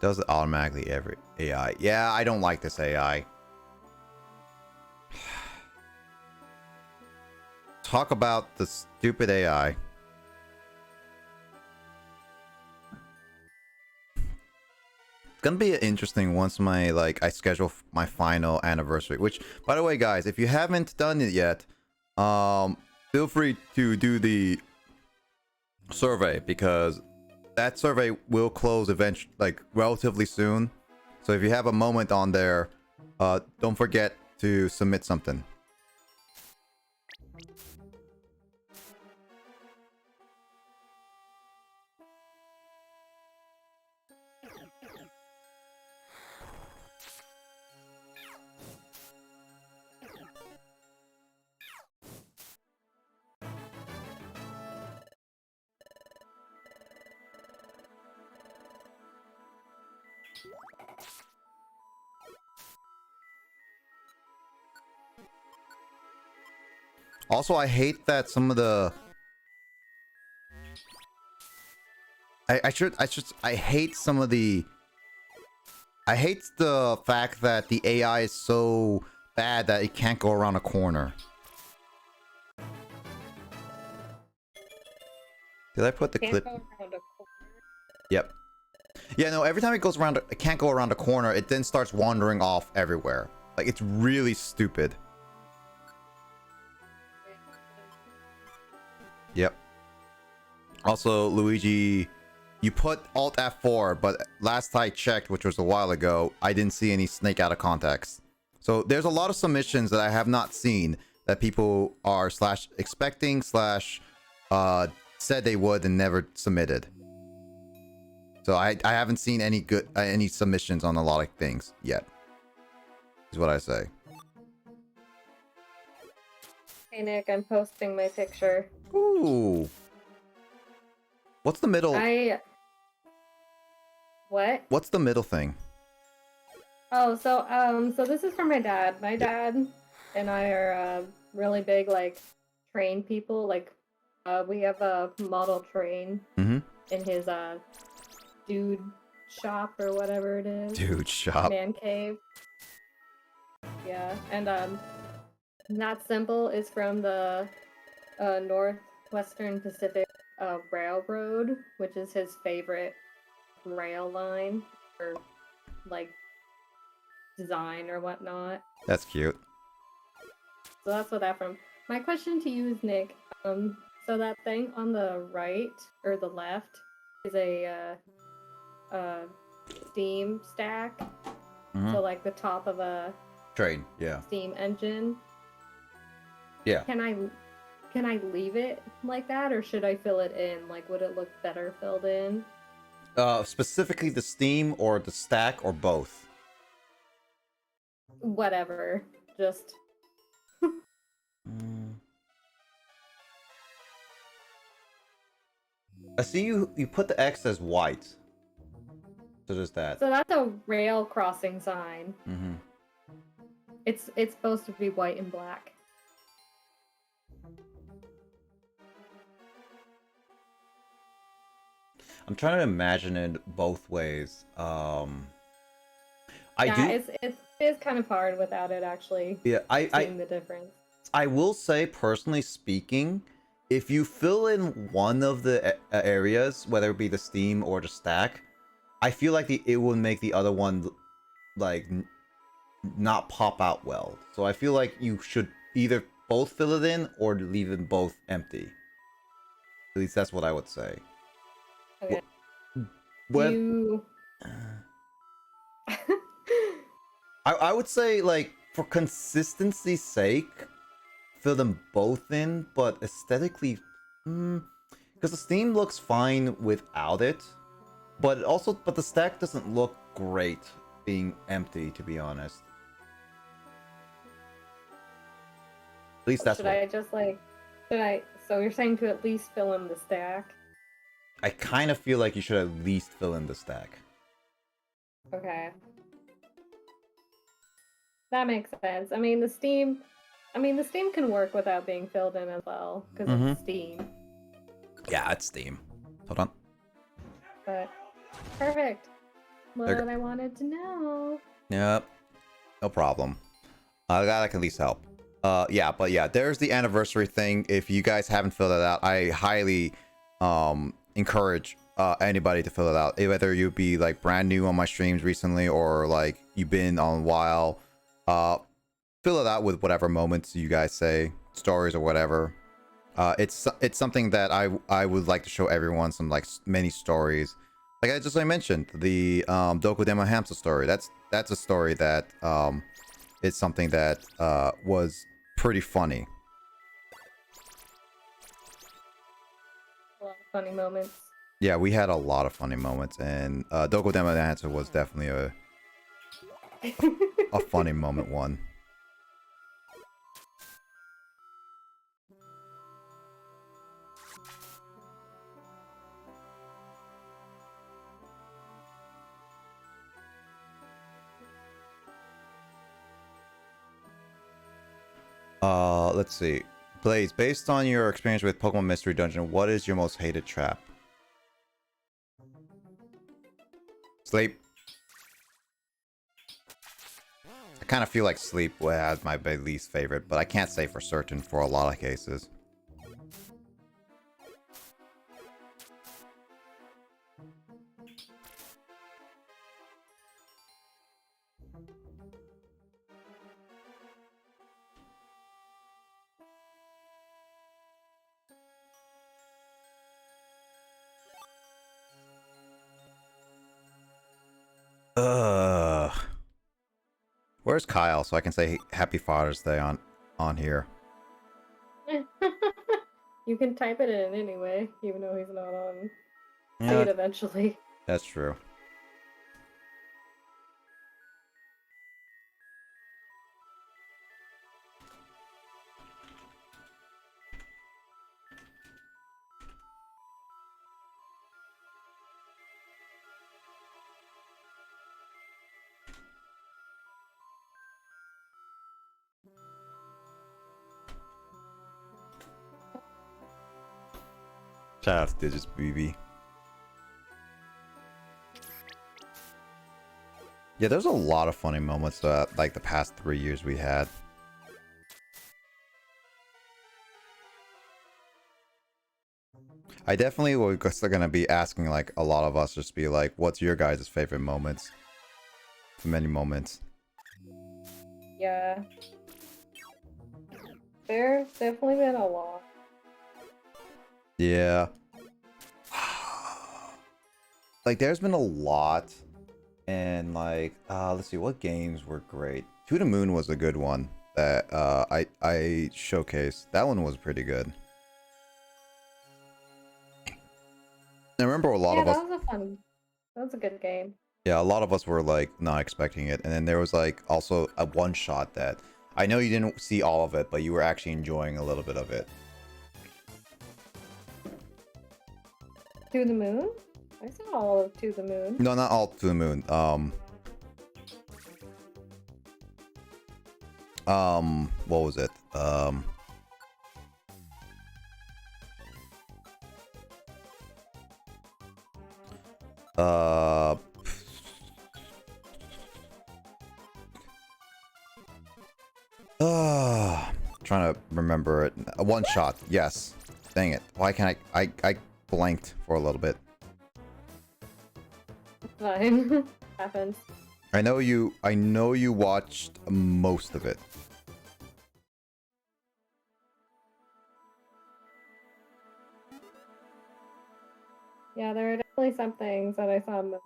Does it automatically every AI? Yeah, I don't like this AI. Talk about the stupid AI. It's gonna be interesting once I schedule my final anniversary. Which, by the way, guys, if you haven't done it yet, feel free to do the survey, because that survey will close eventually, relatively soon. So if you have a moment on there, don't forget to submit something. Also, I hate that some of the I hate some of the I hate the fact that the AI is so bad that it can't go around a corner. Did I put the clip? Yep. Yeah, no, every time it goes around, it can't go around a corner, it then starts wandering off everywhere. Like, it's really stupid. Yep. Also, Luigi, you put Alt F4, but last I checked, which was a while ago, I didn't see any snake out of context. So there's a lot of submissions that I have not seen that people are expecting said they would and never submitted. So I haven't seen any submissions on a lot of things yet. Is what I say. Hey Nick, I'm posting my picture. Ooh. What's the middle? What? What's the middle thing? Oh, so this is from my dad. My dad and I are really big train people. We have a model train in his dude shop or whatever it is. Dude shop. Man cave. Yeah, and Not Simple is from the Northwestern Pacific Railroad, which is his favorite rail line or design or whatnot. That's cute. So that's what that from. My question to you is, Nick, so that thing on the right or the left is a steam stack. So the top of a train, yeah. Steam engine. Yeah. Can I leave it like that, or should I fill it in? Would it look better filled in? Specifically the steam or the stack or both? Whatever. Just... I see you put the X as white. So there's that. So that's a rail crossing sign. It's supposed to be white and black. I'm trying to imagine it both ways. It is kind of hard without it actually seeing the difference. I will say, personally speaking, if you fill in one of the areas, whether it be the steam or the stack, I feel like it will make the other one not pop out well. So I feel like you should either both fill it in or leave them both empty. At least that's what I would say. Okay. With You. I would say, like, for consistency's sake, fill them both in, but aesthetically, because the Steam looks fine without it, but the stack doesn't look great being empty, to be honest. At least that's Should what I just like? Should I? So you're saying to at least fill in the stack? I kind of feel like you should at least fill in the stack. Okay. That makes sense. I mean, the Steam can work without being filled in as well, because it's Steam. Yeah, it's Steam. Hold on. But perfect. What I wanted to know. Yep. No problem. That can at least help. Yeah, there's the anniversary thing. If you guys haven't filled it out, I highly encourage anybody to fill it out. Whether you be like brand new on my streams recently or like you've been on a while, fill it out with whatever moments you guys say, stories or whatever. It's something that I would like to show everyone, some like many stories. Like I mentioned, the Doku Demo Hamster story. That's a story that it's something that was pretty funny. A lot of funny moments. Yeah, we had a lot of funny moments, and Doku Demo Hamster was definitely a funny moment one. Let's see. Blaze, based on your experience with Pokemon Mystery Dungeon, what is your most hated trap? Sleep. I kind of feel like sleep was my least favorite, but I can't say for certain for a lot of cases. Where's Kyle so I can say Happy Father's Day on here? You can type it in anyway, even though he's not on. Yeah, See it eventually. that's true. Shout out to Digits BB. Yeah, there's a lot of funny moments like the past 3 years we had. I definitely will still gonna be asking like a lot of us just be like, what's your guys' favorite moments? Many moments. Yeah. There's definitely been a lot. Yeah. Like there's been a lot, and like let's see what games were great. To the Moon was a good one that I showcased. That one was pretty good. I remember a lot of us. That was a good game. Yeah, a lot of us were like not expecting it, and then there was like also a one shot that I know you didn't see all of it, but you were actually enjoying a little bit of it. To the Moon? I saw all of To the Moon. No, not all To the Moon. What was it? Trying to remember it. A one shot. Yes. Dang it. Why can't I blanked for a little bit. Fine. Happens. I know you watched most of it. Yeah, there are definitely some things that I saw most.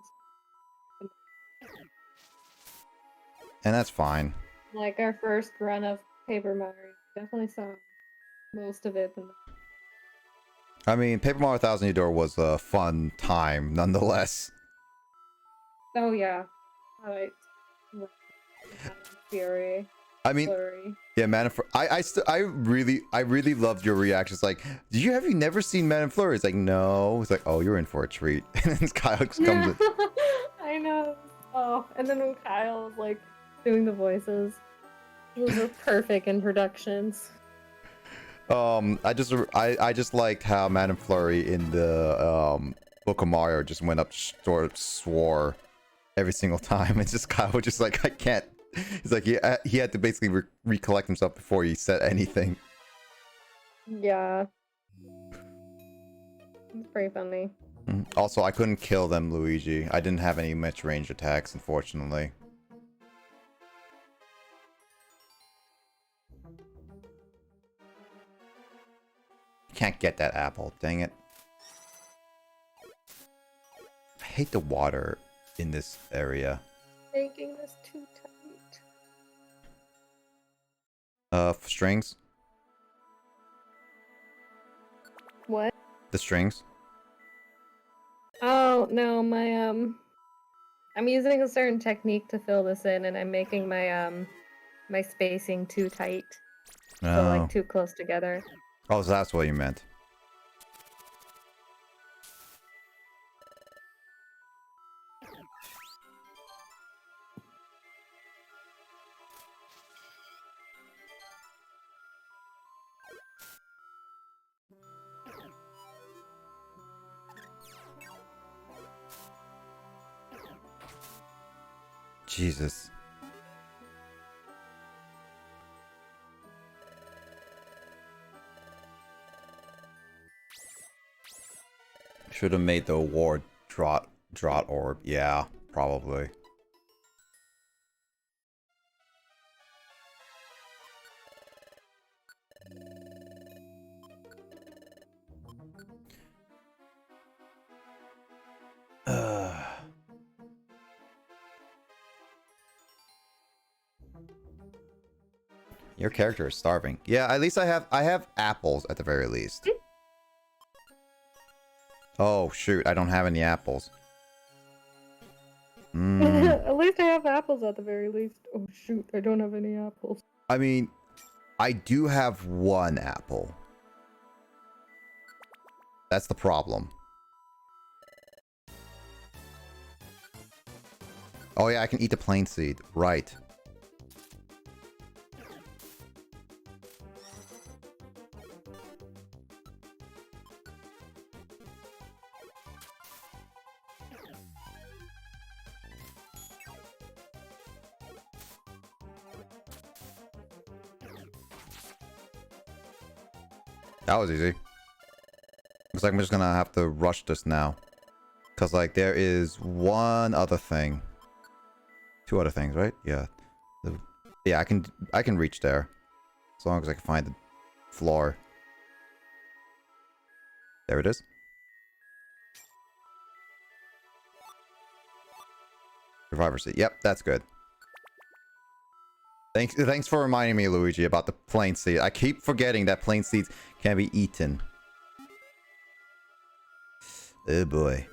And that's fine. Like our first run of Paper Mario, definitely saw most of it. I mean, Paper Mario Thousand Year Door was a fun time, nonetheless. Oh yeah, alright. Fury. I mean, Flurry. yeah, I really loved your reactions. Like, have you never seen Man and Flurry? It's like, no. It's like, oh, you're in for a treat. And then Kyle comes in. I know. Oh, and then when Kyle was like doing the voices, those were perfect introductions. I just liked how Man and Flurry in the Book of Mario just went up swore every single time. It's just Kyle was just like, I can't. He's like, he had to basically recollect himself before he said anything. Yeah. It's pretty funny. Also, I couldn't kill them, Luigi. I didn't have any much range attacks, unfortunately. Can't get that apple, dang it. I hate the water in this area. Making this too tight. Strings? What? The strings? Oh no, my I'm using a certain technique to fill this in, and I'm making my my spacing too tight. So like too close together. Oh, so that's what you meant. Jesus. Should have made the award drought orb. Yeah, probably. Your character is starving. Yeah, at least I have apples at the very least. Oh shoot, I don't have any apples. At least I have apples at the very least. Oh shoot, I don't have any apples. I mean, I do have one apple. That's the problem. Oh yeah, I can eat the plain seed. Right. That was easy. Looks like I'm just gonna have to rush this now. Cause like there is one other thing. Two other things, right? Yeah. Yeah, I can reach there. As long as I can find the floor. There it is. Survivor seat. Yep, that's good. Thanks for reminding me, Luigi, about the plain seed. I keep forgetting that plain seeds can be eaten. Oh boy.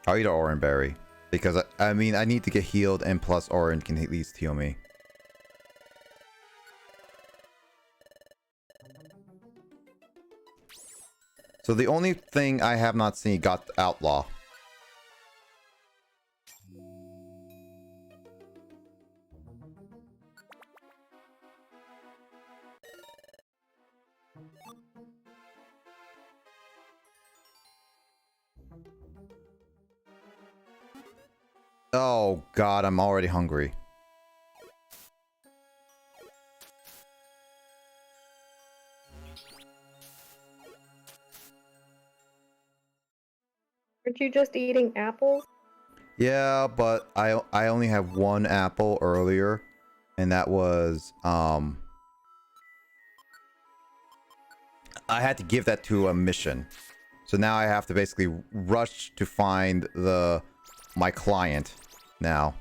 I'll eat an orange berry. Because, I mean, I need to get healed, and plus orange can at least heal me. So the only thing I have not seen got Outlaw. Oh god, I'm already hungry. Aren't you just eating apples? Yeah, but I only have one apple earlier, and that was I had to give that to a mission. So now I have to basically rush to find my client now.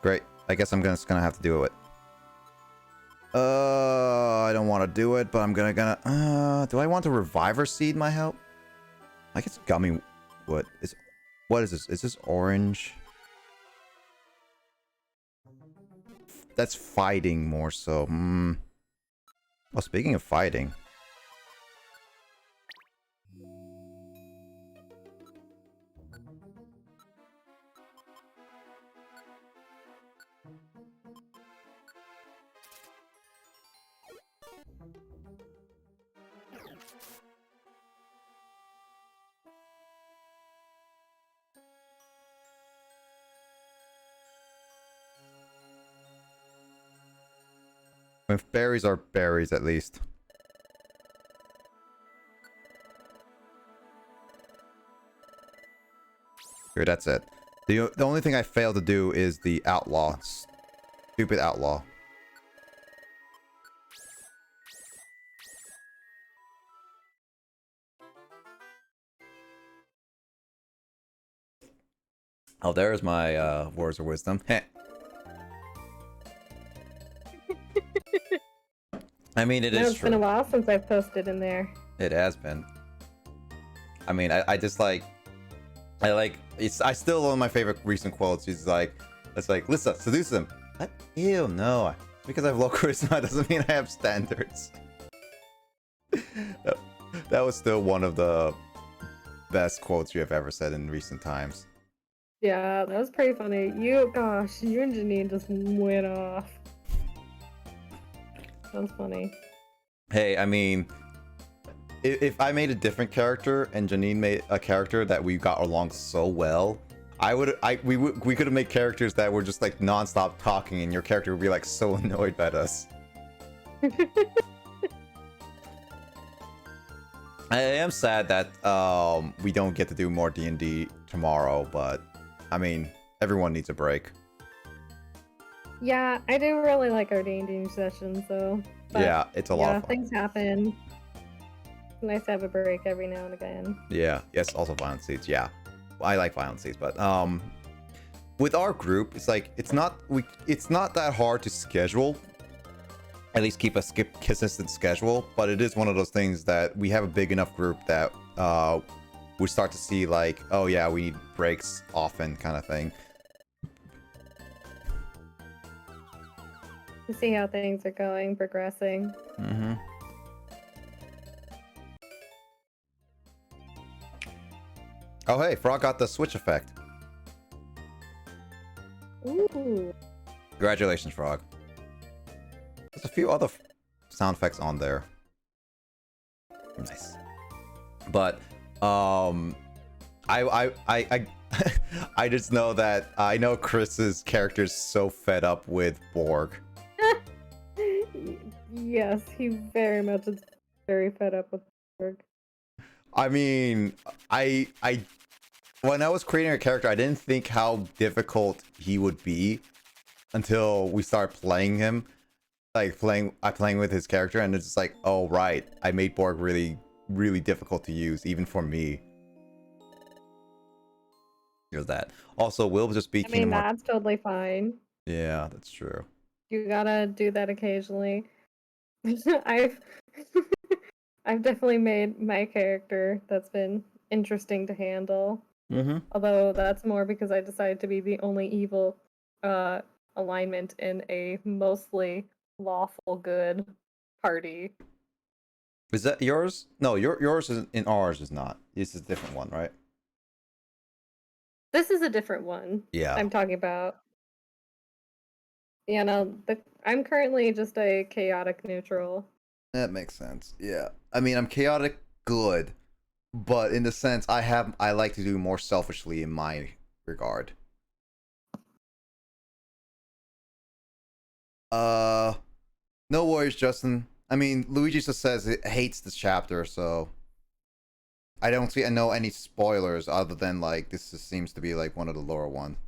Great. I guess I'm just gonna have to do it. I don't want to do it, but I'm gonna do I want to reviver seed my help? I guess gummy. What is this? Is this orange? That's fighting more so. Well, speaking of fighting. If berries are berries, at least. Here, that's it. The only thing I failed to do is the outlaw. Stupid outlaw. Oh, there's my words of wisdom. I mean, it is It's true. been a while since I've posted in there. It has been. I mean, I just like... I still one of my favorite recent quotes. It's like, Lissa, seduce him. What? Ew, no. Because I have low charisma doesn't mean I have standards. That was still one of the best quotes you have ever said in recent times. Yeah, that was pretty funny. Gosh, you and Janine just went off. That was funny. Hey, I mean, if I made a different character and Janine made a character that we got along so well, we could have made characters that were just like non-stop talking, and your character would be like so annoyed at us. I am sad that we don't get to do more D&D tomorrow, but I mean, everyone needs a break. Yeah, I do really like our D&D sessions, though. But, yeah, it's a lot of fun. Things happen. It's nice to have a break every now and again. Yeah, yes, also Violent Seeds. Yeah, I like Violent Seeds, but with our group, it's like it's not that hard to schedule. At least keep a consistent schedule, but it is one of those things that we have a big enough group that we start to see like, oh yeah, we need breaks often, kind of thing. To see how things are going, progressing. Mm-hmm. Oh hey, Frog got the switch effect. Ooh. Congratulations, Frog. There's a few other sound effects on there. Nice. But I I just know that I know Chris's character is so fed up with Borg. Yes, he very much is very fed up with Borg. I mean, I when I was creating a character, I didn't think how difficult he would be until we start playing him. Like playing with his character, and it's just like, oh right, I made Borg really, really difficult to use, even for me. Here's that. Also, Will just beat Kingdom Hearts. That's totally fine. Yeah, that's true. You gotta do that occasionally. I've I've definitely made my character that's been interesting to handle. Mm-hmm. Although that's more because I decided to be the only evil alignment in a mostly lawful good party. Is that yours? No, yours is in ours is not. This is a different one, right? This is a different one. Yeah. I'm talking about. Yeah, no, I'm currently just a chaotic neutral. That makes sense. Yeah. I mean, I'm chaotic good, but in the sense I like to do more selfishly in my regard. No worries, Justin. I mean, Luigi just says it hates this chapter, so I don't know any spoilers other than like this just seems to be like one of the lower ones.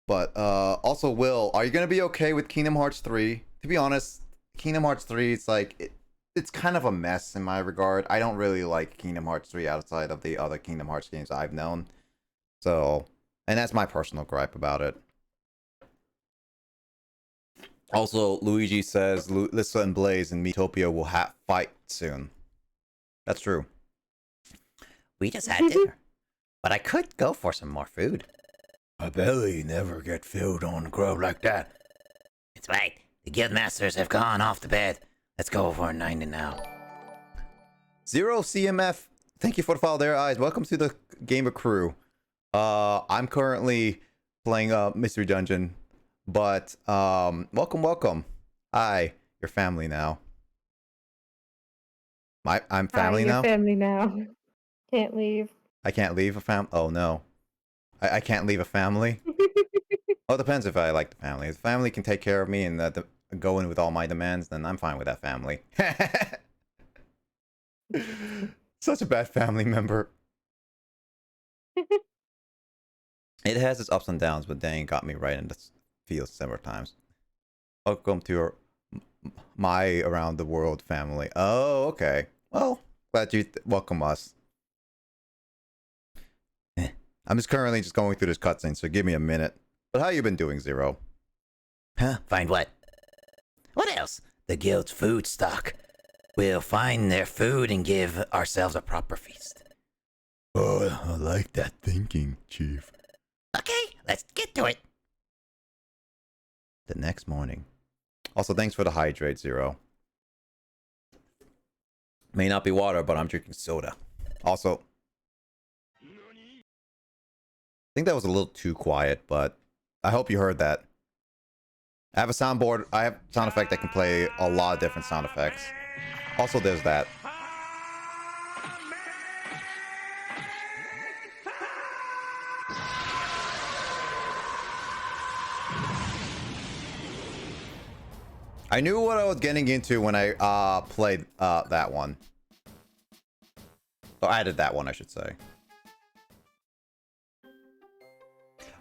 But also, Will, are you gonna be okay with Kingdom Hearts 3? To be honest, Kingdom Hearts 3, it's like it's kind of a mess in my regard. I don't really like Kingdom Hearts 3 outside of the other Kingdom Hearts games I've known. So, and that's my personal gripe about it. Also, Luigi says Lissa and Blaze and Miitopia will fight soon. That's true. We just had dinner, but I could go for some more food. My belly never get filled on a grub like that. It's right. The guild masters have gone off to bed. Let's go for a 90 now. Zero CMF, thank you for the follow there, eyes. Welcome to the Gamer Crew. I'm currently playing Mystery Dungeon, but welcome. Hi, your family now. I'm family now. Family now. Can't leave. I can't leave a fam. Oh no, I can't leave a family. Oh, it depends if I like the family. If the family can take care of me and go in with all my demands, then I'm fine with that family. Such a bad family member. It has its ups and downs, but dang, got me right in the field several times. Welcome to my around the world family. Oh, okay. Well, glad you welcome us. I'm just currently just going through this cutscene, so give me a minute. But how you been doing, Zero? Huh? Find what? What else? The guild's food stock. We'll find their food and give ourselves a proper feast. Oh, I like that thinking, Chief. Okay, let's get to it. The next morning. Also, thanks for the hydrate, Zero. May not be water, but I'm drinking soda. Also, I think that was a little too quiet, but I hope you heard that. I have a soundboard. I have a sound effect that can play a lot of different sound effects. Also, there's that. I knew what I was getting into when I played that one. Or added that one, I should say.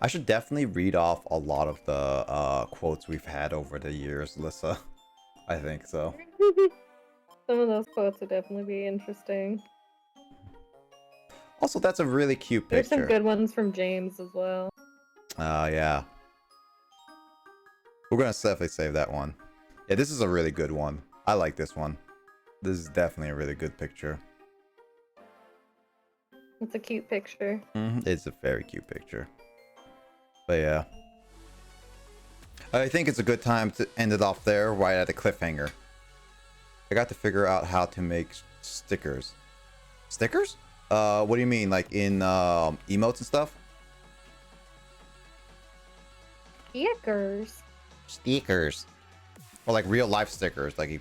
I should definitely read off a lot of the quotes we've had over the years, Lissa. I think so. Some of those quotes would definitely be interesting. Also, that's a really cute picture. There's some good ones from James as well. Yeah. We're gonna definitely save that one. Yeah, this is a really good one. I like this one. This is definitely a really good picture. It's a cute picture. It's a very cute picture. But yeah. I think it's a good time to end it off there, right at the cliffhanger. I got to figure out how to make stickers. Stickers? What do you mean? Like in emotes and stuff? Stickers. Stickers. Or like real life stickers, like you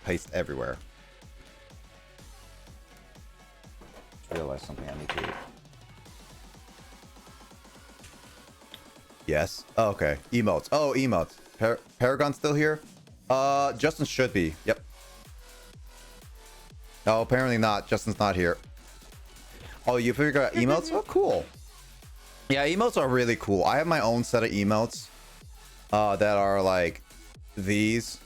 paste everywhere. Just realized something I need to eat. Yes. Oh, okay. Emotes. Oh, emotes. Paragon's still here? Justin should be. Yep. Oh, apparently not. Justin's not here. Oh, you figured out emotes? Oh, cool. Yeah, emotes are really cool. I have my own set of emotes that are like these.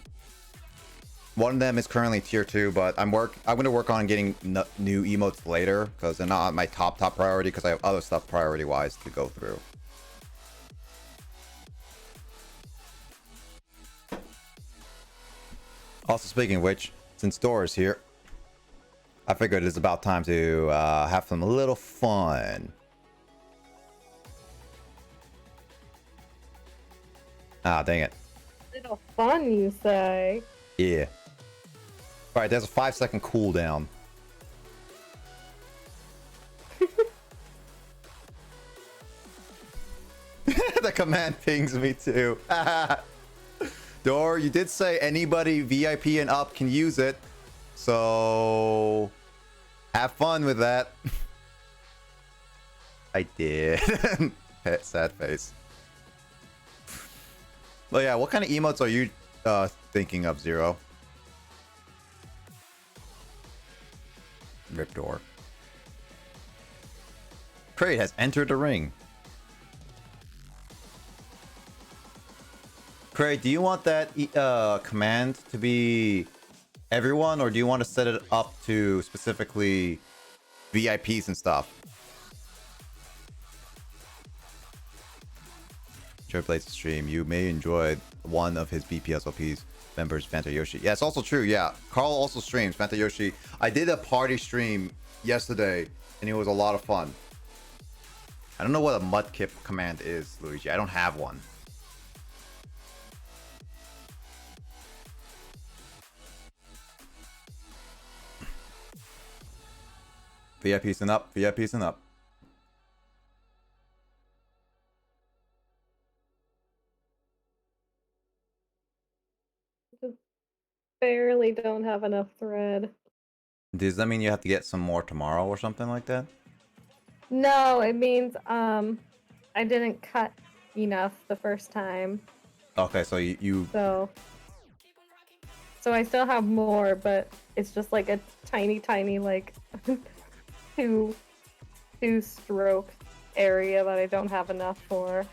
One of them is currently tier 2, but I'm going to work on getting new emotes later because they're not my top priority because I have other stuff priority wise to go through. Also, speaking of which, since Dora's here, I figured it's about time to have some little fun. Ah, dang it. Little fun, you say? Yeah. All right, there's a 5-second cooldown. The command pings me too. Dor, you did say anybody VIP and up can use it. So Have fun with that. I did. Pet sad face. Well, yeah, what kind of emotes are you thinking of, Zero? Rip door. Kraid has entered the ring. Kraid, do you want that command to be everyone, or do you want to set it up to specifically VIPs and stuff? Triple Blade's stream. You may enjoy one of his BPSOP's members, Fanta Yoshi. Yeah, it's also true. Yeah, Carl also streams Fanta Yoshi. I did a party stream yesterday, and it was a lot of fun. I don't know what a mudkip command is, Luigi. I don't have one. VIPs and up. VIPs and up. Just barely don't have enough thread. Does that mean you have to get some more tomorrow or something like that? No, it means I didn't cut enough the first time. Okay, so you So I still have more, but it's just like a tiny like two stroke area that I don't have enough for.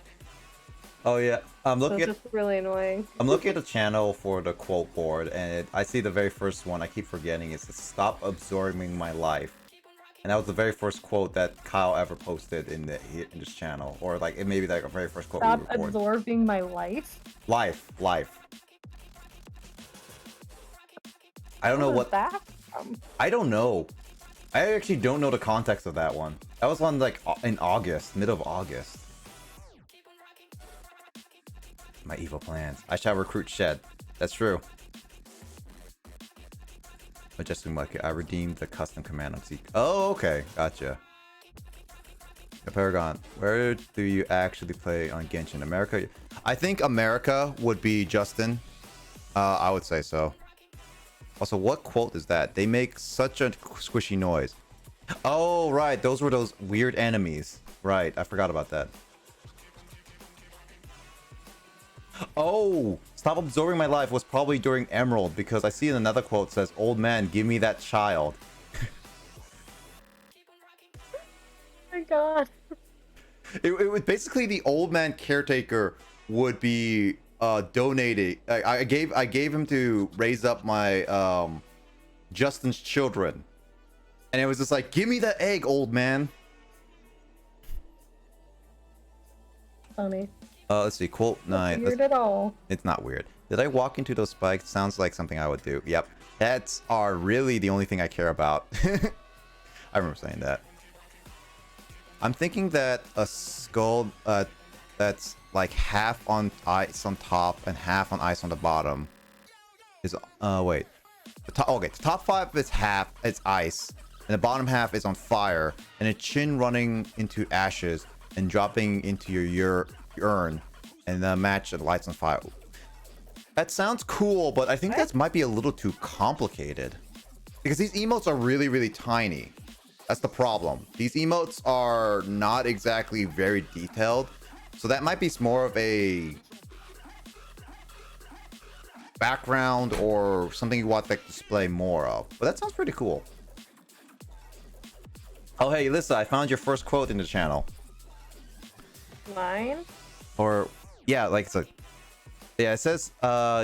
Oh yeah, I'm looking So at. it's just really annoying. I'm looking at the channel for the quote board, and I see the very first one. I keep forgetting. It's "Stop absorbing my life," and that was the very first quote that Kyle ever posted in this channel, or like it may be like a very first quote we Stop recorded. absorbing my life. Life. I don't know what that from? I don't know. I actually don't know the context of that one. That was on like in August, mid of August. My evil plans. I shall recruit Shed. That's true. Majestic Market. I redeemed the custom command on Zeke. Oh, okay. Gotcha. The Paragon. Where do you actually play on Genshin? America? I think America would be Justin. I would say so. Also, what quote is that? They make such a squishy noise. Oh, right. Those were those weird enemies. Right. I forgot about that. Oh, stop absorbing my life was probably during Emerald, because I see in another quote says, "Old man, give me that child." Oh my god. It was basically the old man caretaker would be donating. I gave him to raise up my Justin's children, and it was just like, "Give me that egg, old man." Funny. Let's see, quote 9. Weird at all. It's not weird. Did I walk into those spikes? Sounds like something I would do. Yep. Pets are really the only thing I care about. I remember saying that. I'm thinking that a skull that's like half on ice on top and half on ice on the bottom is wait. The top 5 is half it's ice and the bottom half is on fire, and a chin running into ashes and dropping into your urn, and the match that lights on fire. That sounds cool, but I think that might be a little too complicated, because these emotes are really, really tiny. That's the problem. These emotes are not exactly very detailed, so that might be more of a background or something you want to display more of. But that sounds pretty cool. Oh, hey, Alyssa, I found your first quote in the channel. Mine? Or yeah, like it's a yeah, it says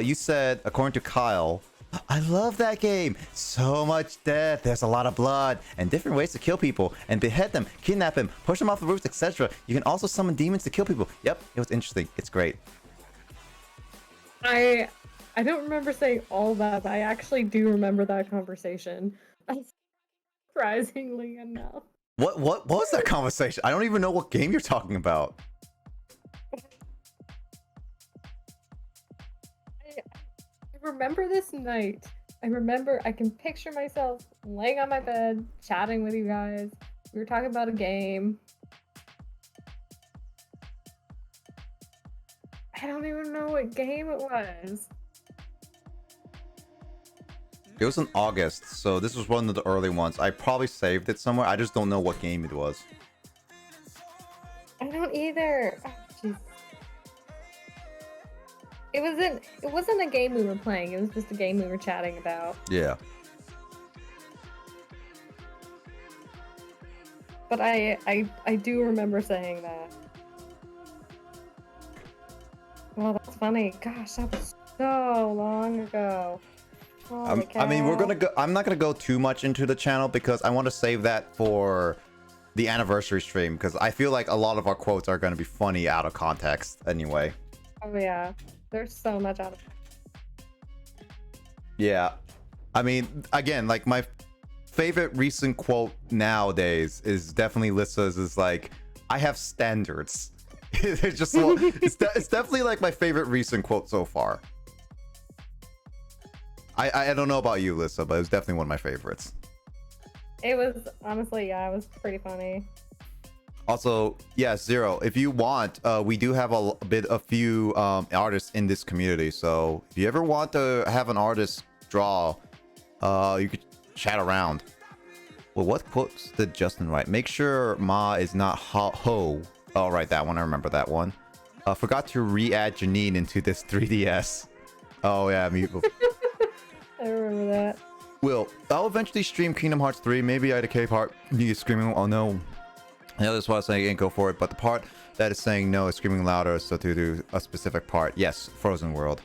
you said, according to Kyle, "I love that game. So much death. There's a lot of blood and different ways to kill people and behead them, kidnap them, push them off the roofs, etc. You can also summon demons to kill people." Yep, it was interesting. It's great. I don't remember saying all that, but I actually do remember that conversation. Surprisingly enough. What was that conversation? I don't even know what game you're talking about. I remember this night. I can picture myself laying on my bed, chatting with you guys. We were talking about a game. I don't even know what game it was. It was in August, so this was one of the early ones. I probably saved it somewhere. I just don't know what game it was. I don't either. Oh, jeez. It wasn't a game we were playing. It was just a game we were chatting about. Yeah. But I do remember saying that. Well, that's funny. Gosh, that was so long ago. I mean, we're gonna go. I'm not gonna go too much into the channel because I want to save that for the anniversary stream because I feel like a lot of our quotes are gonna be funny out of context anyway. Oh yeah, there's so much out of. Yeah, I mean, again, like my favorite recent quote nowadays is definitely Lissa's. Is like, I have standards. It's just it's definitely like my favorite recent quote so far. I don't know about you, Lissa, but it was definitely one of my favorites. It was honestly, yeah, it was pretty funny. Also, yeah, Zero, if you want, we do have a few artists in this community. So if you ever want to have an artist draw, you could chat around. Well, what quotes did Justin write? Make sure Ma is not ho. Oh, right, that one. I remember that one. Forgot to re-add Janine into this 3DS. Oh, yeah, me. I remember that. Will, I'll eventually stream Kingdom Hearts 3. Maybe IDK part. You screaming, oh no. The other part saying ain't go for it, but the part that is saying no is screaming louder, so to do a specific part. Yes, Frozen World.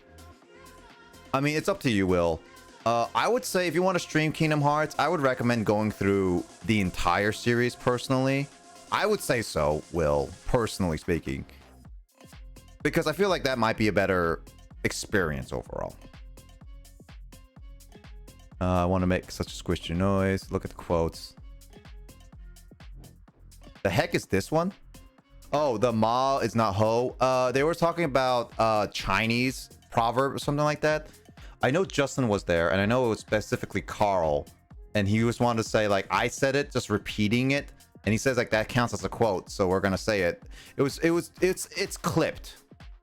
I mean, it's up to you, Will. I would say if you want to stream Kingdom Hearts, I would recommend going through the entire series personally. I would say so, Will, personally speaking. Because I feel like that might be a better experience overall. I want to make such a squishy noise. Look at the quotes. The heck is this one? Oh, the ma is not ho. They were talking about Chinese proverb or something like that. I know Justin was there, and I know it was specifically Carl, and he just wanted to say like I said it, just repeating it, and he says like that counts as a quote, so we're gonna say it. It's clipped,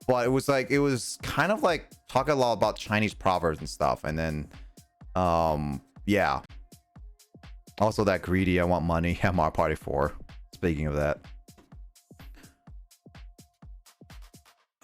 but it was kind of like talking a lot about Chinese proverbs and stuff, and then yeah. Also that greedy, I want money, MR Party 4. Speaking of that.